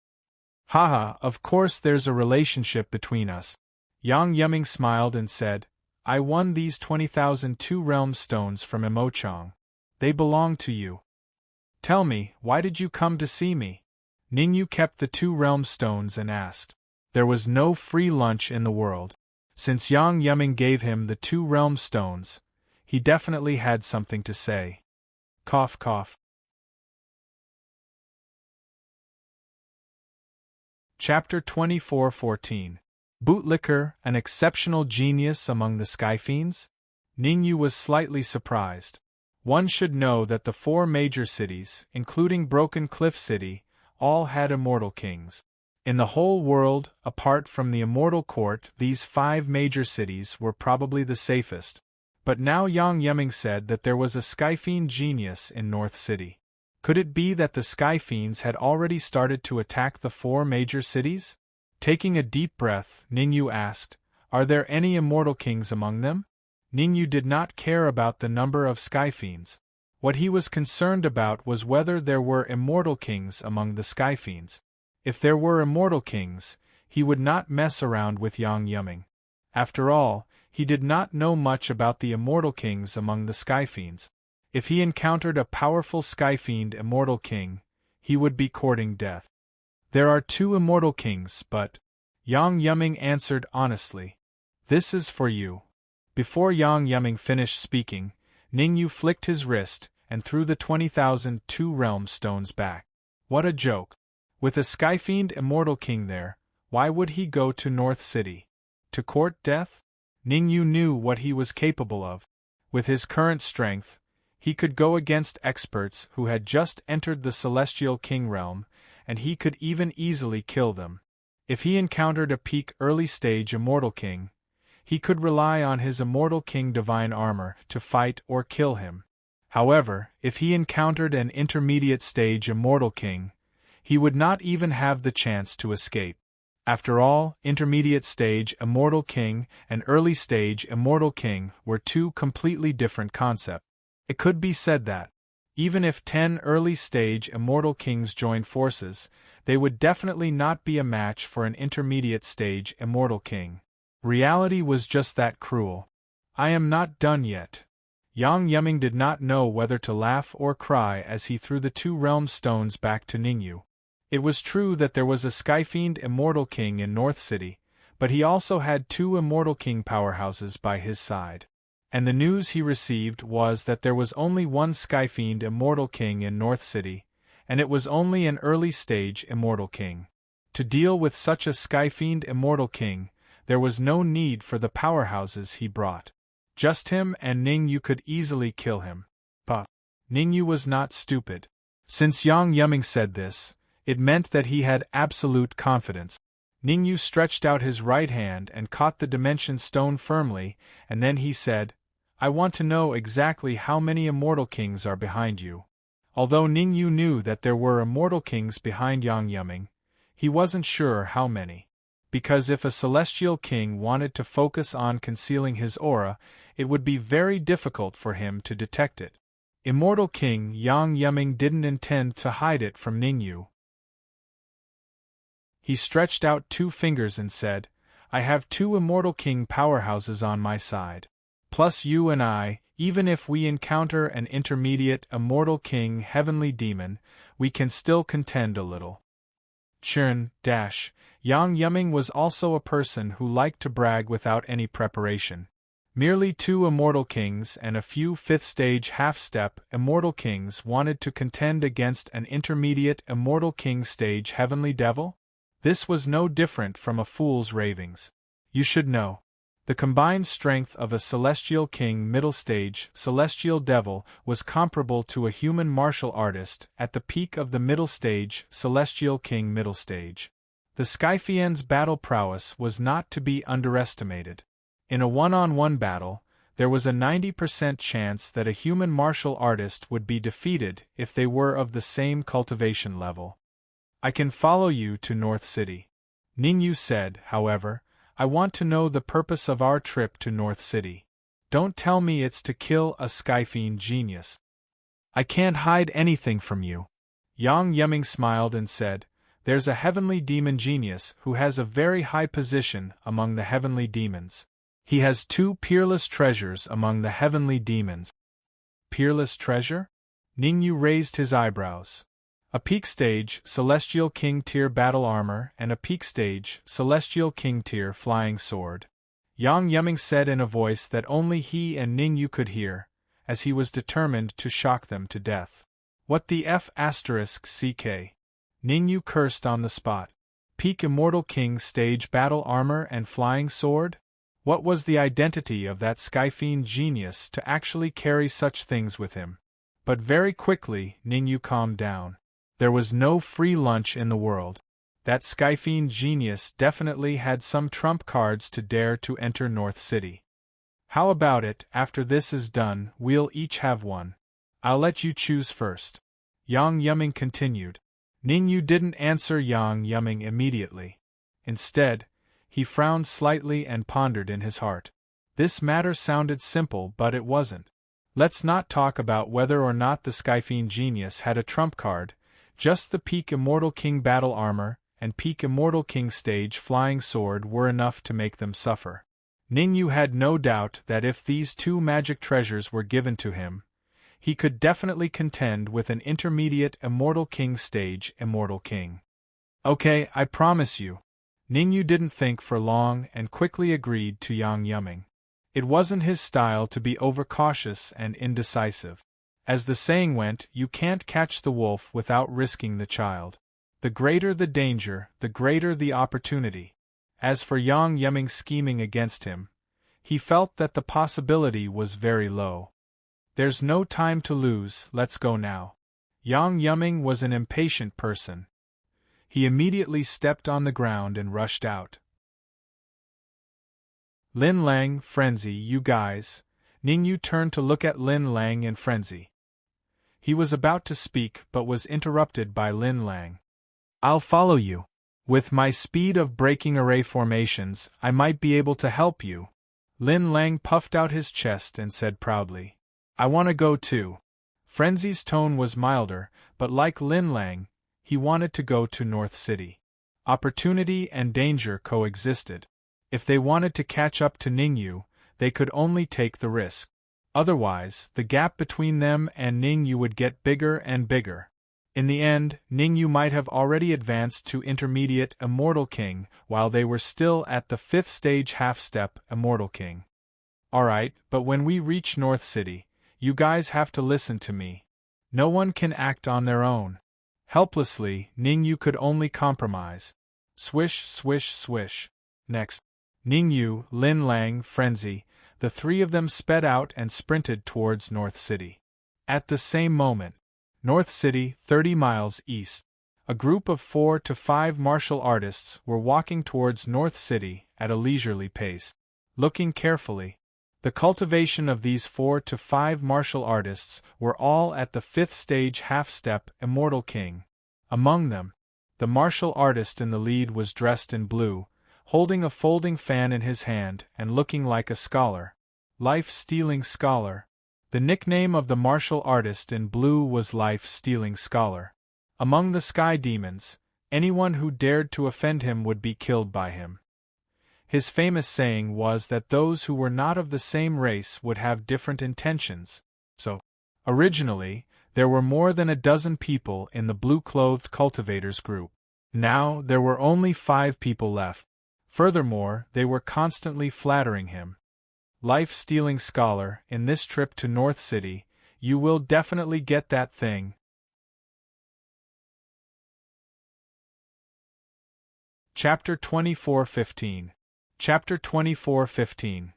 "Haha, of course there's a relationship between us." Yang Yumming smiled and said, "I won these 20,000 2 realm stones from Mo Chang. They belong to you. Tell me, why did you come to see me?" Ningyu kept the 2 realm stones and asked. There was no free lunch in the world. Since Yang Yumming gave him the 2 realm stones, he definitely had something to say. Cough cough. Chapter 24:14. Bootlicker, an exceptional genius among the Skyfiends? Ningyu was slightly surprised. One should know that the 4 major cities, including Broken Cliff City, all had immortal kings. In the whole world, apart from the Immortal Court, these 5 major cities were probably the safest. But now Yang Yumming said that there was a Skyfiend genius in North City. Could it be that the Skyfiends had already started to attack the 4 major cities? Taking a deep breath, Ningyu asked, "Are there any immortal kings among them?" Ningyu did not care about the number of Skyfiends. What he was concerned about was whether there were immortal kings among the Skyfiends. If there were immortal kings, he would not mess around with Yang Yumming. After all, he did not know much about the immortal kings among the Skyfiends. If he encountered a powerful Skyfiend immortal king, he would be courting death. "There are 2 immortal kings, but..." Yang Yumming answered honestly. "This is for you." Before Yang Yumming finished speaking, Ningyu flicked his wrist and threw the 20,000 2 realm stones back. What a joke! With a Skyfiend immortal king there, why would he go to North City? To court death? Ningyu knew what he was capable of. With his current strength, he could go against experts who had just entered the Celestial King realm, and he could even easily kill them. If he encountered a peak early-stage Immortal King, he could rely on his Immortal King Divine Armor to fight or kill him. However, if he encountered an intermediate-stage Immortal King, he would not even have the chance to escape. After all, intermediate-stage Immortal King and early-stage Immortal King were 2 completely different concepts. It could be said that, even if 10 early-stage Immortal Kings joined forces, they would definitely not be a match for an intermediate-stage Immortal King. Reality was just that cruel. "I am not done yet." Yang Yumming did not know whether to laugh or cry as he threw the 2 realm stones back to Ningyu. It was true that there was a Skyfiend Immortal King in North City, but he also had 2 Immortal King powerhouses by his side. And the news he received was that there was only 1 Skyfiend Immortal King in North City, and it was only an early-stage Immortal King. To deal with such a Skyfiend Immortal King there was no need for the powerhouses he brought. Just him and Ningyu could easily kill him. But Ningyu was not stupid. Since Yang Yuming said this, it meant that he had absolute confidence. Ningyu stretched out his right hand and caught the dimension stone firmly, and then he said, "I want to know exactly how many immortal kings are behind you." Although Ningyu knew that there were immortal kings behind Yang Yuming, he wasn't sure how many. Because if a celestial king wanted to focus on concealing his aura, it would be very difficult for him to detect it. Immortal King Yang Yuming didn't intend to hide it from Ningyu. He stretched out 2 fingers and said, "I have 2 Immortal King powerhouses on my side. Plus you and I, even if we encounter an intermediate Immortal King Heavenly Demon, we can still contend a little." Churn, Yang Yuming was also a person who liked to brag without any preparation. Merely 2 Immortal Kings and a few 5th-stage half-step Immortal Kings wanted to contend against an intermediate Immortal King stage Heavenly Devil? This was no different from a fool's ravings. You should know. The combined strength of a Celestial King middle stage Celestial Devil was comparable to a human martial artist at the peak of the middle stage Celestial King middle stage. The Skyfiend's battle prowess was not to be underestimated. In a one-on-one battle, there was a 90% chance that a human martial artist would be defeated if they were of the same cultivation level. "I can follow you to North City," Ningyu said. "However, I want to know the purpose of our trip to North City. Don't tell me it's to kill a Skyfiend genius." "I can't hide anything from you." Yang Yuming smiled and said, "There's a heavenly demon genius who has a very high position among the heavenly demons. He has 2 peerless treasures among the heavenly demons." "Peerless treasure?" Ningyu raised his eyebrows. "A peak stage Celestial King tier battle armor and a peak stage Celestial King tier flying sword," Yang Yuming said in a voice that only he and Ningyu could hear, as he was determined to shock them to death. "What the F***ck? Ningyu cursed on the spot. "Peak Immortal King stage battle armor and flying sword? What was the identity of that Skyfiend genius to actually carry such things with him?" But very quickly Ningyu calmed down. There was no free lunch in the world. That Skyfiend genius definitely had some trump cards to dare to enter North City. "How about it, after this is done, we'll each have one. I'll let you choose first," Yang Yuming continued. Ningyu didn't answer Yang Yuming immediately. Instead, he frowned slightly and pondered in his heart. This matter sounded simple, but it wasn't. Let's not talk about whether or not the Skyfiend genius had a trump card. Just the Peak Immortal King battle armor and Peak Immortal King stage flying sword were enough to make them suffer. Ningyu had no doubt that if these 2 magic treasures were given to him, he could definitely contend with an intermediate Immortal King stage Immortal King. "Okay, I promise you." Ningyu didn't think for long and quickly agreed to Yang Yuming. It wasn't his style to be overcautious and indecisive. As the saying went, you can't catch the wolf without risking the child. The greater the danger, the greater the opportunity. As for Yang Yuming scheming against him, he felt that the possibility was very low. "There's no time to lose, let's go now." Yang Yuming was an impatient person. He immediately stepped on the ground and rushed out. "Lin Lang, frenzy, you guys." Ningyu turned to look at Lin Lang in frenzy. He was about to speak but was interrupted by Lin Lang. "I'll follow you. With my speed of breaking array formations, I might be able to help you." Lin Lang puffed out his chest and said proudly, "I want to go too." Frenzy's tone was milder, but like Lin Lang, he wanted to go to North City. Opportunity and danger coexisted. If they wanted to catch up to Ningyu, they could only take the risk. Otherwise, the gap between them and Ningyu would get bigger and bigger. In the end, Ningyu might have already advanced to intermediate Immortal King while they were still at the 5th stage half-step Immortal King. "Alright, but when we reach North City, you guys have to listen to me. No one can act on their own." Helplessly, Ningyu could only compromise. Swish, swish, swish. Next, Ningyu, Lin Lang, Frenzy, the three of them sped out and sprinted towards North City. At the same moment, North City, 30 miles east, a group of 4 to 5 martial artists were walking towards North City at a leisurely pace. Looking carefully, the cultivation of these 4 to 5 martial artists were all at the 5th stage half-step Immortal King. Among them, the martial artist in the lead was dressed in blue, holding a folding fan in his hand and looking like a scholar. Life-stealing scholar. The nickname of the martial artist in blue was Life-stealing scholar. Among the sky demons, anyone who dared to offend him would be killed by him. His famous saying was that those who were not of the same race would have different intentions, so, originally, there were more than a dozen people in the blue-clothed cultivators group. Now there were only 5 people left. Furthermore, they were constantly flattering him. Life-stealing scholar, in this trip to North City, you will definitely get that thing. Chapter 24:15. Chapter 24:15.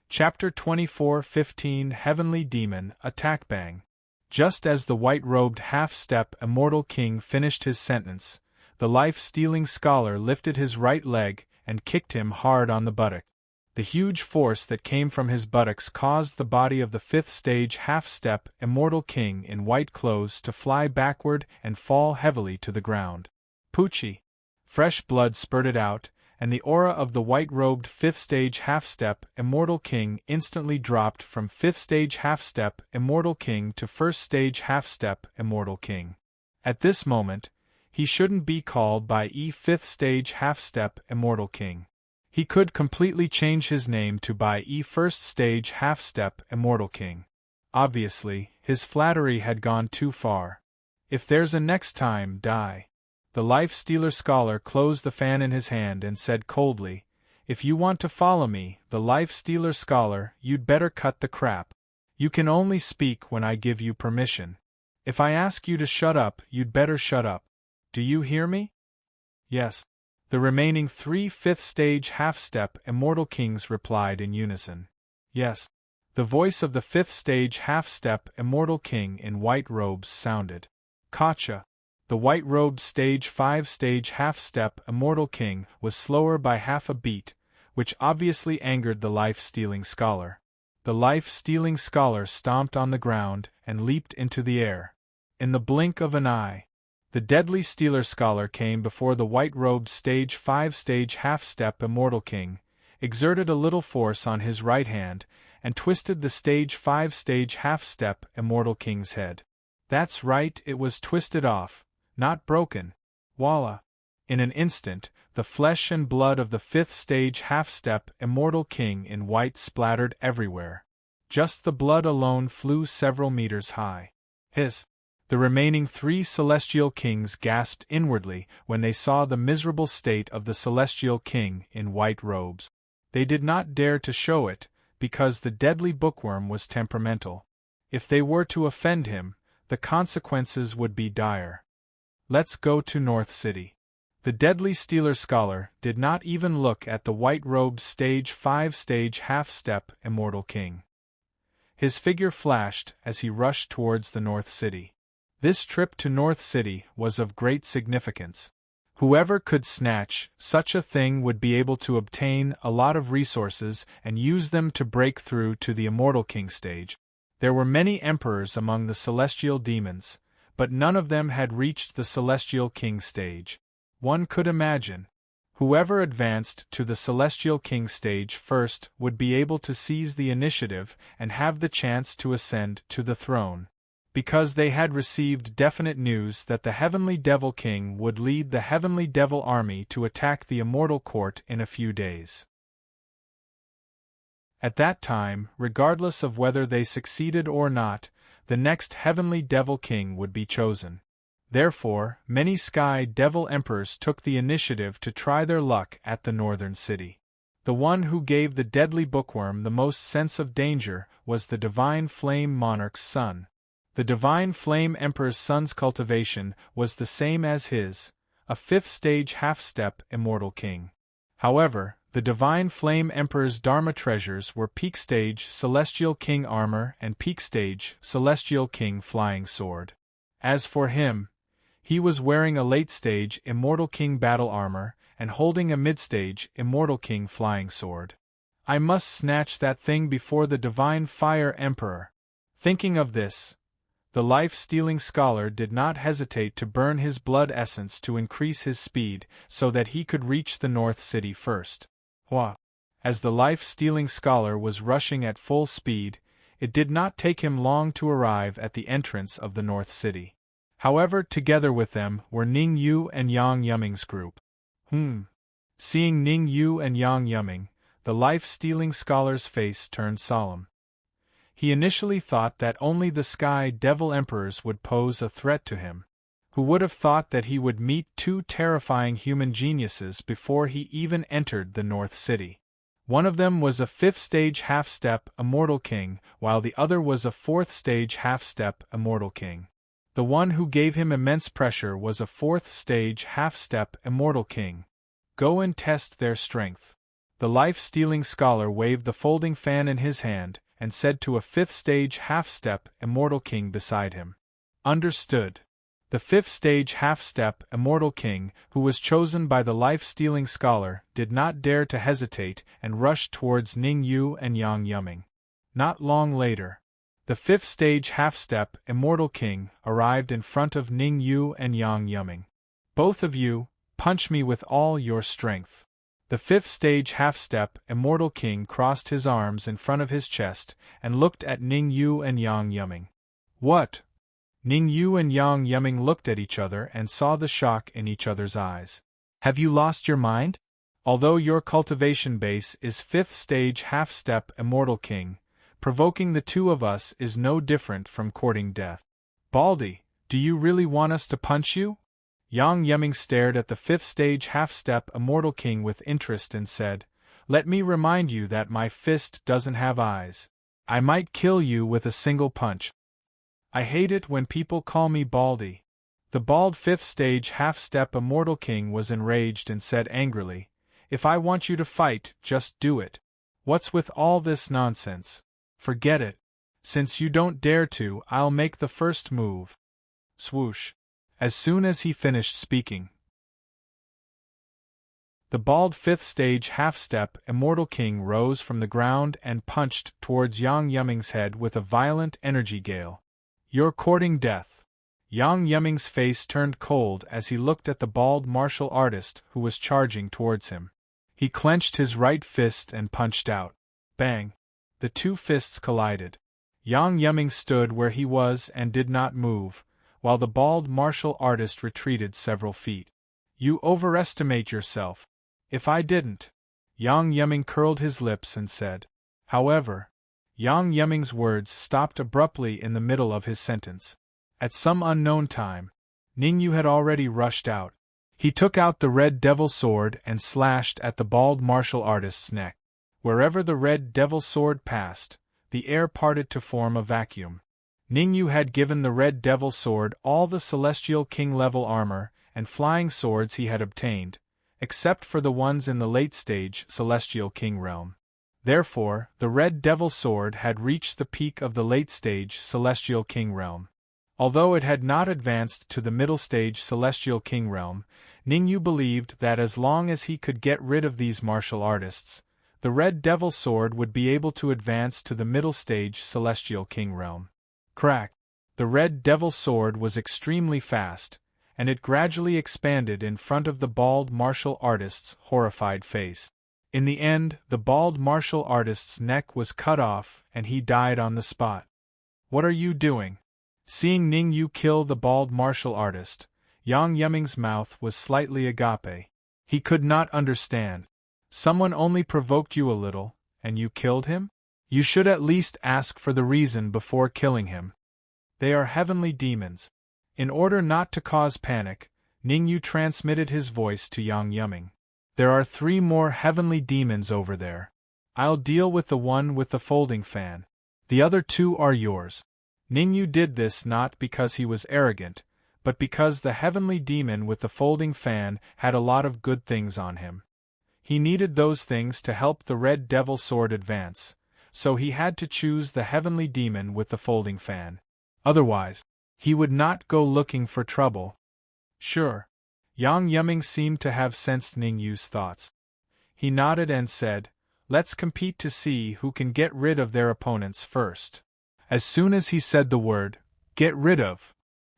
Chapter 24:15 Heavenly Demon Attack Bang. Just as the white-robed half-step Immortal King finished his sentence, the life-stealing scholar lifted his right leg and kicked him hard on the buttock. The huge force that came from his buttocks caused the body of the 5th stage half-step Immortal King in white clothes to fly backward and fall heavily to the ground. Poochie! Fresh blood spurted out, and the aura of the white-robed 5th stage half-step Immortal King instantly dropped from 5th stage half-step Immortal King to 1st stage half-step Immortal King. At this moment, he shouldn't be called by 5th stage half-step Immortal King. He could completely change his name to by 1st stage half-step Immortal King. Obviously, his flattery had gone too far. If there's a next time, die. The life-stealer scholar closed the fan in his hand and said coldly, "If you want to follow me, the life-stealer scholar, you'd better cut the crap. You can only speak when I give you permission. If I ask you to shut up, you'd better shut up. Do you hear me?" Yes. The remaining 3 5th stage half-step Immortal Kings replied in unison. Yes. The voice of the 5th stage half-step Immortal King in white robes sounded. Gotcha. The white-robed stage 5 stage half-step Immortal King was slower by half a beat, which obviously angered the life-stealing scholar. The life-stealing scholar stomped on the ground and leaped into the air. In the blink of an eye, the deadly stealer scholar came before the white-robed stage 5 stage half-step Immortal King, exerted a little force on his right hand, and twisted the stage 5 stage half-step Immortal King's head. That's right, it was twisted off, not broken. Voila! In an instant, the flesh and blood of the 5th stage half-step Immortal King in white splattered everywhere. Just the blood alone flew several meters high. Hiss! The remaining 3 celestial kings gasped inwardly when they saw the miserable state of the celestial king in white robes. They did not dare to show it, because the deadly bookworm was temperamental. If they were to offend him, the consequences would be dire. Let's go to North City. The deadly stealer scholar did not even look at the white-robed stage 5 stage half-step Immortal King. His figure flashed as he rushed towards the North City. This trip to North City was of great significance. Whoever could snatch such a thing would be able to obtain a lot of resources and use them to break through to the Immortal King stage. There were many emperors among the celestial demons, but none of them had reached the Celestial King stage. One could imagine. Whoever advanced to the Celestial King stage first would be able to seize the initiative and have the chance to ascend to the throne. Because they had received definite news that the Heavenly Devil King would lead the Heavenly Devil Army to attack the Immortal Court in a few days. At that time, regardless of whether they succeeded or not, the next Heavenly Devil King would be chosen. Therefore, many Sky Devil Emperors took the initiative to try their luck at the Northern City. The one who gave the deadly bookworm the most sense of danger was the Divine Flame Monarch's son. The Divine Flame Emperor's son's cultivation was the same as his, a 5th stage half-step Immortal King. However, the Divine Flame Emperor's Dharma treasures were Peak Stage Celestial King Armor and Peak Stage Celestial King Flying Sword. As for him, he was wearing a Late Stage Immortal King Battle Armor and holding a Mid-Stage Immortal King Flying Sword. I must snatch that thing before the Divine Fire Emperor. Thinking of this, the life-stealing scholar did not hesitate to burn his blood essence to increase his speed so that he could reach the North City first. As the life-stealing scholar was rushing at full speed, it did not take him long to arrive at the entrance of the North City. However, together with them were Ning Yu and Yang Yuming's group. Seeing Ning Yu and Yang Yuming, the life-stealing scholar's face turned solemn. He initially thought that only the Sky Devil Emperors would pose a threat to him. Who would have thought that he would meet two terrifying human geniuses before he even entered the North City? One of them was a 5th Stage Half-Step Immortal King, while the other was a 4th Stage Half-Step Immortal King. The one who gave him immense pressure was a 4th Stage Half-Step Immortal King. Go and test their strength. The life-stealing scholar waved the folding fan in his hand and said to a 5th Stage Half-Step Immortal King beside him. Understood. The 5th Stage Half-Step Immortal King, who was chosen by the life-stealing scholar, did not dare to hesitate and rushed towards Ning Yu and Yang Yuming. Not long later, the 5th Stage Half-Step Immortal King arrived in front of Ning Yu and Yang Yuming. Both of you, punch me with all your strength. The 5th Stage Half-Step Immortal King crossed his arms in front of his chest and looked at Ning Yu and Yang Yuming. What? Ning Yu and Yang Yuming looked at each other and saw the shock in each other's eyes. Have you lost your mind? Although your cultivation base is 5th Stage Half-Step Immortal King, provoking the two of us is no different from courting death. Baldy, do you really want us to punch you? Yang Yuming stared at the 5th Stage Half-Step Immortal King with interest and said, Let me remind you that my fist doesn't have eyes. I might kill you with a single punch. I hate it when people call me Baldy. The bald 5th Stage Half-Step Immortal King was enraged and said angrily, If I want you to fight, just do it. What's with all this nonsense? Forget it. Since you don't dare to, I'll make the first move. Swoosh. As soon as he finished speaking, the bald 5th Stage Half-Step Immortal King rose from the ground and punched towards Yang Yuming's head with a violent energy gale. You're courting death. Yang Yuming's face turned cold as he looked at the bald martial artist who was charging towards him. He clenched his right fist and punched out. Bang! The two fists collided. Yang Yuming stood where he was and did not move, while the bald martial artist retreated several feet. You overestimate yourself. If I didn't. Yang Yuming curled his lips and said. However, Yang Yuming's words stopped abruptly in the middle of his sentence. At some unknown time, Ning Yu had already rushed out. He took out the Red Devil Sword and slashed at the bald martial artist's neck. Wherever the Red Devil Sword passed, the air parted to form a vacuum. Ning Yu had given the Red Devil Sword all the Celestial King level armor and flying swords he had obtained, except for the ones in the late stage Celestial King realm. Therefore, the Red Devil Sword had reached the peak of the late stage Celestial King realm. Although it had not advanced to the middle stage Celestial King realm, Ning Yu believed that as long as he could get rid of these martial artists, the Red Devil Sword would be able to advance to the middle stage Celestial King realm. Crack! The Red Devil Sword was extremely fast, and it gradually expanded in front of the bald martial artist's horrified face. In the end, the bald martial artist's neck was cut off and he died on the spot. What are you doing? Seeing Ning Yu kill the bald martial artist, Yang Yuming's mouth was slightly agape. He could not understand. Someone only provoked you a little, and you killed him? You should at least ask for the reason before killing him. They are heavenly demons. In order not to cause panic, Ning Yu transmitted his voice to Yang Yuming. There are 3 more heavenly demons over there. I'll deal with the one with the folding fan. The other 2 are yours. Ning Yu did this not because he was arrogant, but because the heavenly demon with the folding fan had a lot of good things on him. He needed those things to help the Red Devil sword advance, so he had to choose the heavenly demon with the folding fan. Otherwise, he would not go looking for trouble. Sure. Yang Yuming seemed to have sensed Ning Yu's thoughts. He nodded and said, "Let's compete to see who can get rid of their opponents first." As soon as he said the word, "get rid of,"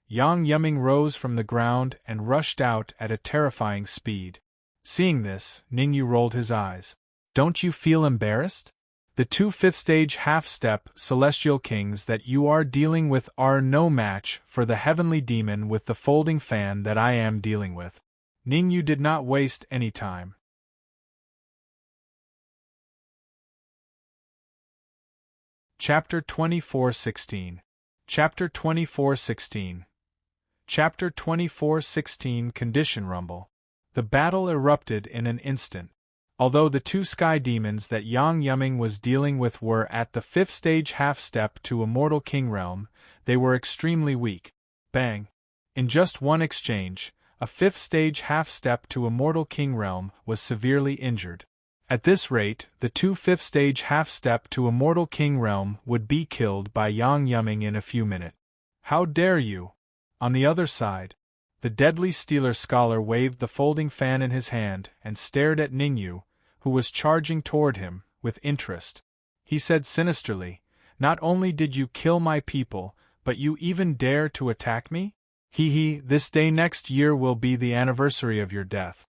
Yang Yuming rose from the ground and rushed out at a terrifying speed. Seeing this, Ning Yu rolled his eyes. "Don't you feel embarrassed? The 2 fifth-stage half-step celestial kings that you are dealing with are no match for the heavenly demon with the folding fan that I am dealing with." Ning Yu did not waste any time. Chapter 24:16. Chapter 24:16. Chapter 24:16 Condition Rumble. The battle erupted in an instant. Although the 2 sky demons that Yang Yuming was dealing with were at the 5th stage half-step to Immortal King Realm, they were extremely weak. Bang! In just one exchange, a 5th stage half-step to Immortal King Realm was severely injured. At this rate, the 2 5th stage half-step to Immortal King Realm would be killed by Yang Yuming in a few minutes. "How dare you!" On the other side, the deadly Stealer Scholar waved the folding fan in his hand and stared at Ning Yu, who was charging toward him, with interest. He said sinisterly, "Not only did you kill my people, but you even dare to attack me? This day next year will be the anniversary of your death."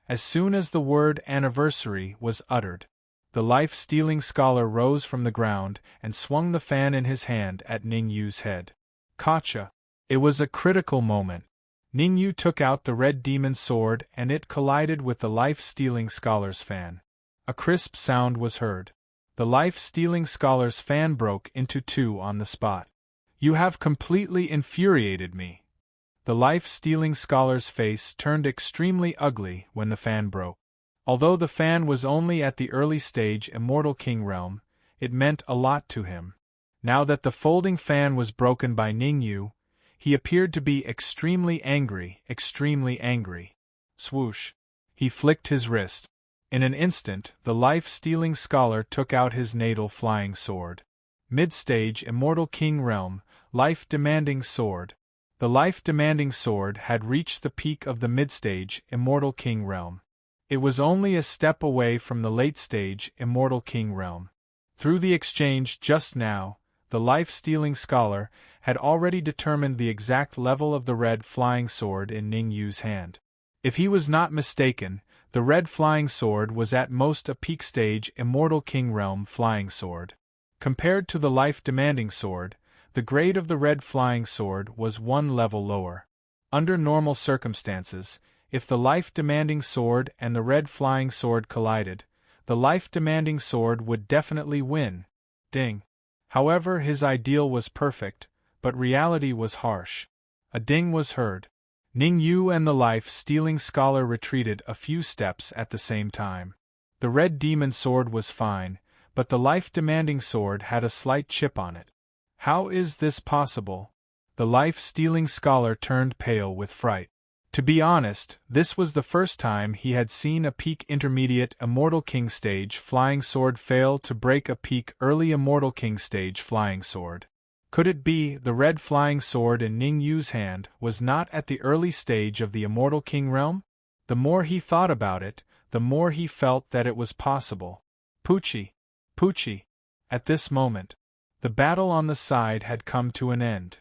As soon as the word anniversary was uttered, the life-stealing scholar rose from the ground and swung the fan in his hand at Ning Yu's head. Gotcha! It was a critical moment. Ning Yu took out the red demon sword and it collided with the life-stealing scholar's fan. A crisp sound was heard. The life-stealing scholar's fan broke into 2 on the spot. "You have completely infuriated me." The life-stealing scholar's face turned extremely ugly when the fan broke. Although the fan was only at the early stage Immortal King Realm, it meant a lot to him. Now that the folding fan was broken by Ning Yu, he appeared to be extremely angry, extremely angry. Swoosh! He flicked his wrist. In an instant, the life-stealing scholar took out his natal flying sword. Mid-stage Immortal King Realm, life-demanding sword. The life-demanding sword had reached the peak of the mid-stage Immortal King Realm. It was only a step away from the late-stage Immortal King Realm. Through the exchange just now, the life-stealing scholar had already determined the exact level of the red flying sword in Ning Yu's hand. If he was not mistaken, the red flying sword was at most a peak-stage Immortal King Realm flying sword. Compared to the life-demanding sword, the grade of the red flying sword was 1 level lower. Under normal circumstances, if the life-demanding sword and the red flying sword collided, the life-demanding sword would definitely win. Ding! However, his ideal was perfect, but reality was harsh. A ding was heard. Ning Yu and the life-stealing scholar retreated a few steps at the same time. The red demon sword was fine, but the life-demanding sword had a slight chip on it. How is this possible? The life-stealing scholar turned pale with fright. To be honest, this was the first time he had seen a peak intermediate Immortal King stage flying sword fail to break a peak early Immortal King stage flying sword. Could it be the red flying sword in Ning Yu's hand was not at the early stage of the Immortal King realm? The more he thought about it, the more he felt that it was possible. Poochie! Poochie! At this moment, the battle on the side had come to an end.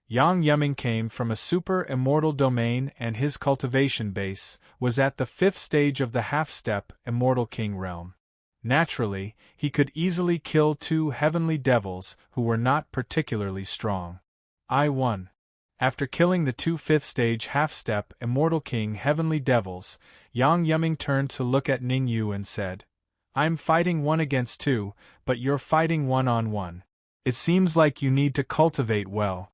Yang Yuming came from a super-immortal domain and his cultivation base was at the 5th stage of the half-step Immortal King realm. Naturally, he could easily kill 2 heavenly devils who were not particularly strong. I won. After killing the 2 5th stage half-step Immortal King heavenly devils, Yang Yuming turned to look at Ning Yu and said, "I'm fighting 1 against 2, but you're fighting 1-on-1. It seems like you need to cultivate well."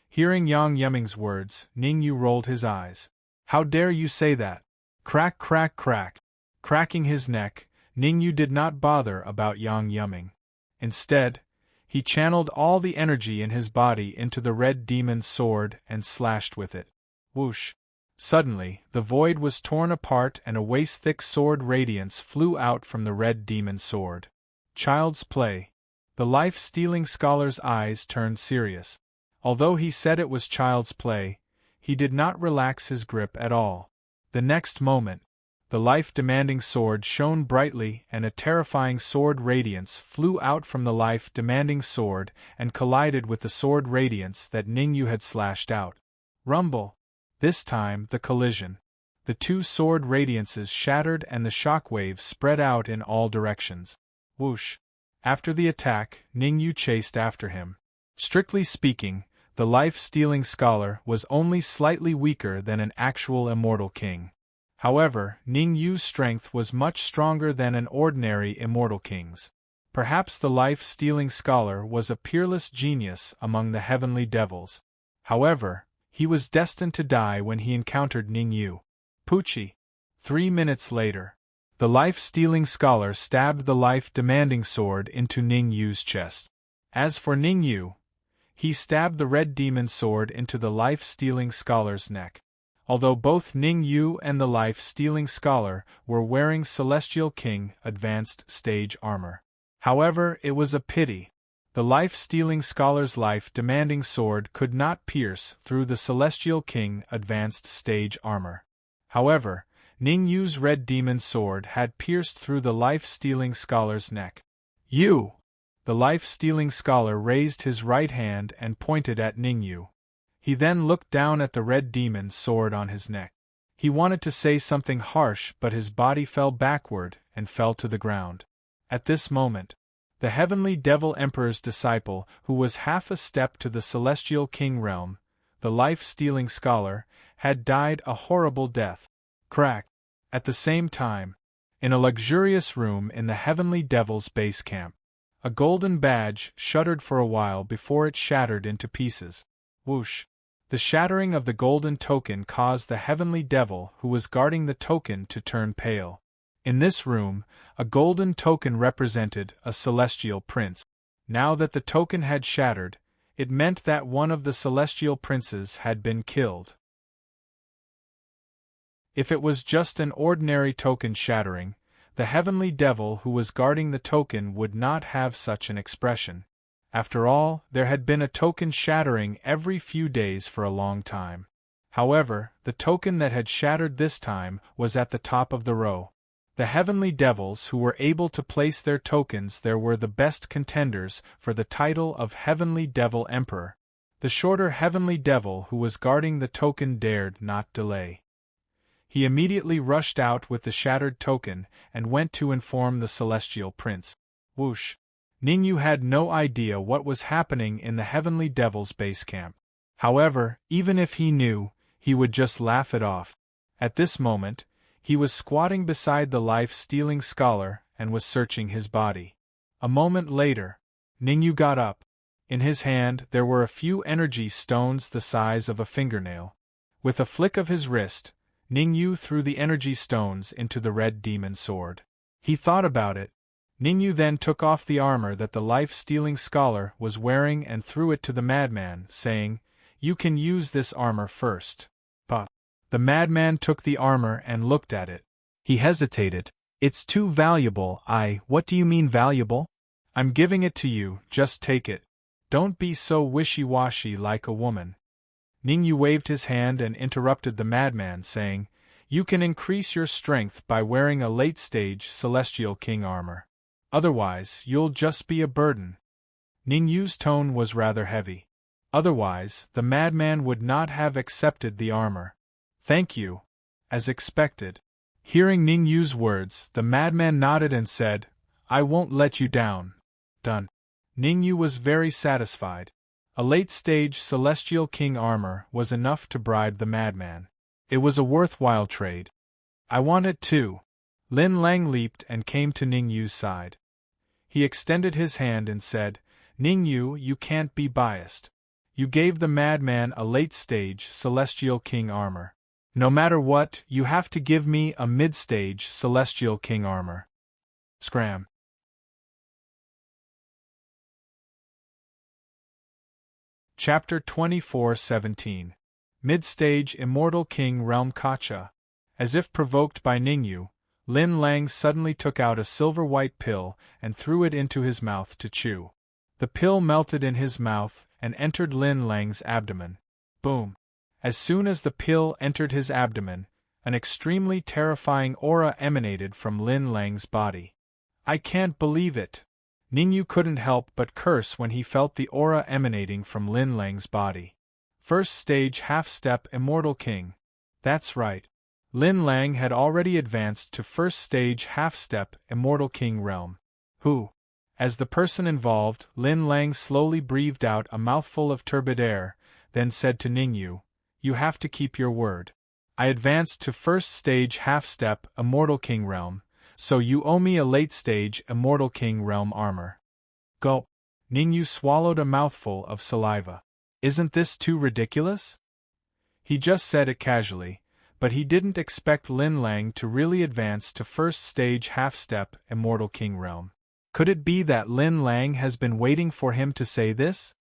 Hearing Yang Yuming's words, Ning Yu rolled his eyes. "How dare you say that?" Crack, crack, crack. Cracking his neck, Ning Yu did not bother about Yang Yuming. Instead, he channeled all the energy in his body into the red demon's sword and slashed with it. Whoosh! Suddenly, the void was torn apart and a waist-thick sword radiance flew out from the red demon sword. Child's play. The life-stealing scholar's eyes turned serious. Although he said it was child's play, he did not relax his grip at all. The next moment, the life-demanding sword shone brightly and a terrifying sword radiance flew out from the life-demanding sword and collided with the sword radiance that Ningyu had slashed out. Rumble! This time, the collision. The two sword radiances shattered and the shockwaves spread out in all directions. Whoosh! After the attack, Ningyu chased after him. Strictly speaking, the life-stealing scholar was only slightly weaker than an actual immortal king. However, Ningyu's strength was much stronger than an ordinary immortal king's. Perhaps the life-stealing scholar was a peerless genius among the heavenly devils. However, he was destined to die when he encountered Ningyu. Poochie. 3 minutes later, the life-stealing scholar stabbed the life-demanding sword into Ningyu's chest. As for Ningyu, he stabbed the red demon sword into the life-stealing scholar's neck. Although both Ningyu and the life-stealing scholar were wearing Celestial King Advanced Stage armor. However, it was a pity. The life-stealing scholar's life-demanding sword could not pierce through the Celestial King Advanced Stage armor. However, Ningyu's red demon sword had pierced through the life-stealing scholar's neck. You! The life-stealing scholar raised his right hand and pointed at Ningyu. He then looked down at the red demon sword on his neck. He wanted to say something harsh, but his body fell backward and fell to the ground. At this moment, the heavenly devil emperor's disciple, who was half a step to the celestial king realm, the life-stealing scholar, had died a horrible death. Crack! At the same time, in a luxurious room in the heavenly devil's base camp, a golden badge shuddered for a while before it shattered into pieces. Whoosh! The shattering of the golden token caused the heavenly devil who was guarding the token to turn pale. In this room, a golden token represented a celestial prince. Now that the token had shattered, it meant that one of the celestial princes had been killed. If it was just an ordinary token shattering, the heavenly devil who was guarding the token would not have such an expression. After all, there had been a token shattering every few days for a long time. However, the token that had shattered this time was at the top of the row. The heavenly devils who were able to place their tokens there were the best contenders for the title of Heavenly Devil Emperor. The shorter heavenly devil who was guarding the token dared not delay. He immediately rushed out with the shattered token and went to inform the celestial prince. Whoosh! Ningyu had no idea what was happening in the heavenly devil's base camp. However, even if he knew, he would just laugh it off. At this moment, he was squatting beside the life-stealing scholar and was searching his body. A moment later, Ningyu got up. In his hand there were a few energy stones the size of a fingernail. With a flick of his wrist, Ningyu threw the energy stones into the red demon sword. He thought about it. Ningyu then took off the armor that the life-stealing scholar was wearing and threw it to the madman, saying, "You can use this armor first." But the madman took the armor and looked at it. He hesitated. "It's too valuable." What do you mean valuable? "I'm giving it to you, just take it. Don't be so wishy-washy like a woman." Ningyu waved his hand and interrupted the madman, saying, "You can increase your strength by wearing a late-stage Celestial King armor. Otherwise, you'll just be a burden." Ningyu's tone was rather heavy. Otherwise, the madman would not have accepted the armor. "Thank you." As expected. Hearing Ningyu's words, the madman nodded and said, "I won't let you down." Done. Ningyu was very satisfied. A late-stage Celestial King armor was enough to bribe the madman. It was a worthwhile trade. "I want it too." Lin Lang leaped and came to Ningyu's side. He extended his hand and said, "Ningyu, you can't be biased. You gave the madman a late-stage Celestial King armor. No matter what, you have to give me a mid-stage Celestial King armor." Scram. Chapter 24:17. Mid-stage Immortal King Realm Kacha. As if provoked by Ningyu, Lin Lang suddenly took out a silver-white pill and threw it into his mouth to chew. The pill melted in his mouth and entered Lin Lang's abdomen. Boom! As soon as the pill entered his abdomen, an extremely terrifying aura emanated from Lin Lang's body. I can't believe it! Ningyu couldn't help but curse when he felt the aura emanating from Lin Lang's body. First stage half-step Immortal King. That's right. Lin Lang had already advanced to first stage half-step Immortal King realm. Who? As the person involved, Lin Lang slowly breathed out a mouthful of turbid air, then said to Ningyu, "You have to keep your word. I advanced to first stage half-step Immortal King realm, so you owe me a late-stage Immortal King realm armor." Gulp. Ningyu swallowed a mouthful of saliva. Isn't this too ridiculous? He just said it casually, but he didn't expect Lin Lang to really advance to first stage half-step Immortal King realm. Could it be that Lin Lang has been waiting for him to say this?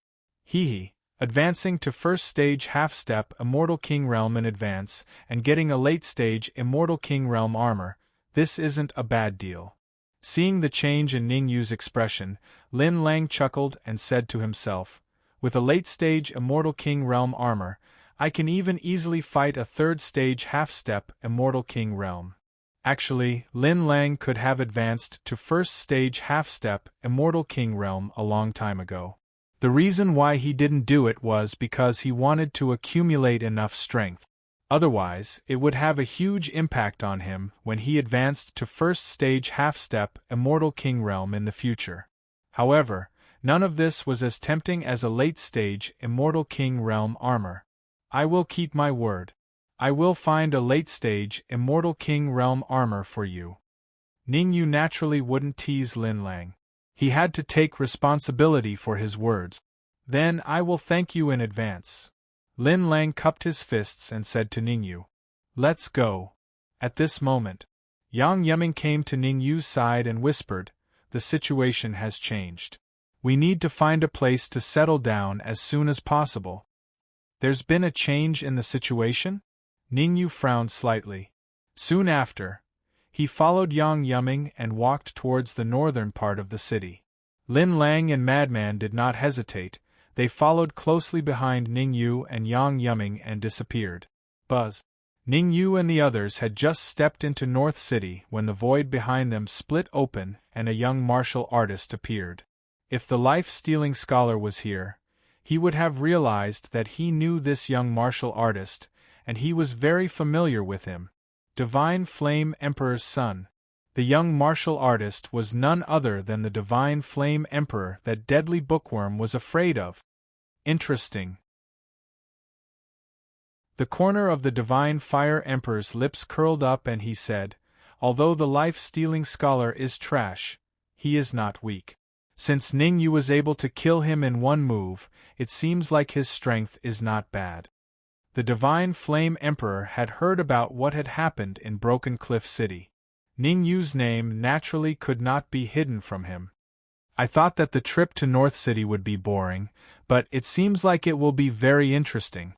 Hee. Advancing to first stage half-step Immortal King realm in advance and getting a late-stage Immortal King realm armor, this isn't a bad deal. Seeing the change in Ningyu's expression, Lin Lang chuckled and said to himself, "With a late-stage Immortal King realm armor, I can even easily fight a third-stage half-step Immortal King realm." Actually, Lin Lang could have advanced to first-stage half-step Immortal King realm a long time ago. The reason why he didn't do it was because he wanted to accumulate enough strength. Otherwise, it would have a huge impact on him when he advanced to first-stage half-step Immortal King realm in the future. However, none of this was as tempting as a late-stage Immortal King realm armor. I will keep my word. I will find a late-stage Immortal King realm armor for you. Ningyu naturally wouldn't tease Lin Lang. He had to take responsibility for his words. Then I will thank you in advance. Lin Lang cupped his fists and said to Ningyu, "Let's go." At this moment, Yang Yiming came to Ningyu's side and whispered, "The situation has changed. We need to find a place to settle down as soon as possible." There's been a change in the situation? Ningyu frowned slightly. Soon after, he followed Yang Yiming and walked towards the northern part of the city. Lin Lang and Madman did not hesitate, they followed closely behind Ningyu and Yang Yiming and disappeared. Buzz. Ningyu and the others had just stepped into North City when the void behind them split open and a young martial artist appeared. If the life-stealing scholar was here, he would have realized that he knew this young martial artist, and he was very familiar with him. Divine Flame Emperor's son. The young martial artist was none other than the Divine Flame Emperor that Deadly Bookworm was afraid of. Interesting. The corner of the Divine Fire Emperor's lips curled up and he said, "Although the life-stealing scholar is trash, he is not weak. Since Ningyu was able to kill him in one move, it seems like his strength is not bad." The Divine Flame Emperor had heard about what had happened in Broken Cliff City. Ningyu's name naturally could not be hidden from him. "I thought that the trip to North City would be boring, but it seems like it will be very interesting."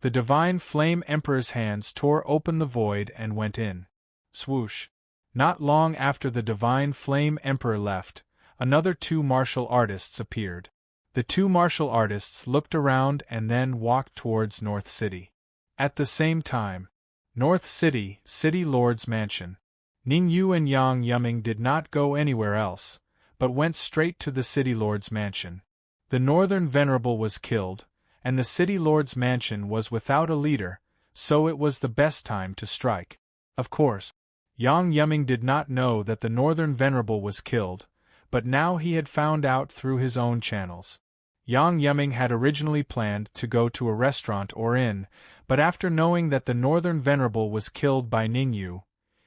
The Divine Flame Emperor's hands tore open the void and went in. Swoosh. Not long after the Divine Flame Emperor left, another two martial artists appeared. The two martial artists looked around and then walked towards North City. At the same time, North City, City Lord's Mansion. Ningyu and Yang Yiming did not go anywhere else, but went straight to the City Lord's Mansion. The Northern Venerable was killed, and the City Lord's Mansion was without a leader, so it was the best time to strike. Of course, Yang Yiming did not know that the Northern Venerable was killed, but now he had found out through his own channels. Yang Yiming had originally planned to go to a restaurant or inn, but after knowing that the Northern Venerable was killed by Ningyu,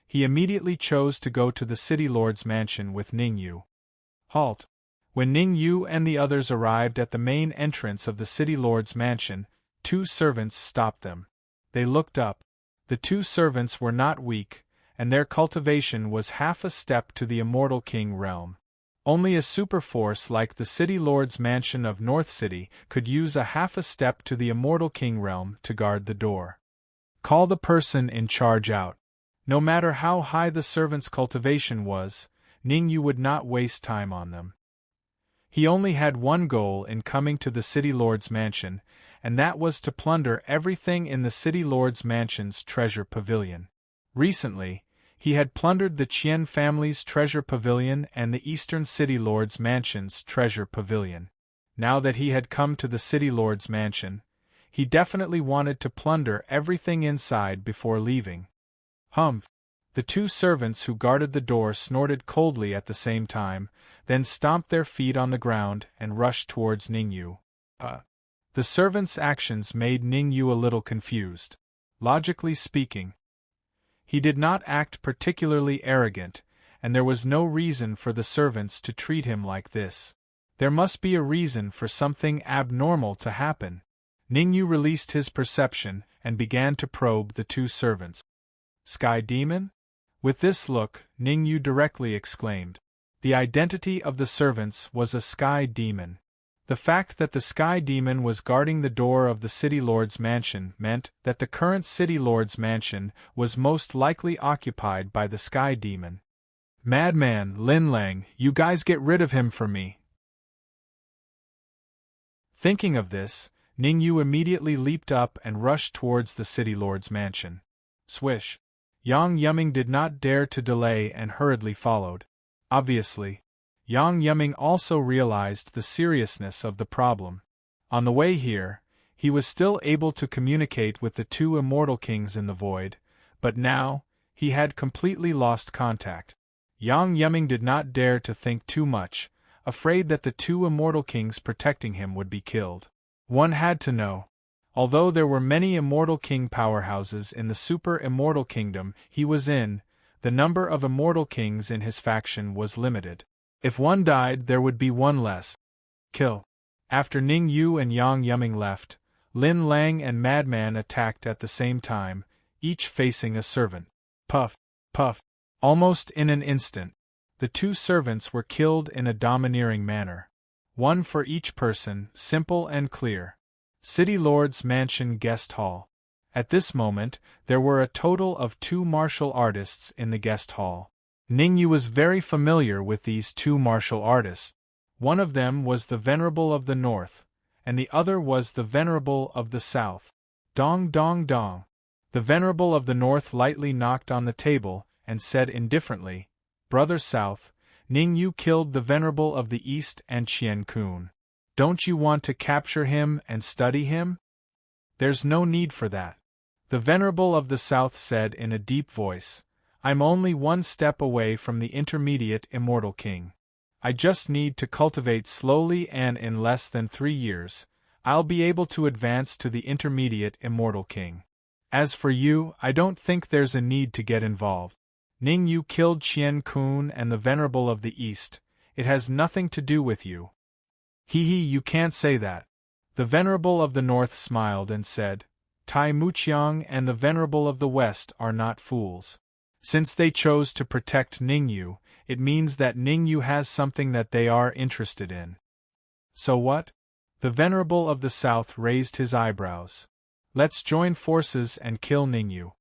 he immediately chose to go to the City Lord's Mansion with Ningyu. Halt! When Ningyu and the others arrived at the main entrance of the City Lord's Mansion, two servants stopped them. They looked up. The two servants were not weak, and their cultivation was half a step to the Immortal King realm. Only a superforce like the City Lord's mansion of North City could use a half a step to the Immortal King realm to guard the door. Call the person in charge out. No matter how high the servant's cultivation was, Ningyu would not waste time on them. He only had one goal in coming to the City Lord's mansion, and that was to plunder everything in the City Lord's mansion's treasure pavilion. Recently, he had plundered the Qian family's treasure pavilion and the Eastern City Lord's mansion's treasure pavilion. Now that he had come to the City Lord's mansion, he definitely wanted to plunder everything inside before leaving. Humph! The two servants who guarded the door snorted coldly at the same time, then stomped their feet on the ground and rushed towards Ningyu. The servants' actions made Ningyu a little confused. Logically speaking, he did not act particularly arrogant, and there was no reason for the servants to treat him like this. There must be a reason for something abnormal to happen. Ningyu released his perception and began to probe the two servants. Sky Demon? With this look, Ningyu directly exclaimed. The identity of the servants was a Sky Demon. The fact that the Sky Demon was guarding the door of the City Lord's mansion meant that the current City Lord's mansion was most likely occupied by the Sky Demon. Madman, Lin Lang, you guys get rid of him for me. Thinking of this, Ningyu immediately leaped up and rushed towards the City Lord's mansion. Swish! Yang Yuming did not dare to delay and hurriedly followed. Obviously, Yang Yuming also realized the seriousness of the problem. On the way here, he was still able to communicate with the two Immortal Kings in the void, but now, he had completely lost contact. Yang Yuming did not dare to think too much, afraid that the two Immortal Kings protecting him would be killed. One had to know. Although there were many Immortal King powerhouses in the Super Immortal Kingdom he was in, the number of Immortal Kings in his faction was limited. If one died, there would be one less. Kill. After Ningyu and Yang Yuming left, Lin Lang and Madman attacked at the same time, each facing a servant. Puff, puff. Almost in an instant, the two servants were killed in a domineering manner. One for each person, simple and clear. City Lord's Mansion Guest Hall. At this moment, there were a total of 2 martial artists in the guest hall. Ningyu was very familiar with these 2 martial artists. One of them was the Venerable of the North, and the other was the Venerable of the South. Dong dong dong. The Venerable of the North lightly knocked on the table and said indifferently, Brother South, Ningyu killed the Venerable of the East and Qian Kun. Don't you want to capture him and study him? There's no need for that. The Venerable of the South said in a deep voice, I'm only 1 step away from the intermediate Immortal King. I just need to cultivate slowly and in less than 3 years, I'll be able to advance to the intermediate Immortal King. As for you, I don't think there's a need to get involved. Ningyu killed Qian Kun and the Venerable of the East. It has nothing to do with you. You can't say that. The Venerable of the North smiled and said, Tai Muqiang and the Venerable of the West are not fools. Since they chose to protect Ningyu, it means that Ningyu has something that they are interested in. So what? The Venerable of the South raised his eyebrows. Let's join forces and kill Ningyu.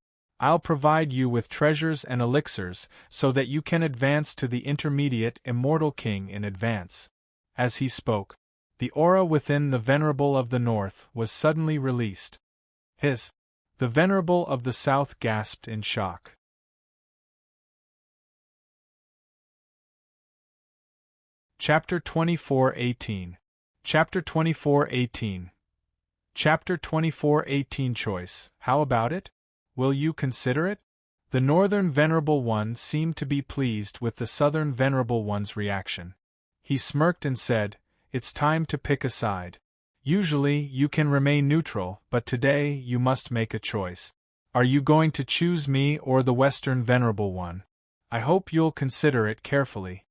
I'll provide you with treasures and elixirs so that you can advance to the intermediate Immortal King in advance. As he spoke, the aura within the Venerable of the North was suddenly released. Hiss! The Venerable of the South gasped in shock. Chapter 24:18. Chapter 24:18. Chapter 24:18 Choice. How about it? Will you consider it? The Northern Venerable One seemed to be pleased with the Southern Venerable One's reaction. He smirked and said, It's time to pick a side. Usually, you can remain neutral, but today you must make a choice. Are you going to choose me or the Western Venerable One? I hope you'll consider it carefully.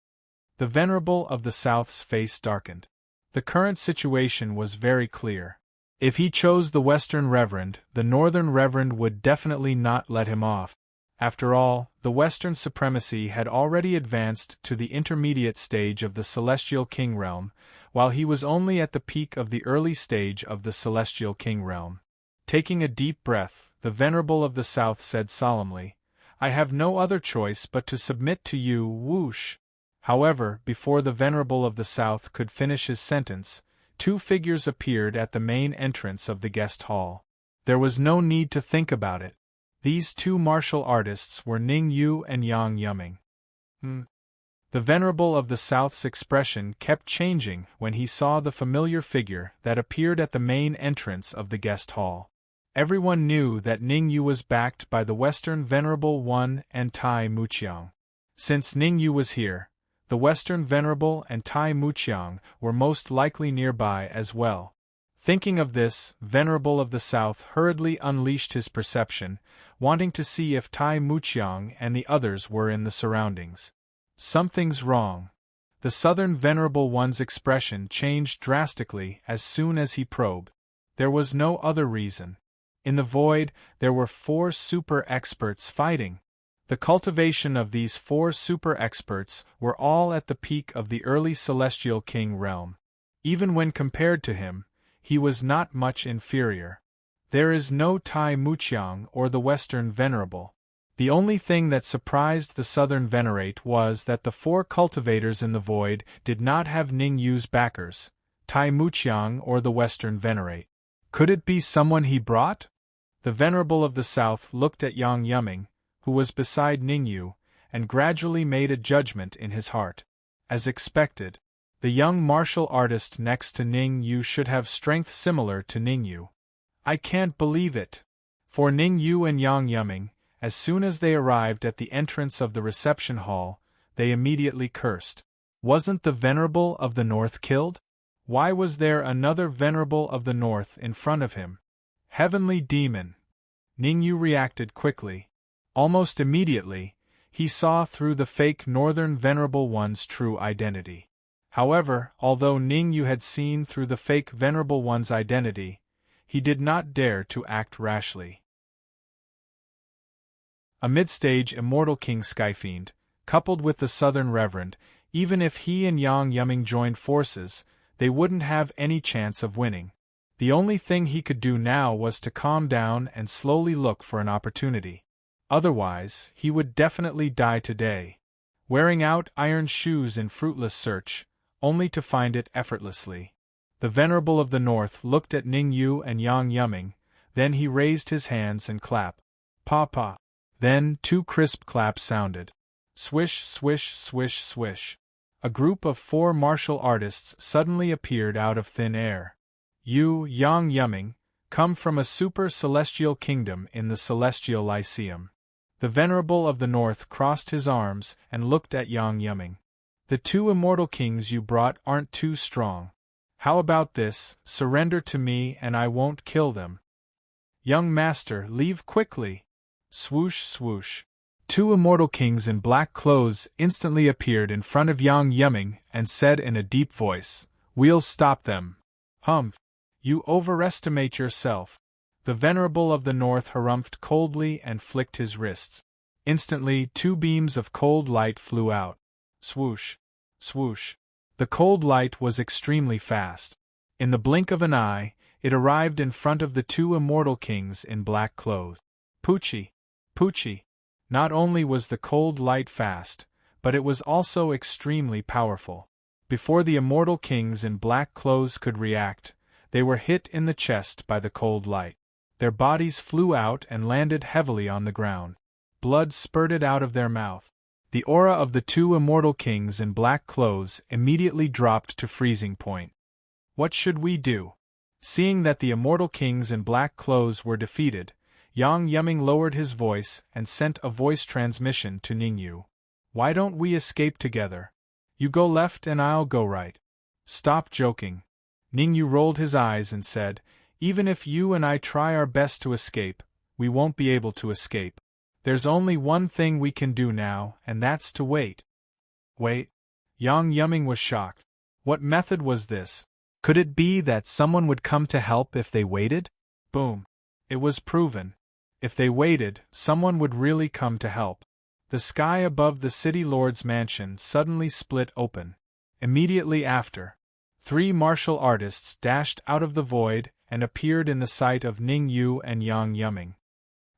The Venerable of the South's face darkened. The current situation was very clear. If he chose the Western Reverend, the Northern Reverend would definitely not let him off. After all, the Western supremacy had already advanced to the intermediate stage of the Celestial King realm, while he was only at the peak of the early stage of the Celestial King realm. Taking a deep breath, the Venerable of the South said solemnly, "I have no other choice but to submit to you, whoosh." However, before the Venerable of the South could finish his sentence, two figures appeared at the main entrance of the guest hall. There was no need to think about it. These two martial artists were Ning Yu and Yang Yuming. The Venerable of the South's expression kept changing when he saw the familiar figure that appeared at the main entrance of the guest hall. Everyone knew that Ning Yu was backed by the Western Venerable One and Tai Muqiang. Since Ning Yu was here, the Western Venerable and Tai Muqiang were most likely nearby as well. Thinking of this, Venerable of the South hurriedly unleashed his perception, wanting to see if Tai Muqiang and the others were in the surroundings. Something's wrong. The Southern Venerable One's expression changed drastically as soon as he probed. There was no other reason. In the void, there were 4 super experts fighting. The cultivation of these 4 super experts were all at the peak of the early Celestial King realm. Even when compared to him, he was not much inferior. There is no Tai Muqiang or the Western Venerable. The only thing that surprised the Southern Venerate was that the 4 cultivators in the void did not have Ning Yu's backers, Tai Muqiang or the Western Venerate. Could it be someone he brought? The Venerable of the South looked at Yang Yuming, who was beside Ning Yu, and gradually made a judgment in his heart. As expected, the young martial artist next to Ning Yu should have strength similar to Ning Yu. I can't believe it. For Ning Yu and Yang Yuming, as soon as they arrived at the entrance of the reception hall, they immediately cursed. Wasn't the Venerable of the North killed? Why was there another Venerable of the North in front of him? Heavenly demon! Ning Yu reacted quickly. Almost immediately, he saw through the fake Northern Venerable One's true identity. However, although Ning Yu had seen through the fake Venerable One's identity, he did not dare to act rashly. A mid-stage Immortal King Skyfiend, coupled with the Southern Reverend, even if he and Yang Yuming joined forces, they wouldn't have any chance of winning. The only thing he could do now was to calm down and slowly look for an opportunity. Otherwise, he would definitely die today, wearing out iron shoes in fruitless search, only to find it effortlessly. The Venerable of the North looked at Ning Yu and Yang Yuming, then he raised his hands and clapped. Pa-pa. Then 2 crisp claps sounded. Swish, swish, swish, swish. A group of 4 martial artists suddenly appeared out of thin air. You, Yang Yuming, come from a super celestial kingdom in the Celestial Lyceum. The Venerable of the North crossed his arms and looked at Yang Yuming. The 2 immortal kings you brought aren't too strong. How about this, surrender to me and I won't kill them. Young master, leave quickly. Swoosh, swoosh. 2 immortal kings in black clothes instantly appeared in front of Yang Yuming and said in a deep voice, "We'll stop them." Humph. You overestimate yourself. The Venerable of the North harumphed coldly and flicked his wrists. Instantly 2 beams of cold light flew out. Swoosh. Swoosh. The cold light was extremely fast. In the blink of an eye, it arrived in front of the 2 immortal kings in black clothes. Poochie. Poochie. Not only was the cold light fast, but it was also extremely powerful. Before the immortal kings in black clothes could react, they were hit in the chest by the cold light. Their bodies flew out and landed heavily on the ground. Blood spurted out of their mouth. The aura of the 2 immortal kings in black clothes immediately dropped to freezing point. What should we do? Seeing that the immortal kings in black clothes were defeated, Yang Yuming lowered his voice and sent a voice transmission to Ning Yu. Why don't we escape together? You go left and I'll go right. Stop joking. Ning Yu rolled his eyes and said, even if you and I try our best to escape, we won't be able to escape. There's only one thing we can do now, and that's to wait. Wait? Yang Yuming was shocked. What method was this? Could it be that someone would come to help if they waited? Boom. It was proven. If they waited, someone would really come to help. The sky above the city lord's mansion suddenly split open. Immediately after, 3 martial artists dashed out of the void and appeared in the sight of Ning Yu and Yang Yuming.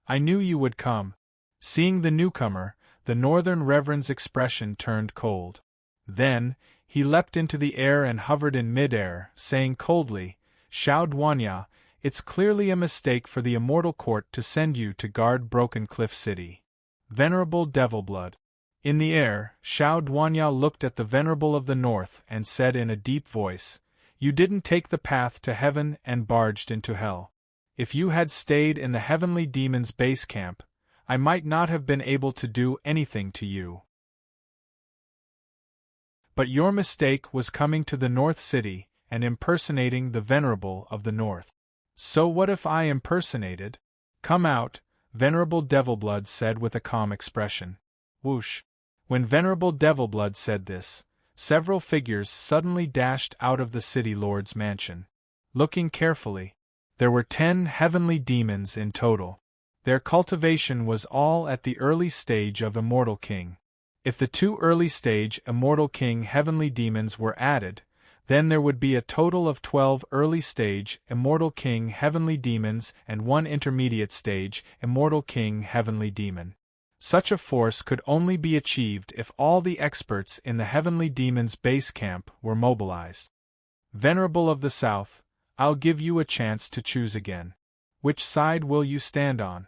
I knew you would come. Seeing the newcomer, the Northern Reverend's expression turned cold. Then, he leapt into the air and hovered in mid-air, saying coldly, Xiao Duanya, it's clearly a mistake for the Immortal Court to send you to guard Broken Cliff City. Venerable Devilblood. In the air, Xiao Duanya looked at the Venerable of the North and said in a deep voice, You didn't take the path to heaven and barged into hell. If you had stayed in the Heavenly Demon's base camp, I might not have been able to do anything to you. But your mistake was coming to the North City and impersonating the Venerable of the North. So what if I impersonated? Come out, Venerable Devilblood said with a calm expression. Whoosh! When Venerable Devilblood said this, several figures suddenly dashed out of the city lord's mansion. Looking carefully, there were 10 heavenly demons in total. Their cultivation was all at the early stage of Immortal King. If the 2 early stage Immortal King heavenly demons were added, then there would be a total of 12 early stage Immortal King heavenly demons and 1 intermediate stage Immortal King heavenly demon. Such a force could only be achieved if all the experts in the heavenly demon's base camp were mobilized. Venerable of the South, I'll give you a chance to choose again. Which side will you stand on?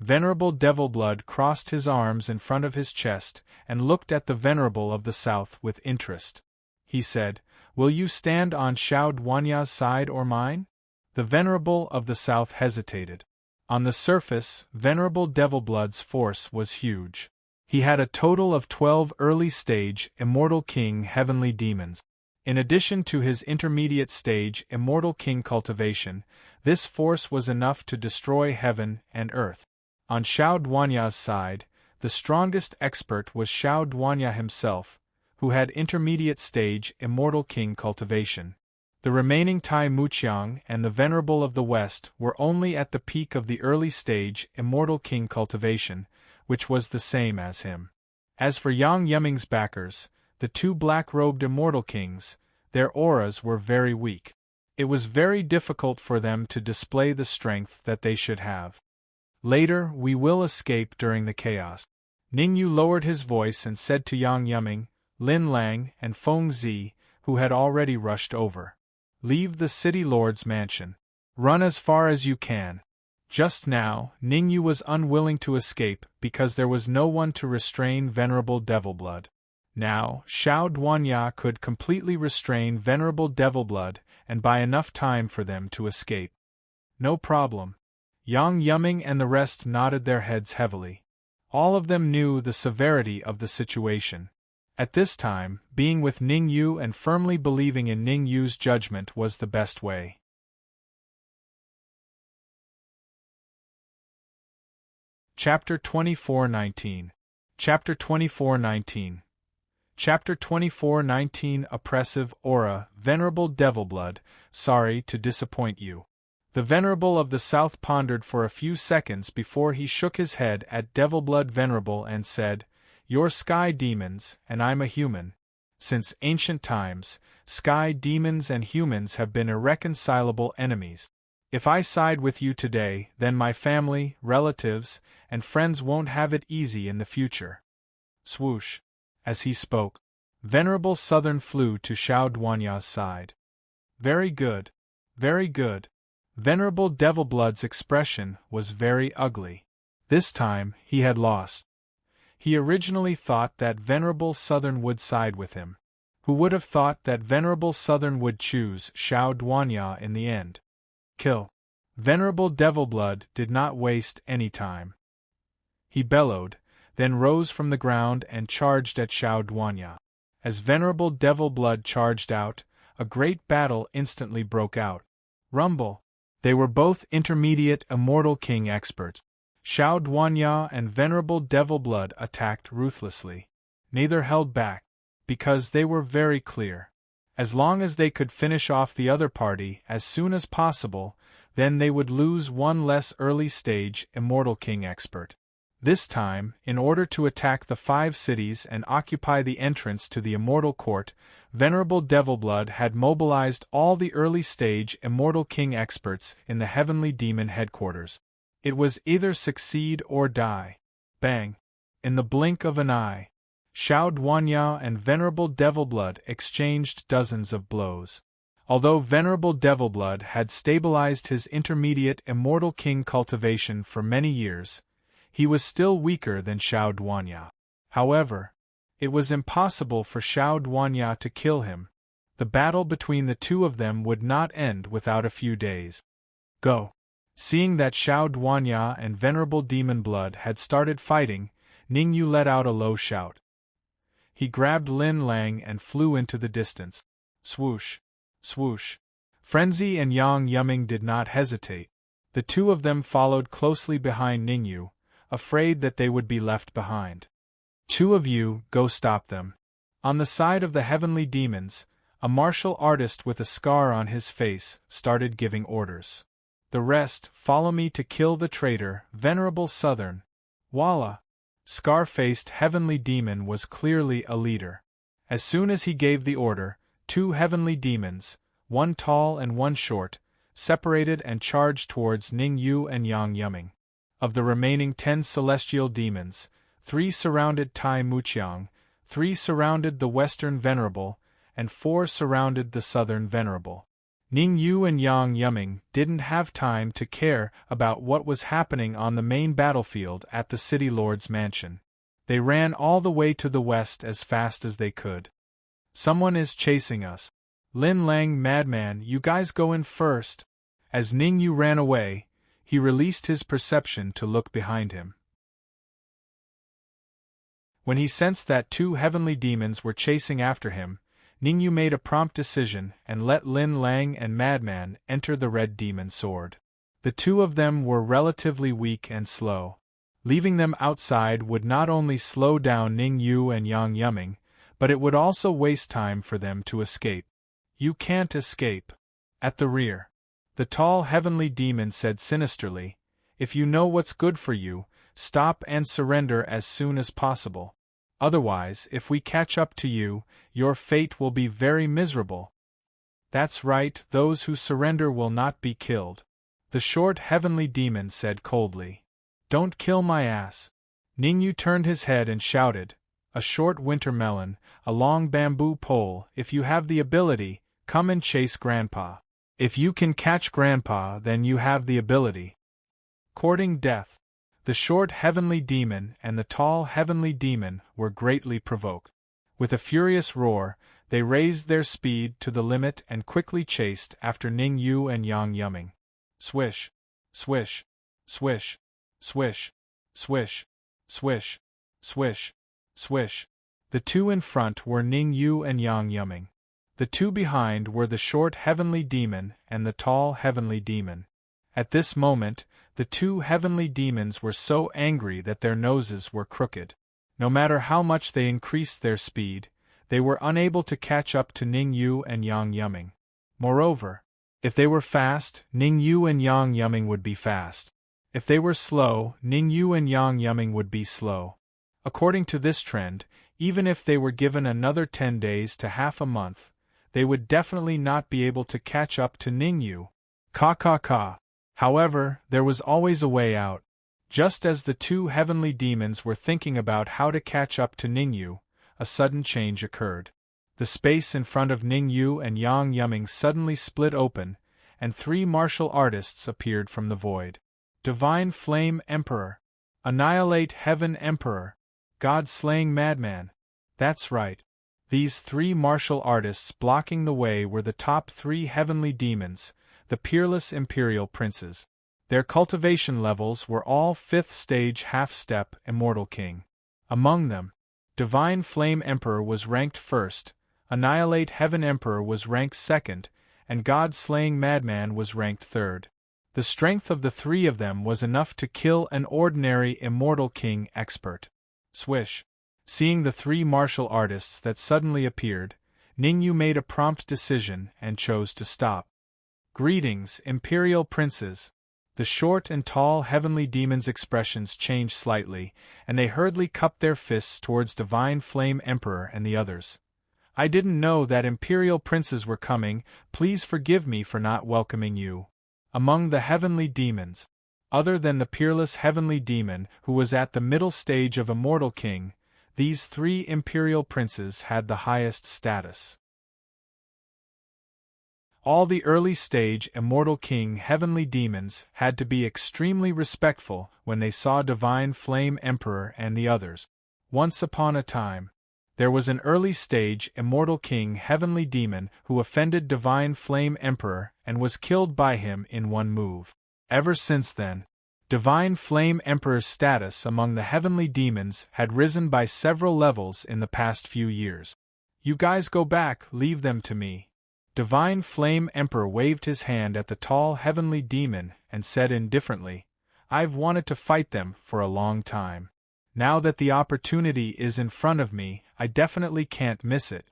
Venerable Devilblood crossed his arms in front of his chest and looked at the Venerable of the South with interest. He said, Will you stand on Xiao Duanya's side or mine? The Venerable of the South hesitated. On the surface, Venerable Devilblood's force was huge. He had a total of 12 early-stage Immortal King heavenly demons. In addition to his intermediate-stage Immortal King cultivation, this force was enough to destroy heaven and earth. On Xiao Duanya's side, the strongest expert was Xiao Duanya himself, who had intermediate-stage Immortal King cultivation. The remaining Tai Muqiang and the Venerable of the West were only at the peak of the early-stage Immortal King cultivation, which was the same as him. As for Yang Yuming's backers, the 2 black-robed Immortal Kings, their auras were very weak. It was very difficult for them to display the strength that they should have. Later, we will escape during the chaos. Ning Yu lowered his voice and said to Yang Yuming, Lin Lang, and Feng Zi, who had already rushed over. Leave the city lord's mansion. Run as far as you can. Just now, Ning Yu was unwilling to escape because there was no one to restrain Venerable Devilblood. Now, Xiao Duanya could completely restrain Venerable Devilblood and buy enough time for them to escape. No problem. Yang Yuming and the rest nodded their heads heavily. All of them knew the severity of the situation. At this time, being with Ning Yu and firmly believing in Ning Yu's judgment was the best way. Chapter 24:19. Chapter 24:19. Chapter 24:19. Oppressive Aura. Venerable Devilblood, sorry to disappoint you. The Venerable of the South pondered for a few seconds before he shook his head at Devilblood Venerable and said, You're sky demons, and I'm a human. Since ancient times, sky demons and humans have been irreconcilable enemies. If I side with you today, then my family, relatives, and friends won't have it easy in the future. Swoosh. As he spoke, Venerable Southern flew to Xiao Duanya's side. Very good. Very good. Venerable Devilblood's expression was very ugly. This time, he had lost. He originally thought that Venerable Southern would side with him. Who would have thought that Venerable Southern would choose Xiao Duanya in the end? Kill. Venerable Devilblood did not waste any time. He bellowed, then rose from the ground and charged at Xiao Duanya. As Venerable Devilblood charged out, a great battle instantly broke out. Rumble! They were both intermediate Immortal King experts. Xiao Duanya and Venerable Devilblood attacked ruthlessly. Neither held back, because they were very clear. As long as they could finish off the other party as soon as possible, Then they would lose one less early-stage Immortal King expert. This time, in order to attack the 5 cities and occupy the entrance to the Immortal Court, Venerable Devilblood had mobilized all the early-stage Immortal King experts in the Heavenly Demon headquarters. It was either succeed or die. Bang! In the blink of an eye, Xiao Duanya and Venerable Devilblood exchanged dozens of blows. Although Venerable Devilblood had stabilized his intermediate Immortal King cultivation for many years, he was still weaker than Xiao Duanya. However, it was impossible for Xiao Duanya to kill him. The battle between the two of them would not end without a few days. Go! Seeing that Xiao Duanya and Venerable Demon Blood had started fighting, Ningyu let out a low shout. He grabbed Lin Lang and flew into the distance. Swoosh! Swoosh! Frenzy and Yang Yuming did not hesitate. The two of them followed closely behind Ningyu, afraid that they would be left behind. Two of you, go stop them. On the side of the Heavenly Demons, a martial artist with a scar on his face started giving orders. The rest, follow me to kill the traitor, Venerable Southern. Walla! Scar-faced Heavenly Demon was clearly a leader. As soon as he gave the order, 2 Heavenly Demons, one tall and one short, separated and charged towards Ningyu and Yang Yuming. Of the remaining 10 Celestial Demons, 3 surrounded Tai Muqiang, 3 surrounded the Western Venerable, and 4 surrounded the Southern Venerable. Ningyu and Yang Yuming didn't have time to care about what was happening on the main battlefield at the City Lord's mansion. They ran all the way to the west as fast as they could. Someone is chasing us. Lin Lang, madman, you guys go in first. As Ningyu ran away, he released his perception to look behind him. When he sensed that 2 Heavenly Demons were chasing after him, Ningyu made a prompt decision and let Lin Lang and Madman enter the Red Demon Sword. The two of them were relatively weak and slow. Leaving them outside would not only slow down Ningyu and Yang Yuming, but it would also waste time for them to escape. You can't escape. At the rear, the tall Heavenly Demon said sinisterly, if you know what's good for you, stop and surrender as soon as possible. Otherwise, if we catch up to you, your fate will be very miserable. That's right, those who surrender will not be killed. The short Heavenly Demon said coldly. Don't kill my ass. Ningyu turned his head and shouted, a short winter melon, a long bamboo pole, if you have the ability, come and chase Grandpa. If you can catch Grandpa, then you have the ability. Courting death. The short Heavenly Demon and the tall Heavenly Demon were greatly provoked. With a furious roar, they raised their speed to the limit and quickly chased after Ningyu and Yang Yuming. Swish, swish, swish, swish, swish, swish, swish, swish. The two in front were Ningyu and Yang Yuming. The two behind were the short Heavenly Demon and the tall Heavenly Demon. At this moment, the two Heavenly Demons were so angry that their noses were crooked. No matter how much they increased their speed, they were unable to catch up to Ningyu and Yang Yuming. Moreover, if they were fast, Ningyu and Yang Yuming would be fast. If they were slow, Ningyu and Yang Yuming would be slow. According to this trend, even if they were given another 10 days to half a month, they would definitely not be able to catch up to Ningyu. Ka. However, there was always a way out. Just as the two Heavenly Demons were thinking about how to catch up to Ningyu, a sudden change occurred. The space in front of Ningyu and Yang Yuming suddenly split open, and 3 martial artists appeared from the void. Divine Flame Emperor. Annihilate Heaven Emperor. God-slaying Madman. That's right. These 3 martial artists blocking the way were the top 3 Heavenly Demons, the peerless Imperial Princes. Their cultivation levels were all 5th stage half-step Immortal King. Among them, Divine Flame Emperor was ranked 1st, Annihilate Heaven Emperor was ranked 2nd, and God-slaying Madman was ranked 3rd. The strength of the 3 of them was enough to kill an ordinary Immortal King expert. Swish. Seeing the 3 martial artists that suddenly appeared, Ningyu made a prompt decision and chose to stop. Greetings, Imperial Princes. The short and tall heavenly demons' expressions changed slightly, and they hurriedly cupped their fists towards Divine Flame Emperor and the others. I didn't know that Imperial Princes were coming, please forgive me for not welcoming you. Among the heavenly demons, other than the peerless heavenly demon who was at the middle stage of Immortal King, these 3 Imperial Princes had the highest status. All the early stage Immortal King heavenly demons had to be extremely respectful when they saw Divine Flame Emperor and the others. Once upon a time, there was an early stage Immortal King heavenly demon who offended Divine Flame Emperor and was killed by him in one move. Ever since then, Divine Flame Emperor's status among the heavenly demons had risen by several levels in the past few years. You guys go back, leave them to me. Divine Flame Emperor waved his hand at the tall heavenly demon and said indifferently, I've wanted to fight them for a long time. Now that the opportunity is in front of me, I definitely can't miss it.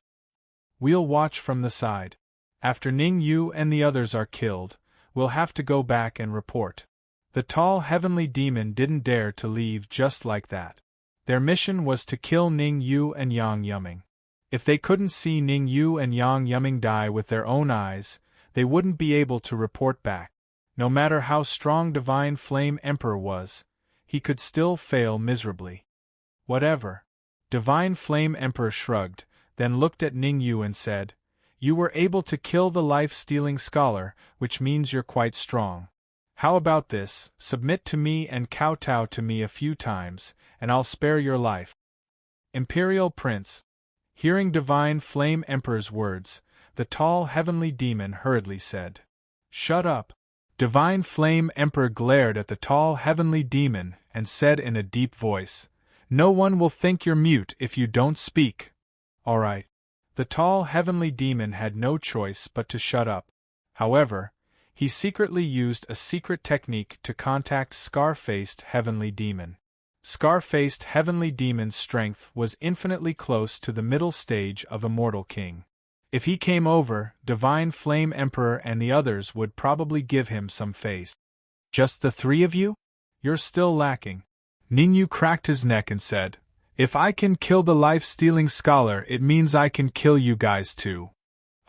We'll watch from the side. After Ning Yu and the others are killed, we'll have to go back and report. The tall heavenly demon didn't dare to leave just like that. Their mission was to kill Ning Yu and Yang Yuming. If they couldn't see Ning Yu and Yang Yuming die with their own eyes, they wouldn't be able to report back. No matter how strong Divine Flame Emperor was, he could still fail miserably. Whatever. Divine Flame Emperor shrugged, then looked at Ning Yu and said, You were able to kill the life-stealing scholar, which means you're quite strong. How about this, submit to me and kowtow to me a few times, and I'll spare your life. Imperial Prince. Hearing Divine Flame Emperor's words, the tall heavenly demon hurriedly said, Shut up. Divine Flame Emperor glared at the tall heavenly demon and said in a deep voice, No one will think you're mute if you don't speak. All right. The tall heavenly demon had no choice but to shut up. However, he secretly used a secret technique to contact Scar-Faced Heavenly Demon. Scar-Faced Heavenly Demon's strength was infinitely close to the middle stage of Immortal King. If he came over, Divine Flame Emperor and the others would probably give him some face. Just the 3 of you? You're still lacking. Ning Yu cracked his neck and said, If I can kill the life-stealing scholar, it means I can kill you guys too.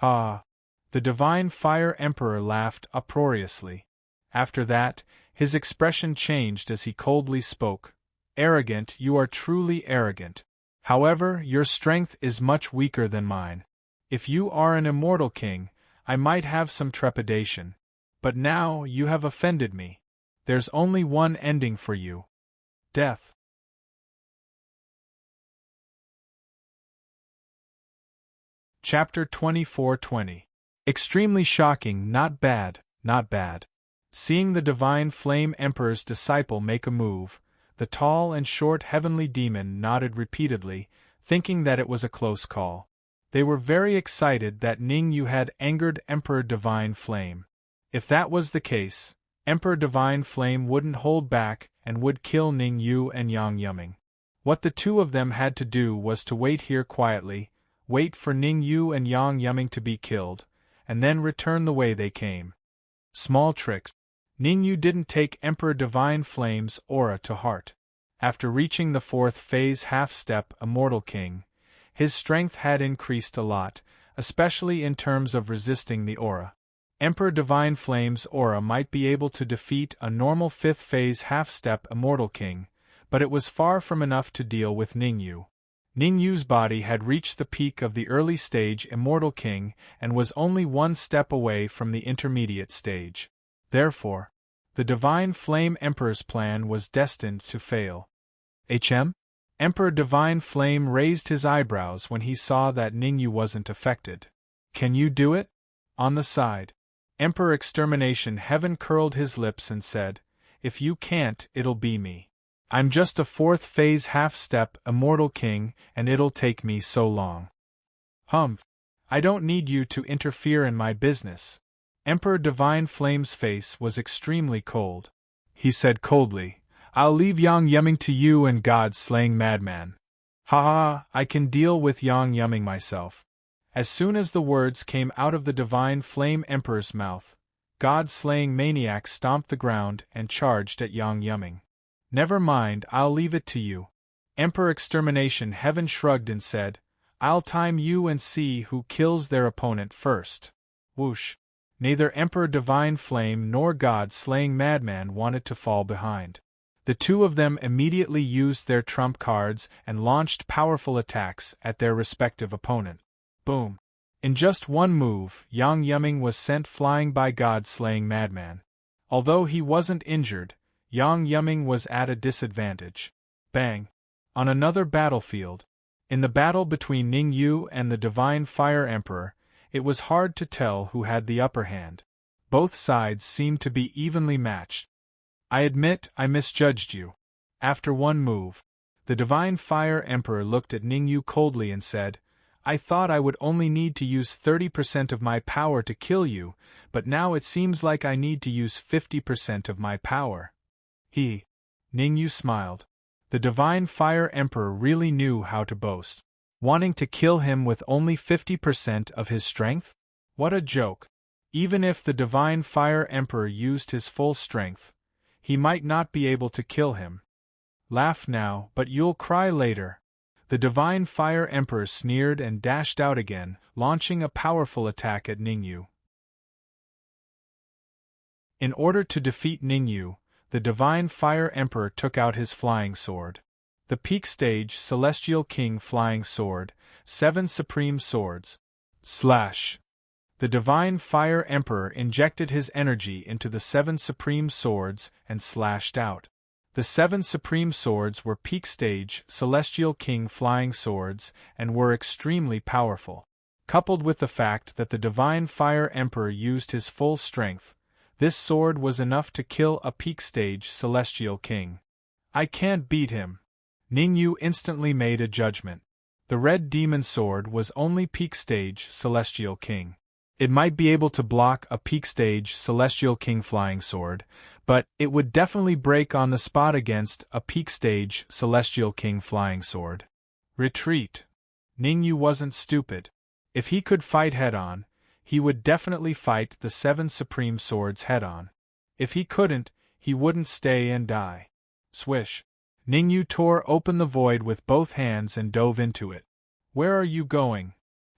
Ah. The Divine Fire Emperor laughed uproariously. After that, his expression changed as he coldly spoke. Arrogant, you are truly arrogant. However, your strength is much weaker than mine. If you are an Immortal King, I might have some trepidation. But now you have offended me. There's only one ending for you. Death. Chapter 24:20. Extremely shocking, not bad, not bad. Seeing the Divine Flame Emperor's disciple make a move, the tall and short heavenly demon nodded repeatedly, thinking that it was a close call. They were very excited that Ning Yu had angered Emperor Divine Flame. If that was the case, Emperor Divine Flame wouldn't hold back and would kill Ning Yu and Yang Yuming. What the 2 of them had to do was to wait here quietly, wait for Ning Yu and Yang Yuming to be killed, and then return the way they came. Small tricks. Ning Yu didn't take Emperor Divine Flame's aura to heart. After reaching the 4th phase half-step Immortal King, his strength had increased a lot, especially in terms of resisting the aura. Emperor Divine Flame's aura might be able to defeat a normal 5th phase half-step Immortal King, but it was far from enough to deal with Ning Yu. Ning Yu's body had reached the peak of the early stage Immortal King and was only 1 step away from the intermediate stage. Therefore, the Divine Flame Emperor's plan was destined to fail. Emperor Divine Flame raised his eyebrows when he saw that Ning Yu wasn't affected. Can you do it? On the side, Emperor Extermination Heaven curled his lips and said, If you can't, it'll be me. I'm just a 4th phase half-step Immortal King and it'll take me so long. Humph. I don't need you to interfere in my business. Emperor Divine Flame's face was extremely cold. He said coldly, I'll leave Yang Yuming to you and God-slaying madman. Ha ha, I can deal with Yang Yuming myself. As soon as the words came out of the Divine Flame Emperor's mouth, God-slaying maniac stomped the ground and charged at Yang Yuming. Never mind, I'll leave it to you. Emperor Extermination Heaven shrugged and said, I'll time you and see who kills their opponent first. Whoosh. Neither Emperor Divine Flame nor God-slaying Madman wanted to fall behind. The two of them immediately used their trump cards and launched powerful attacks at their respective opponent. Boom. In just one move, Yang Yuming was sent flying by God-slaying Madman. Although he wasn't injured, Yang Yuming was at a disadvantage. Bang. On another battlefield. In the battle between Ning Yu and the Divine Fire Emperor, it was hard to tell who had the upper hand. Both sides seemed to be evenly matched. I admit I misjudged you. After one move, the Divine Fire Emperor looked at Ning Yu coldly and said, I thought I would only need to use 30% of my power to kill you, but now it seems like I need to use 50% of my power. Ning Yu smiled. The Divine Fire Emperor really knew how to boast. Wanting to kill him with only 50% of his strength? What a joke. Even if the Divine Fire Emperor used his full strength, he might not be able to kill him. Laugh now, but you'll cry later. The Divine Fire Emperor sneered and dashed out again, launching a powerful attack at Ning Yu. In order to defeat Ning Yu, the Divine Fire Emperor took out his flying sword. The Peak Stage Celestial King Flying Sword, 7 Supreme Swords. Slash. The Divine Fire Emperor injected his energy into the 7 Supreme Swords and slashed out. The 7 Supreme Swords were Peak Stage Celestial King Flying Swords and were extremely powerful. Coupled with the fact that the Divine Fire Emperor used his full strength, this sword was enough to kill a Peak Stage Celestial King. I can't beat him. Ning Yu instantly made a judgment. The Red Demon Sword was only Peak Stage Celestial King. It might be able to block a Peak Stage Celestial King Flying Sword, but it would definitely break on the spot against a Peak Stage Celestial King Flying Sword. Retreat. Ning Yu wasn't stupid. If he could fight head-on, he would definitely fight the 7 Supreme Swords head-on. If he couldn't, he wouldn't stay and die. Swish. Ning Yu tore open the void with both hands and dove into it. Where are you going?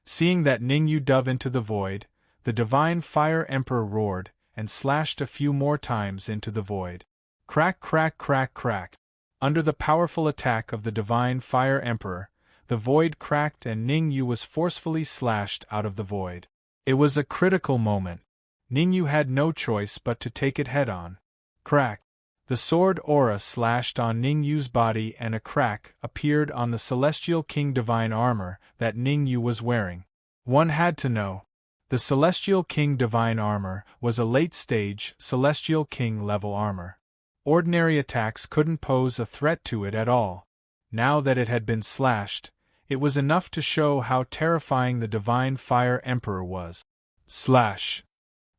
Seeing that Ning Yu dove into the void, the Divine Fire Emperor roared and slashed a few more times into the void. Crack, crack, crack, crack. Under the powerful attack of the Divine Fire Emperor, the void cracked and Ning Yu was forcefully slashed out of the void. It was a critical moment. Ning Yu had no choice but to take it head-on. Crack. The sword aura slashed on Ning Yu's body and a crack appeared on the Celestial King Divine Armor that Ning Yu was wearing. One had to know. The Celestial King Divine Armor was a late-stage Celestial King level armor. Ordinary attacks couldn't pose a threat to it at all. Now that it had been slashed, it was enough to show how terrifying the Divine Fire Emperor was. Slash.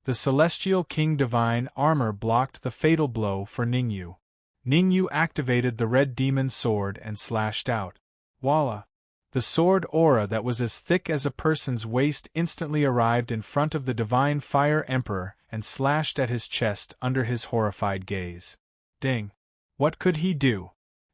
The Celestial King Divine Armor blocked the fatal blow for Ning Yu. Ning Yu activated the Red Demon Sword and slashed out. Voila! The sword aura that was as thick as a person's waist instantly arrived in front of the Divine Fire Emperor and slashed at his chest under his horrified gaze. Ding! What could he do?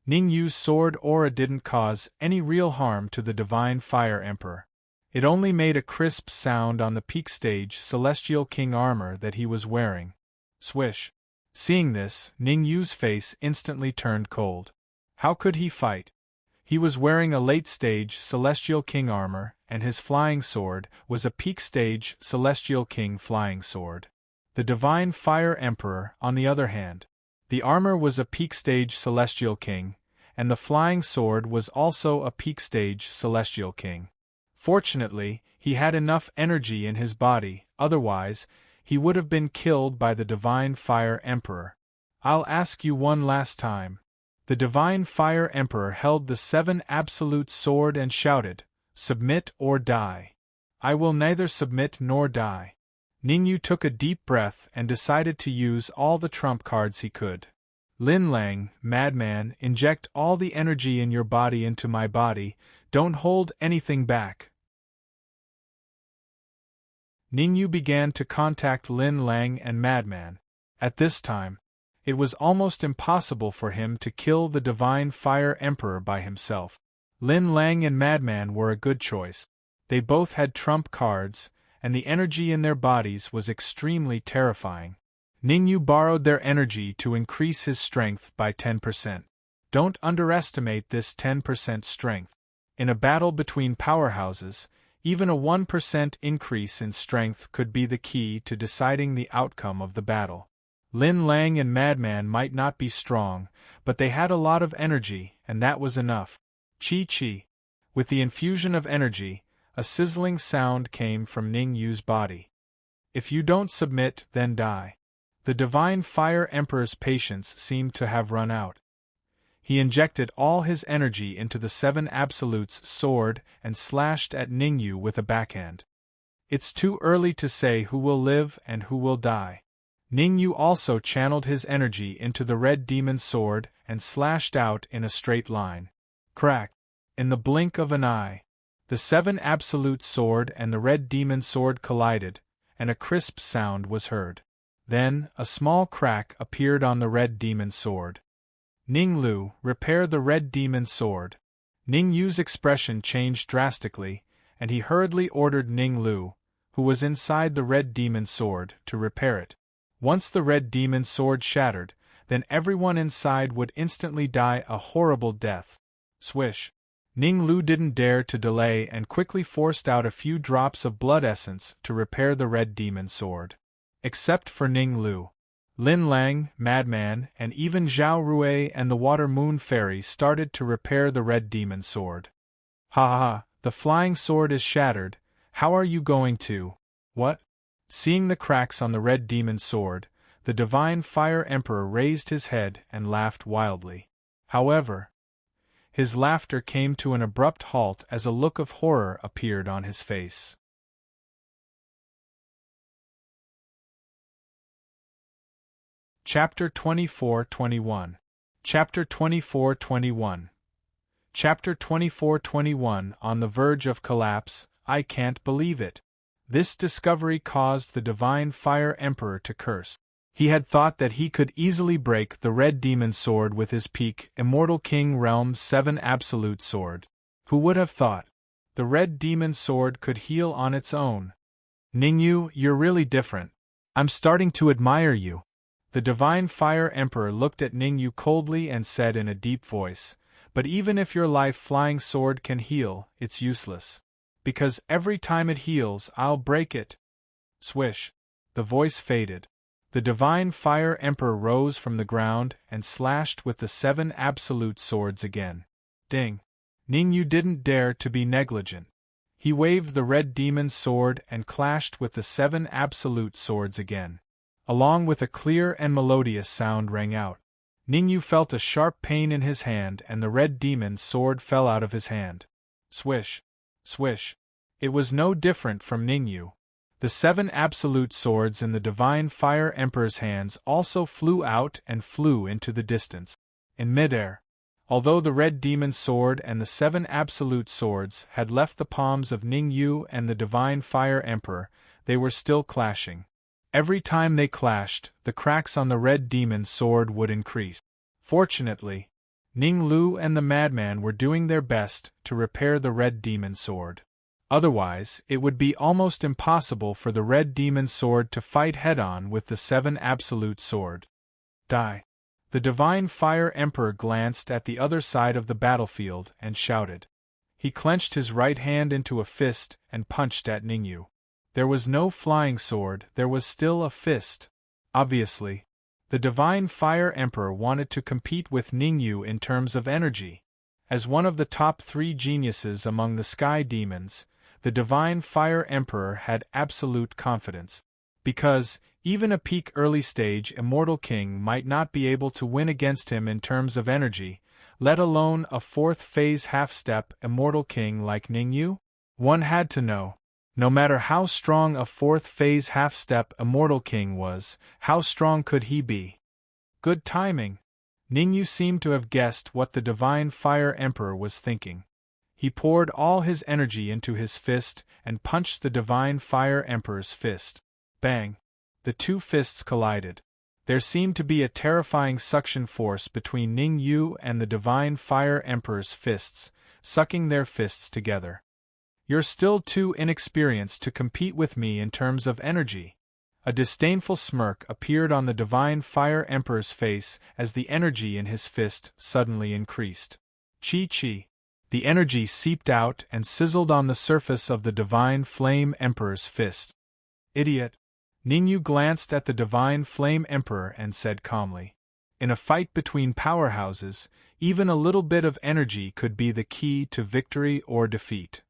Ning Yu's sword aura didn't cause any real harm to the Divine Fire Emperor. It only made a crisp sound on the Peak Stage Celestial King armor that he was wearing. Swish. Seeing this, Ning Yu's face instantly turned cold. How could he fight? He was wearing a late-stage Celestial King armor, and his flying sword was a Peak Stage Celestial King flying sword. The Divine Fire Emperor, on the other hand. The armor was a Peak Stage Celestial King, and the flying sword was also a Peak Stage Celestial King. Fortunately, he had enough energy in his body, otherwise, he would have been killed by the Divine Fire Emperor. I'll ask you one last time. The Divine Fire Emperor held the 7 Absolute Sword and shouted, "Submit or die." I will neither submit nor die. Ning Yu took a deep breath and decided to use all the trump cards he could. Lin Lang, madman, inject all the energy in your body into my body, don't hold anything back. Ningyu began to contact Lin Lang and Madman. At this time, it was almost impossible for him to kill the Divine Fire Emperor by himself. Lin Lang and Madman were a good choice. They both had trump cards, and the energy in their bodies was extremely terrifying. Ningyu borrowed their energy to increase his strength by 10%. Don't underestimate this 10% strength. In a battle between powerhouses, even a 1% increase in strength could be the key to deciding the outcome of the battle. Lin Lang and Madman might not be strong, but they had a lot of energy, and that was enough. Chi-chi. With the infusion of energy, a sizzling sound came from Ningyu's body. If you don't submit, then die. The Divine Fire Emperor's patience seemed to have run out. He injected all his energy into the Seven Absolutes sword and slashed at Ningyu with a backhand. It's too early to say who will live and who will die. Ningyu also channeled his energy into the Red Demon sword and slashed out in a straight line. Crack! In the blink of an eye, the Seven Absolute sword and the Red Demon sword collided, and a crisp sound was heard. Then, a small crack appeared on the Red Demon sword. Ninglu, repair the Red Demon sword. Ningyu's expression changed drastically, and he hurriedly ordered Ninglu, who was inside the Red Demon sword, to repair it. Once the Red Demon sword shattered, then everyone inside would instantly die a horrible death. Swish! Ninglu didn't dare to delay and quickly forced out a few drops of blood essence to repair the Red Demon sword. Except for Ninglu, Lin Lang, Madman, and even Zhao Rui and the Water Moon Fairy started to repair the Red Demon sword. Ha ha ha, the flying sword is shattered, how are you going to… What? Seeing the cracks on the Red Demon sword, the Divine Fire Emperor raised his head and laughed wildly. However, his laughter came to an abrupt halt as a look of horror appeared on his face. Chapter 24-21. Chapter 24-21. Chapter 24-21. On the verge of collapse, I can't believe it. This discovery caused the Divine Fire Emperor to curse. He had thought that he could easily break the Red Demon sword with his peak Immortal King Realm's 7 Absolute sword. Who would have thought? The Red Demon sword could heal on its own. Ningyu, you're really different. I'm starting to admire you. The Divine Fire Emperor looked at Ningyu coldly and said in a deep voice, but even if your life-flying sword can heal, it's useless. Because every time it heals, I'll break it. Swish. The voice faded. The Divine Fire Emperor rose from the ground and slashed with the 7 Absolute swords again. Ding. Ningyu didn't dare to be negligent. He waved the Red Demon sword and clashed with the 7 Absolute swords again. Along with a clear and melodious sound rang out. Ningyu felt a sharp pain in his hand and the Red Demon sword fell out of his hand. Swish. Swish. It was no different from Ningyu. The 7 Absolute swords in the Divine Fire Emperor's hands also flew out and flew into the distance. In midair, although the Red Demon sword and the 7 Absolute swords had left the palms of Ningyu and the Divine Fire Emperor, they were still clashing. Every time they clashed, the cracks on the Red Demon sword would increase. Fortunately, Ninglu and the Madman were doing their best to repair the Red Demon sword. Otherwise, it would be almost impossible for the Red Demon sword to fight head-on with the 7 Absolute sword. Die. The Divine Fire Emperor glanced at the other side of the battlefield and shouted. He clenched his right hand into a fist and punched at Ningyu. There was no flying sword, there was still a fist. Obviously, the Divine Fire Emperor wanted to compete with Ningyu in terms of energy. As one of the top 3 geniuses among the Sky Demons, the Divine Fire Emperor had absolute confidence. Because, even a peak early-stage Immortal King might not be able to win against him in terms of energy, let alone a 4th phase half-step Immortal King like Ningyu? One had to know. No matter how strong a 4th phase half-step Immortal King was, how strong could he be? Good timing. Ningyu seemed to have guessed what the Divine Fire Emperor was thinking. He poured all his energy into his fist and punched the Divine Fire Emperor's fist. Bang! The two fists collided. There seemed to be a terrifying suction force between Ning Yu and the Divine Fire Emperor's fists, sucking their fists together. "You're still too inexperienced to compete with me in terms of energy." A disdainful smirk appeared on the Divine Fire Emperor's face as the energy in his fist suddenly increased. Chi. The energy seeped out and sizzled on the surface of the Divine Flame Emperor's fist. "Idiot." Ningyu glanced at the Divine Flame Emperor and said calmly, "In a fight between powerhouses, even a little bit of energy could be the key to victory or defeat."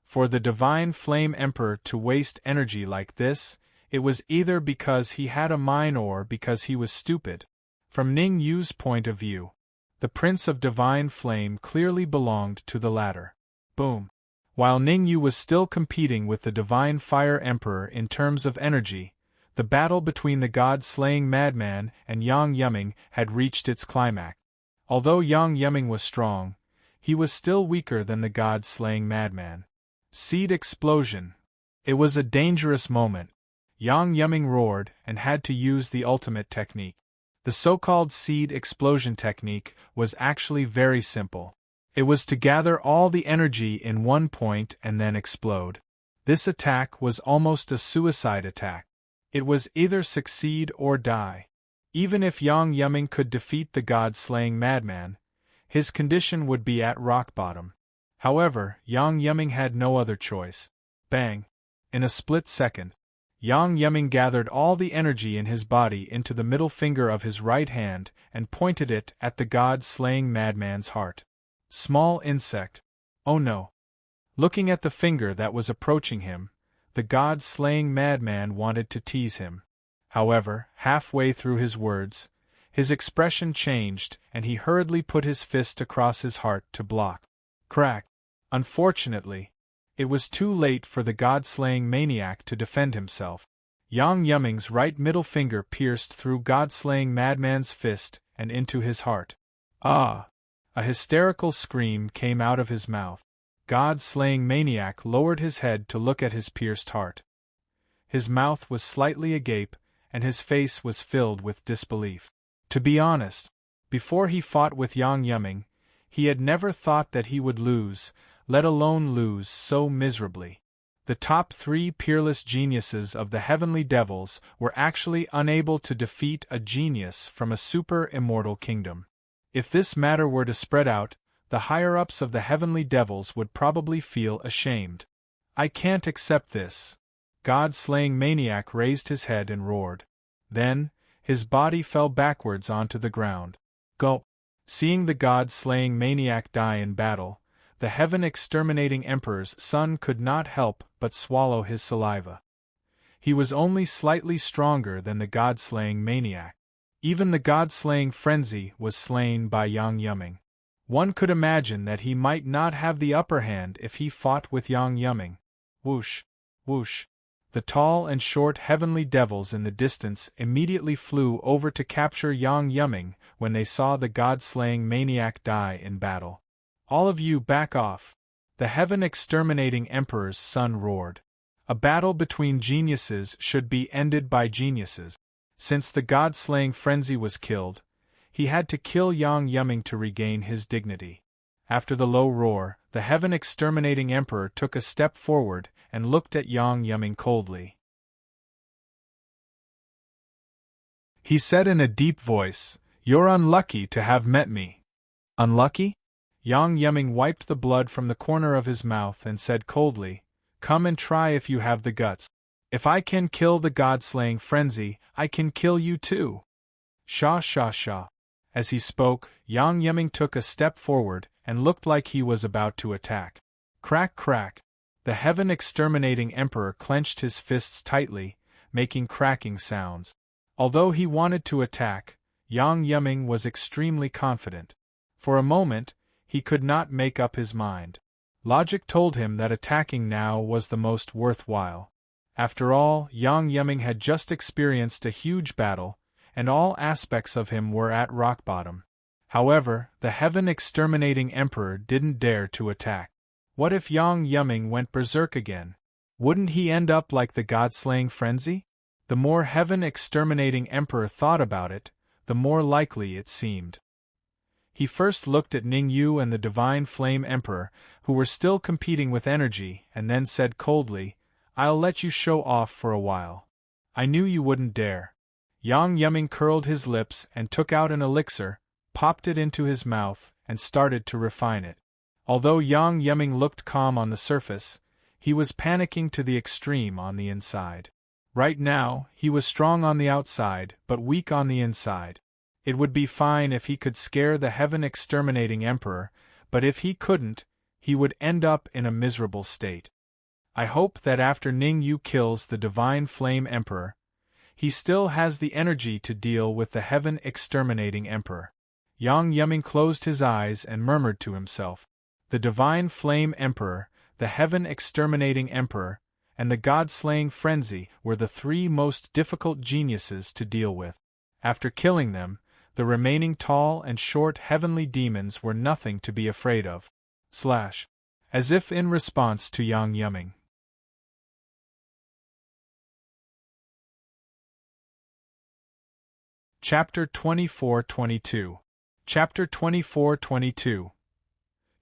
For the Divine Flame Emperor to waste energy like this, it was either because he had a mind or because he was stupid. From Ning Yu's point of view, the Prince of Divine Flame clearly belonged to the latter. Boom! While Ning Yu was still competing with the Divine Fire Emperor in terms of energy, the battle between the god-slaying madman and Yang Yiming had reached its climax. Although Yang Yiming was strong, he was still weaker than the god-slaying madman. Seed explosion. It was a dangerous moment. Yang Yiming roared and had to use the ultimate technique. The so-called seed explosion technique was actually very simple. It was to gather all the energy in one point and then explode. This attack was almost a suicide attack. It was either succeed or die. Even if Yang Yiming could defeat the god-slaying madman, his condition would be at rock bottom. However, Yang Yiming had no other choice. Bang! In a split second, Yang Yiming gathered all the energy in his body into the middle finger of his right hand and pointed it at the god-slaying madman's heart. Small insect. Oh no! Looking at the finger that was approaching him, the god-slaying madman wanted to tease him. However, halfway through his words, his expression changed and he hurriedly put his fist across his heart to block. Crack! Unfortunately, it was too late for the god-slaying maniac to defend himself. Yang Yiming's right middle finger pierced through god-slaying madman's fist and into his heart. Ah! A hysterical scream came out of his mouth. God-slaying maniac lowered his head to look at his pierced heart. His mouth was slightly agape, and his face was filled with disbelief. To be honest, before he fought with Yang Yiming, he had never thought that he would lose, let alone lose so miserably. The top 3 peerless geniuses of the heavenly devils were actually unable to defeat a genius from a super-immortal kingdom. If this matter were to spread out, the higher-ups of the heavenly devils would probably feel ashamed. "I can't accept this." God-slaying maniac raised his head and roared. Then, his body fell backwards onto the ground. Gulp! Seeing the god-slaying maniac die in battle, the heaven-exterminating emperor's son could not help but swallow his saliva. He was only slightly stronger than the god-slaying maniac. Even the god-slaying frenzy was slain by Yang Yiming. One could imagine that he might not have the upper hand if he fought with Yang Yiming. Whoosh! Whoosh! The tall and short heavenly devils in the distance immediately flew over to capture Yang Yiming when they saw the god-slaying maniac die in battle. "All of you back off!" the heaven-exterminating emperor's son roared. A battle between geniuses should be ended by geniuses. Since the god-slaying frenzy was killed, he had to kill Yang Yiming to regain his dignity. After the low roar, the heaven-exterminating emperor took a step forward and looked at Yang Yiming coldly. He said in a deep voice, "You're unlucky to have met me." "Unlucky?" Yang Yiming wiped the blood from the corner of his mouth and said coldly, "Come and try if you have the guts. If I can kill the god-slaying frenzy, I can kill you too." Sha sha sha. As he spoke, Yang Yiming took a step forward and looked like he was about to attack. Crack crack. The heaven-exterminating emperor clenched his fists tightly, making cracking sounds. Although he wanted to attack, Yang Yiming was extremely confident. For a moment, he could not make up his mind. Logic told him that attacking now was the most worthwhile. After all, Yang Yiming had just experienced a huge battle, and all aspects of him were at rock bottom. However, the heaven-exterminating emperor didn't dare to attack. What if Yang Yuming went berserk again? Wouldn't he end up like the god-slaying frenzy? The more heaven-exterminating emperor thought about it, the more likely it seemed. He first looked at Ning Yu and the Divine Flame Emperor, who were still competing with energy, and then said coldly, "I'll let you show off for a while. I knew you wouldn't dare." Yang Yuming curled his lips and took out an elixir, popped it into his mouth, and started to refine it. Although Yang Yuming looked calm on the surface, he was panicking to the extreme on the inside. Right now, he was strong on the outside, but weak on the inside. It would be fine if he could scare the heaven-exterminating emperor, but if he couldn't, he would end up in a miserable state. I hope that after Ning Yu kills the Divine Flame Emperor, he still has the energy to deal with the heaven-exterminating emperor. Yang Yuming closed his eyes and murmured to himself. The Divine Flame Emperor, the heaven-exterminating emperor, and the god-slaying frenzy were the three most difficult geniuses to deal with. After killing them, the remaining tall and short heavenly demons were nothing to be afraid of. As if in response to Yang Yuming. Chapter 24-22. Chapter 24-22.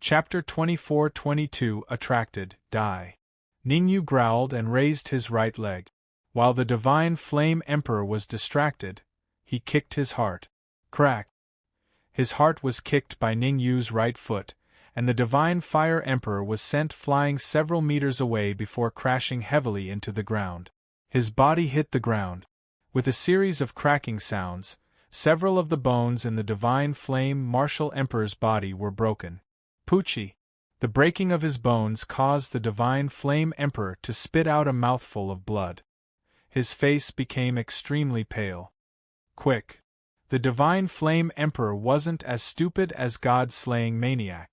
Chapter 24-22 Attracted, Die. Ning Yu growled and raised his right leg. While the Divine Flame Emperor was distracted, he kicked his heart. Crack! His heart was kicked by Ning Yu's right foot, and the Divine Fire Emperor was sent flying several meters away before crashing heavily into the ground. His body hit the ground. With a series of cracking sounds, several of the bones in the Divine Flame Martial Emperor's body were broken. Poochie! The breaking of his bones caused the Divine Flame Emperor to spit out a mouthful of blood. His face became extremely pale. Quick! The Divine Flame Emperor wasn't as stupid as God-slaying maniac.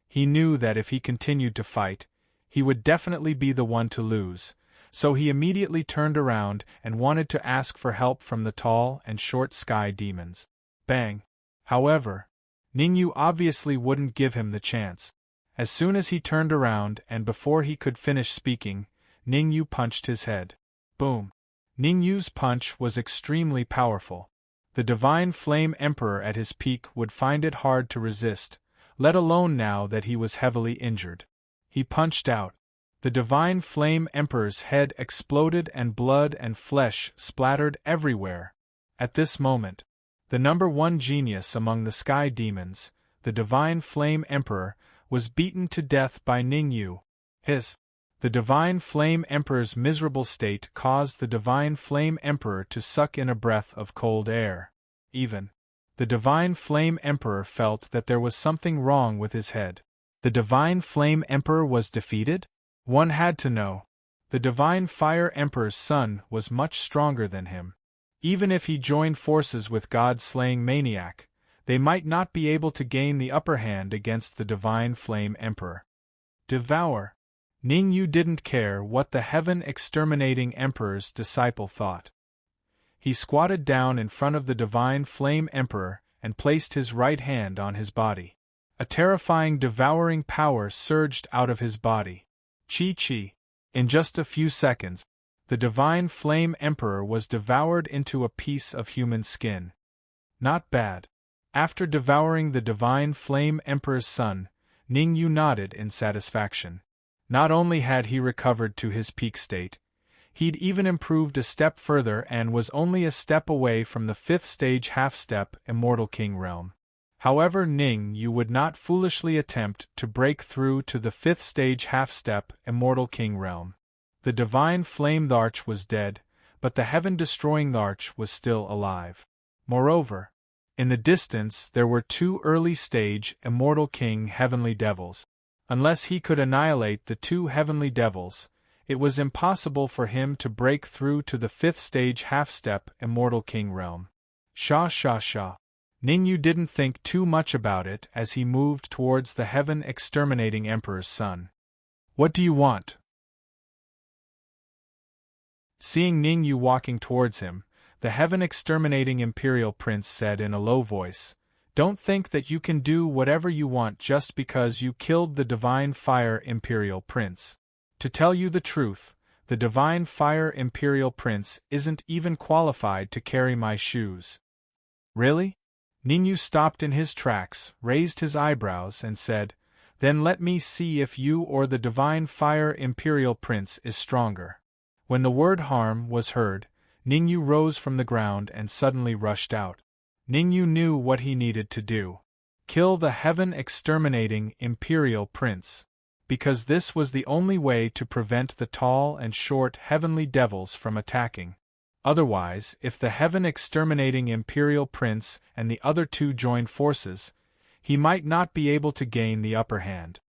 He knew that if he continued to fight, he would definitely be the one to lose, so he immediately turned around and wanted to ask for help from the tall and short sky demons. Bang! However, Ning Yu obviously wouldn't give him the chance. As soon as he turned around and before he could finish speaking, Ning Yu punched his head. Boom! Ning Yu's punch was extremely powerful. The Divine Flame Emperor at his peak would find it hard to resist, let alone now that he was heavily injured. He punched out. The Divine Flame Emperor's head exploded and blood and flesh splattered everywhere. At this moment, the number one genius among the sky demons, the Divine Flame Emperor, was beaten to death by Ning Yu. The Divine Flame Emperor's miserable state caused the Divine Flame Emperor to suck in a breath of cold air. Even the Divine Flame Emperor felt that there was something wrong with his head. The Divine Flame Emperor was defeated? One had to know. The Divine Fire Emperor's son was much stronger than him. Even if he joined forces with God-slaying maniac, they might not be able to gain the upper hand against the Divine Flame Emperor. Devour! Ning Yu didn't care what the heaven-exterminating emperor's disciple thought. He squatted down in front of the Divine Flame Emperor and placed his right hand on his body. A terrifying devouring power surged out of his body. Chi-chi! In just a few seconds, the Divine Flame Emperor was devoured into a piece of human skin. Not bad. After devouring the Divine Flame Emperor's son, Ning Yu nodded in satisfaction. Not only had he recovered to his peak state, he'd even improved a step further and was only a step away from the 5th stage half-step Immortal King realm. However, Ning Yu would not foolishly attempt to break through to the 5th stage half-step Immortal King realm. The Divine Flame Arch was dead, but the heaven-destroying Arch was still alive. Moreover, in the distance there were 2 early-stage Immortal King heavenly devils. Unless he could annihilate the 2 heavenly devils, it was impossible for him to break through to the 5th stage half-step Immortal King realm. Sha. Ning Yu didn't think too much about it as he moved towards the heaven-exterminating emperor's son. What do you want? Seeing Ning Yu walking towards him, the heaven-exterminating imperial prince said in a low voice, Don't think that you can do whatever you want just because you killed the Divine Fire Imperial Prince. To tell you the truth, the Divine Fire Imperial Prince isn't even qualified to carry my shoes." "Really?" Ningyu stopped in his tracks, raised his eyebrows, and said, "Then let me see if you or the Divine Fire Imperial Prince is stronger." When the word harm was heard, Ningyu rose from the ground and suddenly rushed out. Ningyu knew what he needed to do. Kill the heaven-exterminating Imperial Prince. Because this was the only way to prevent the tall and short heavenly devils from attacking. Otherwise, if the heaven-exterminating Imperial Prince and the other two joined forces, he might not be able to gain the upper hand.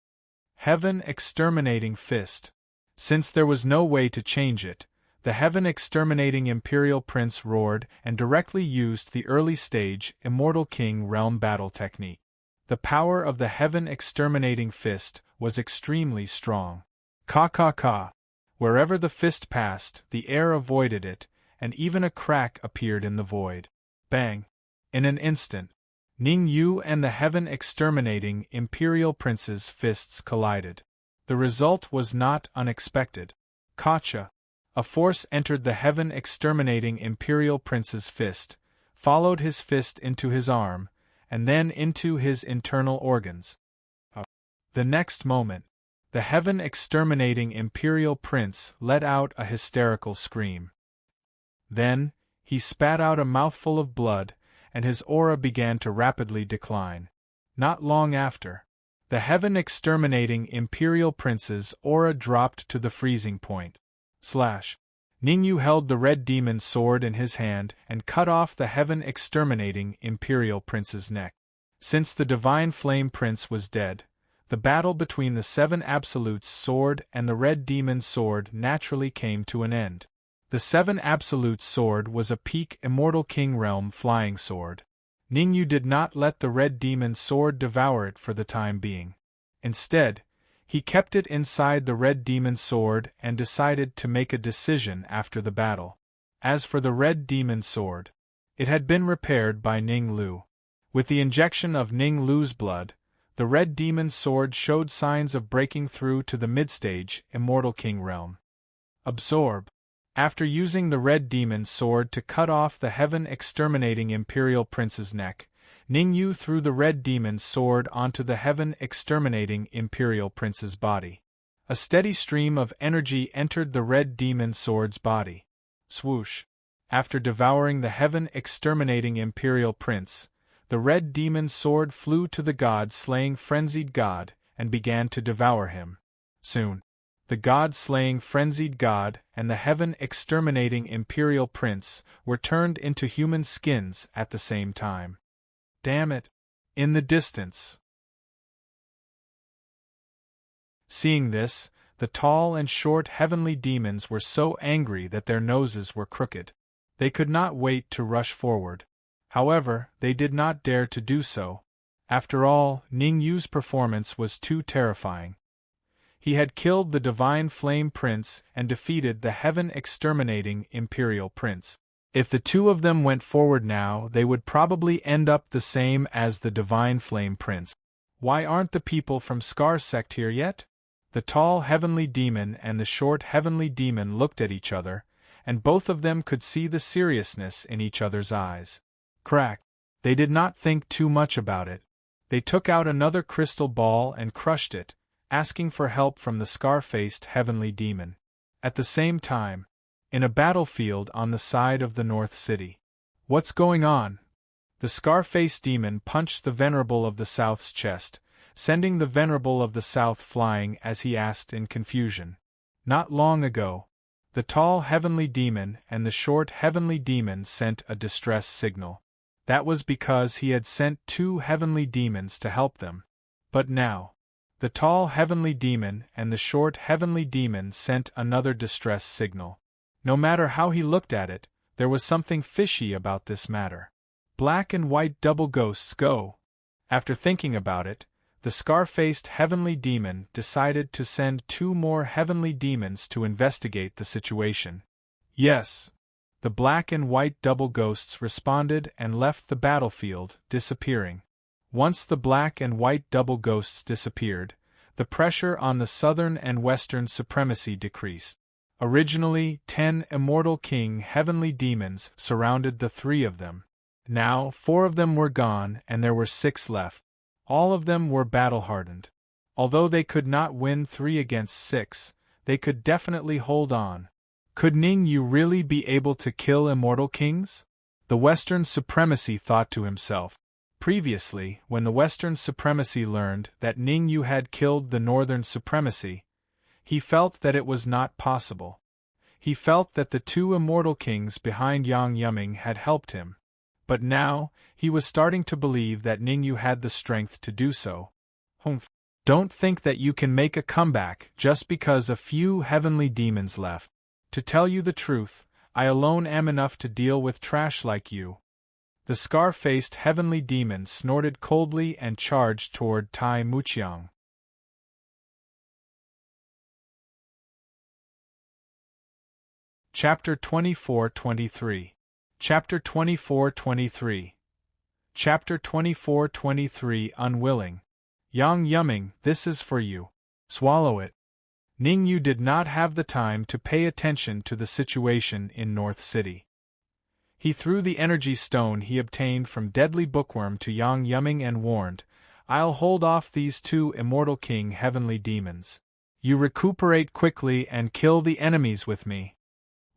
Heaven-exterminating fist. Since there was no way to change it, the heaven-exterminating Imperial Prince roared and directly used the early-stage Immortal King Realm battle technique. The power of the heaven-exterminating fist was extremely strong. Ka. Wherever the fist passed, the air avoided it, and even a crack appeared in the void. Bang! In an instant, Ningyu and the heaven-exterminating Imperial Prince's fists collided. The result was not unexpected. Kacha! A force entered the heaven-exterminating Imperial Prince's fist, followed his fist into his arm, and then into his internal organs. The next moment, the heaven-exterminating Imperial Prince let out a hysterical scream. Then, he spat out a mouthful of blood, and his aura began to rapidly decline. Not long after, the heaven-exterminating Imperial Prince's aura dropped to the freezing point. Ningyu held the red demon sword in his hand and cut off the heaven-exterminating Imperial Prince's neck. Since the Divine Flame Prince was dead, the battle between the Seven Absolutes sword and the red demon sword naturally came to an end. The Seven Absolutes sword was a peak Immortal King Realm flying sword. Ningyu did not let the red demon sword devour it for the time being. Instead, he kept it inside the red demon sword and decided to make a decision after the battle. As for the red demon sword, it had been repaired by Ning Lu. With the injection of Ning Lu's blood, the red demon sword showed signs of breaking through to the mid-stage Immortal King Realm. Absorb. After using the red demon sword to cut off the heaven-exterminating Imperial Prince's neck, Ningyu threw the red demon sword onto the heaven-exterminating Imperial Prince's body. A steady stream of energy entered the red demon sword's body. Swoosh! After devouring the heaven-exterminating Imperial Prince, the red demon sword flew to the god-slaying frenzied god and began to devour him. Soon, the god-slaying frenzied god and the heaven-exterminating Imperial Prince were turned into human skins at the same time. Damn it! In the distance. Seeing this, the tall and short heavenly demons were so angry that their noses were crooked. They could not wait to rush forward. However, they did not dare to do so. After all, Ningyu's performance was too terrifying. He had killed the Divine Flame Prince and defeated the heaven-exterminating Imperial Prince. If the two of them went forward now, they would probably end up the same as the Divine Flame Prince. Why aren't the people from Scar's sect here yet? The tall heavenly demon and the short heavenly demon looked at each other, and both of them could see the seriousness in each other's eyes. Crack! They did not think too much about it. They took out another crystal ball and crushed it, asking for help from the scar-faced heavenly demon. At the same time, in a battlefield on the side of the North City. What's going on? The scar-faced demon punched the Venerable of the South's chest, sending the Venerable of the South flying as he asked in confusion. Not long ago, the tall heavenly demon and the short heavenly demon sent a distress signal. That was because he had sent two heavenly demons to help them. But now, the tall heavenly demon and the short heavenly demon sent another distress signal. No matter how he looked at it, there was something fishy about this matter. Black and white double ghosts go. After thinking about it, the scar-faced heavenly demon decided to send two more heavenly demons to investigate the situation. Yes. The black and white double ghosts responded and left the battlefield, disappearing. Once the black and white double ghosts disappeared, the pressure on the southern and western supremacy decreased. Originally, 10 immortal king heavenly demons surrounded the 3 of them. Now, 4 of them were gone and there were 6 left. All of them were battle-hardened. Although they could not win 3 against 6, they could definitely hold on. Could Ningyu really be able to kill immortal kings? The Western supremacy thought to himself. Previously, when the Western supremacy learned that Ningyu had killed the Northern supremacy, he felt that it was not possible. He felt that the 2 immortal kings behind Yang Yuming had helped him. But now, he was starting to believe that Ningyu had the strength to do so. Humph. Don't think that you can make a comeback just because a few heavenly demons left. To tell you the truth, I alone am enough to deal with trash like you. The scar-faced heavenly demon snorted coldly and charged toward Tai Muqiang. Chapter 24-23. Chapter 24-23. Chapter 24-23 Unwilling. Yang Yuming, this is for you. Swallow it. Ningyu did not have the time to pay attention to the situation in North City. He threw the energy stone he obtained from Deadly Bookworm to Yang Yuming and warned, I'll hold off these 2 immortal king heavenly demons. You recuperate quickly and kill the enemies with me.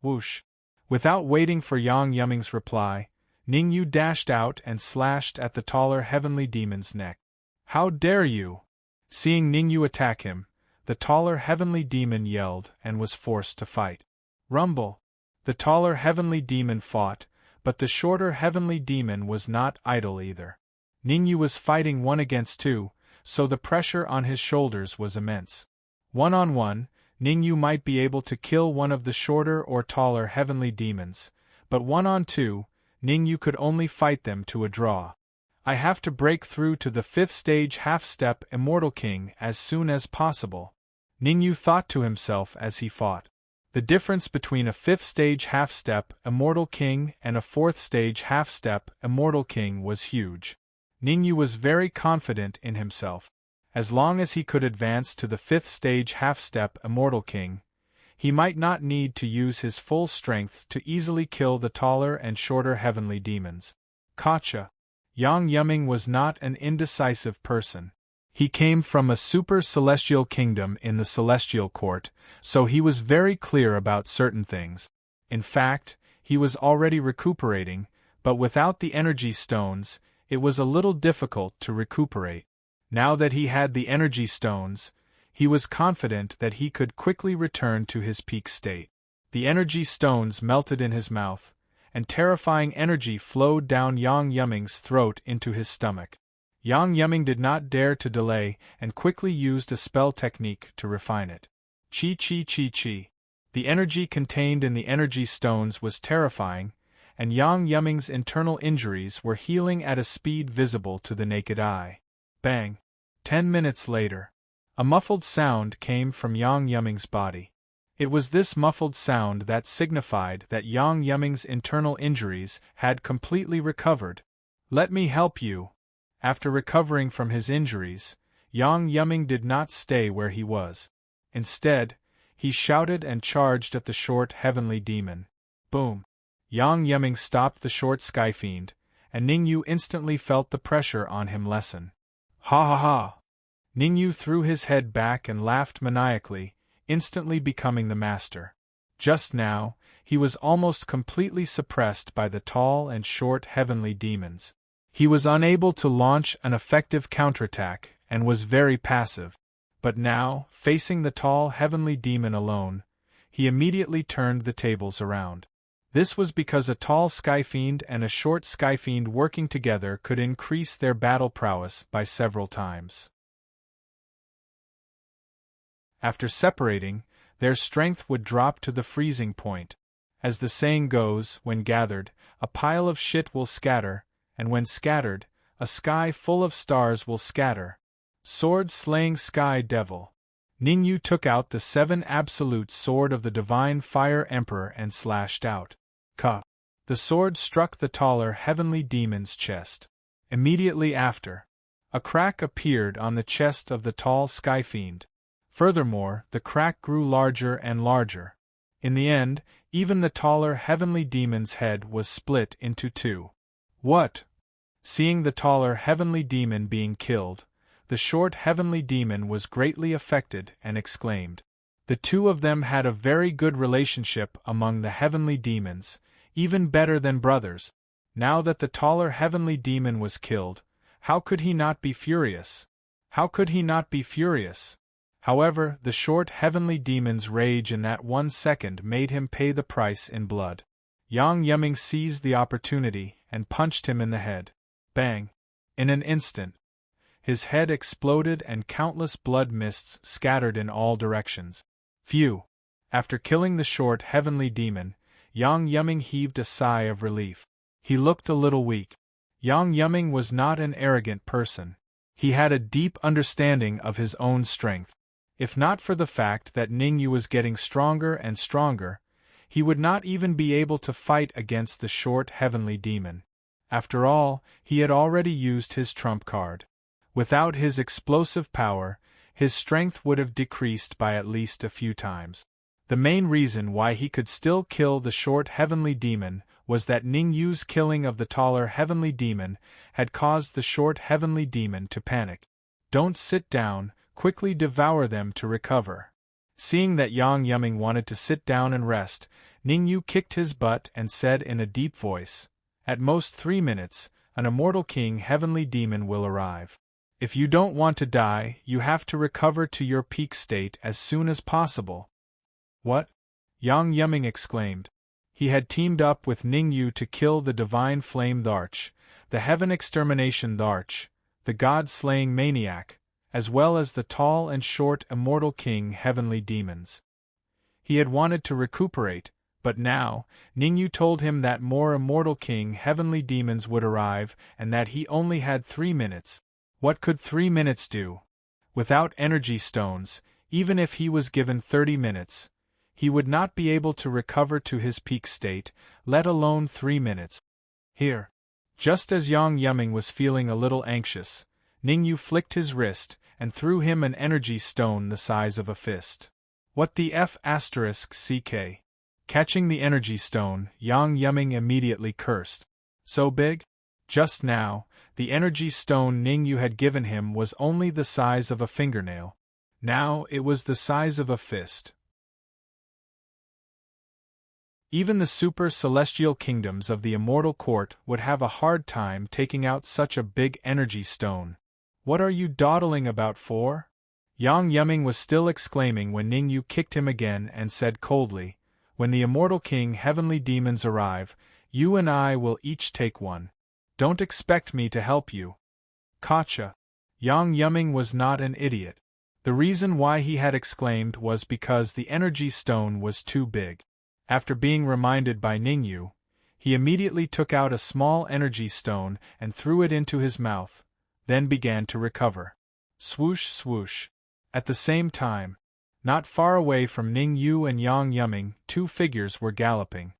Whoosh. Without waiting for Yang Yuming's reply, Ningyu dashed out and slashed at the taller heavenly demon's neck. How dare you! Seeing Ningyu attack him, the taller heavenly demon yelled and was forced to fight. Rumble! The taller heavenly demon fought, but the shorter heavenly demon was not idle either. Ningyu was fighting 1 against 2, so the pressure on his shoulders was immense. 1-on-1, Ningyu might be able to kill one of the shorter or taller heavenly demons, but 1-on-2, Ningyu could only fight them to a draw. I have to break through to the 5th stage half-step Immortal King as soon as possible, Ningyu thought to himself as he fought. The difference between a 5th stage half-step Immortal King and a 4th stage half-step Immortal King was huge. Ningyu was very confident in himself. As long as he could advance to the 5th stage half-step Immortal King, he might not need to use his full strength to easily kill the taller and shorter heavenly demons. Gotcha! Yang Yuming was not an indecisive person. He came from a super-celestial kingdom in the celestial court, so he was very clear about certain things. In fact, he was already recuperating, but without the energy stones, it was a little difficult to recuperate. Now that he had the energy stones, he was confident that he could quickly return to his peak state. The energy stones melted in his mouth, and terrifying energy flowed down Yang Yuming's throat into his stomach. Yang Yuming did not dare to delay and quickly used a spell technique to refine it. Chi. The energy contained in the energy stones was terrifying, and Yang Yuming's internal injuries were healing at a speed visible to the naked eye. Bang! 10 minutes later, a muffled sound came from Yang Yuming's body. It was this muffled sound that signified that Yang Yuming's internal injuries had completely recovered. Let me help you. After recovering from his injuries, Yang Yuming did not stay where he was. Instead, he shouted and charged at the short heavenly demon. Boom! Yang Yuming stopped the short skyfiend, and Ningyu instantly felt the pressure on him lessen. Ha ha ha! Ningyu threw his head back and laughed maniacally, instantly becoming the master. Just now, he was almost completely suppressed by the tall and short heavenly demons. He was unable to launch an effective counterattack and was very passive. But now, facing the tall heavenly demon alone, he immediately turned the tables around. This was because a tall skyfiend and a short skyfiend working together could increase their battle prowess by several times. After separating, their strength would drop to the freezing point. As the saying goes, when gathered, a pile of shit will scatter, and when scattered, a sky full of stars will scatter. Sword-slaying Sky Devil. Ningyu took out the 7 absolute sword of the Divine Fire Emperor and slashed out. Ka! The sword struck the taller heavenly demon's chest. Immediately after, A crack appeared on the chest of the tall Skyfiend. Furthermore, the crack grew larger and larger. In the end, even the taller heavenly demon's head was split into two. What? Seeing the taller heavenly demon being killed, the short heavenly demon was greatly affected and exclaimed. The two of them had a very good relationship among the heavenly demons, even better than brothers. Now that the taller heavenly demon was killed, how could he not be furious? How could he not be furious? However, the short heavenly demon's rage in that 1 second made him pay the price in blood. Yang Yiming seized the opportunity and punched him in the head. Bang! In an instant, his head exploded and countless blood mists scattered in all directions. Phew! After killing the short heavenly demon, Yang Yiming heaved a sigh of relief. He looked a little weak. Yang Yiming was not an arrogant person. He had a deep understanding of his own strength. If not for the fact that Ningyu was getting stronger and stronger, he would not even be able to fight against the short heavenly demon. After all, he had already used his trump card. Without his explosive power, his strength would have decreased by at least a few times. The main reason why he could still kill the short heavenly demon was that Ningyu's killing of the taller heavenly demon had caused the short heavenly demon to panic. Don't sit down, quickly devour them to recover. Seeing that Yang Yiming wanted to sit down and rest, Ningyu kicked his butt and said in a deep voice, "At most 3 minutes, an immortal king heavenly demon will arrive. If you don't want to die, you have to recover to your peak state as soon as possible." What? Yang Yiming exclaimed. He had teamed up with Ningyu to kill the divine flame Tharch, the heaven extermination Tharch, the god-slaying maniac, as well as the tall and short immortal king heavenly demons. He had wanted to recuperate, but now, Ningyu told him that more immortal king heavenly demons would arrive and that he only had 3 minutes. What could 3 minutes do? Without energy stones, even if he was given 30 minutes, he would not be able to recover to his peak state, let alone 3 minutes. Here. Just as Yang Yiming was feeling a little anxious, Ningyu flicked his wrist and threw him an energy stone the size of a fist. What the F***ck? Catching the energy stone, Yang Yiming immediately cursed. So big? Just now, the energy stone Ningyu had given him was only the size of a fingernail. Now it was the size of a fist. Even the super-celestial kingdoms of the immortal court would have a hard time taking out such a big energy stone. What are you dawdling about for? Yang Yiming was still exclaiming when Ningyu kicked him again and said coldly, "When the immortal king heavenly demons arrive, you and I will each take one. Don't expect me to help you." Gotcha. Yang Yiming was not an idiot. The reason why he had exclaimed was because the energy stone was too big. After being reminded by Ningyu, he immediately took out a small energy stone and threw it into his mouth, then began to recover. Swoosh swoosh. At the same time, not far away from Ningyu and Yang Yiming, 2 figures were galloping.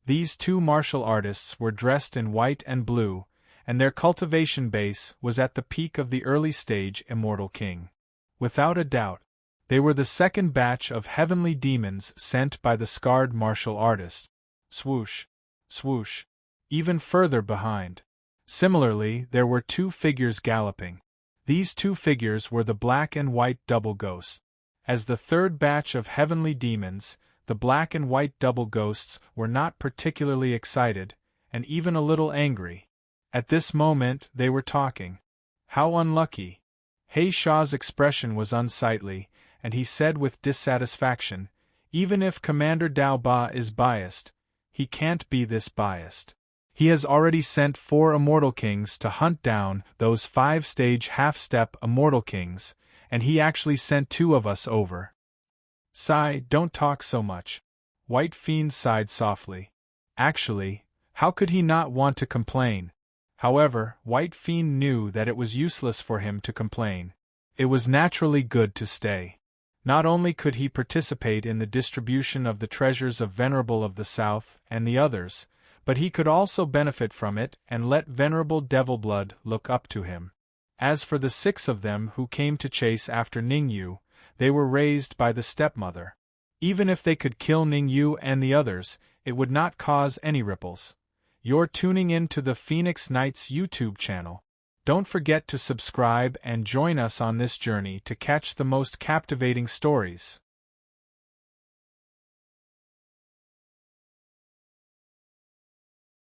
These 2 martial artists were dressed in white and blue, and their cultivation base was at the peak of the early stage immortal king. Without a doubt, they were the second batch of heavenly demons sent by the scarred martial artist. Swoosh, swoosh. Even further behind. Similarly, there were 2 figures galloping. These 2 figures were the black and white double ghosts. As the third batch of heavenly demons, the black and white double ghosts were not particularly excited, and even a little angry. At this moment, they were talking. How unlucky. He Shaw's expression was unsightly, and he said with dissatisfaction, "Even if Commander Dao Ba is biased, he can't be this biased. He has already sent 4 immortal kings to hunt down those 5-stage half-step immortal kings, and he actually sent 2 of us over." Sigh, don't talk so much. White Fiend sighed softly. Actually, how could he not want to complain? However, White Fiend knew that it was useless for him to complain. It was naturally good to stay. Not only could he participate in the distribution of the treasures of Venerable of the South and the others, but he could also benefit from it and let Venerable Devilblood look up to him. As for the 6 of them who came to chase after Ningyu, they were raised by the stepmother. Even if they could kill Ningyu and the others, it would not cause any ripples. You're tuning in to the Phoenix Knights YouTube channel. Don't forget to subscribe and join us on this journey to catch the most captivating stories.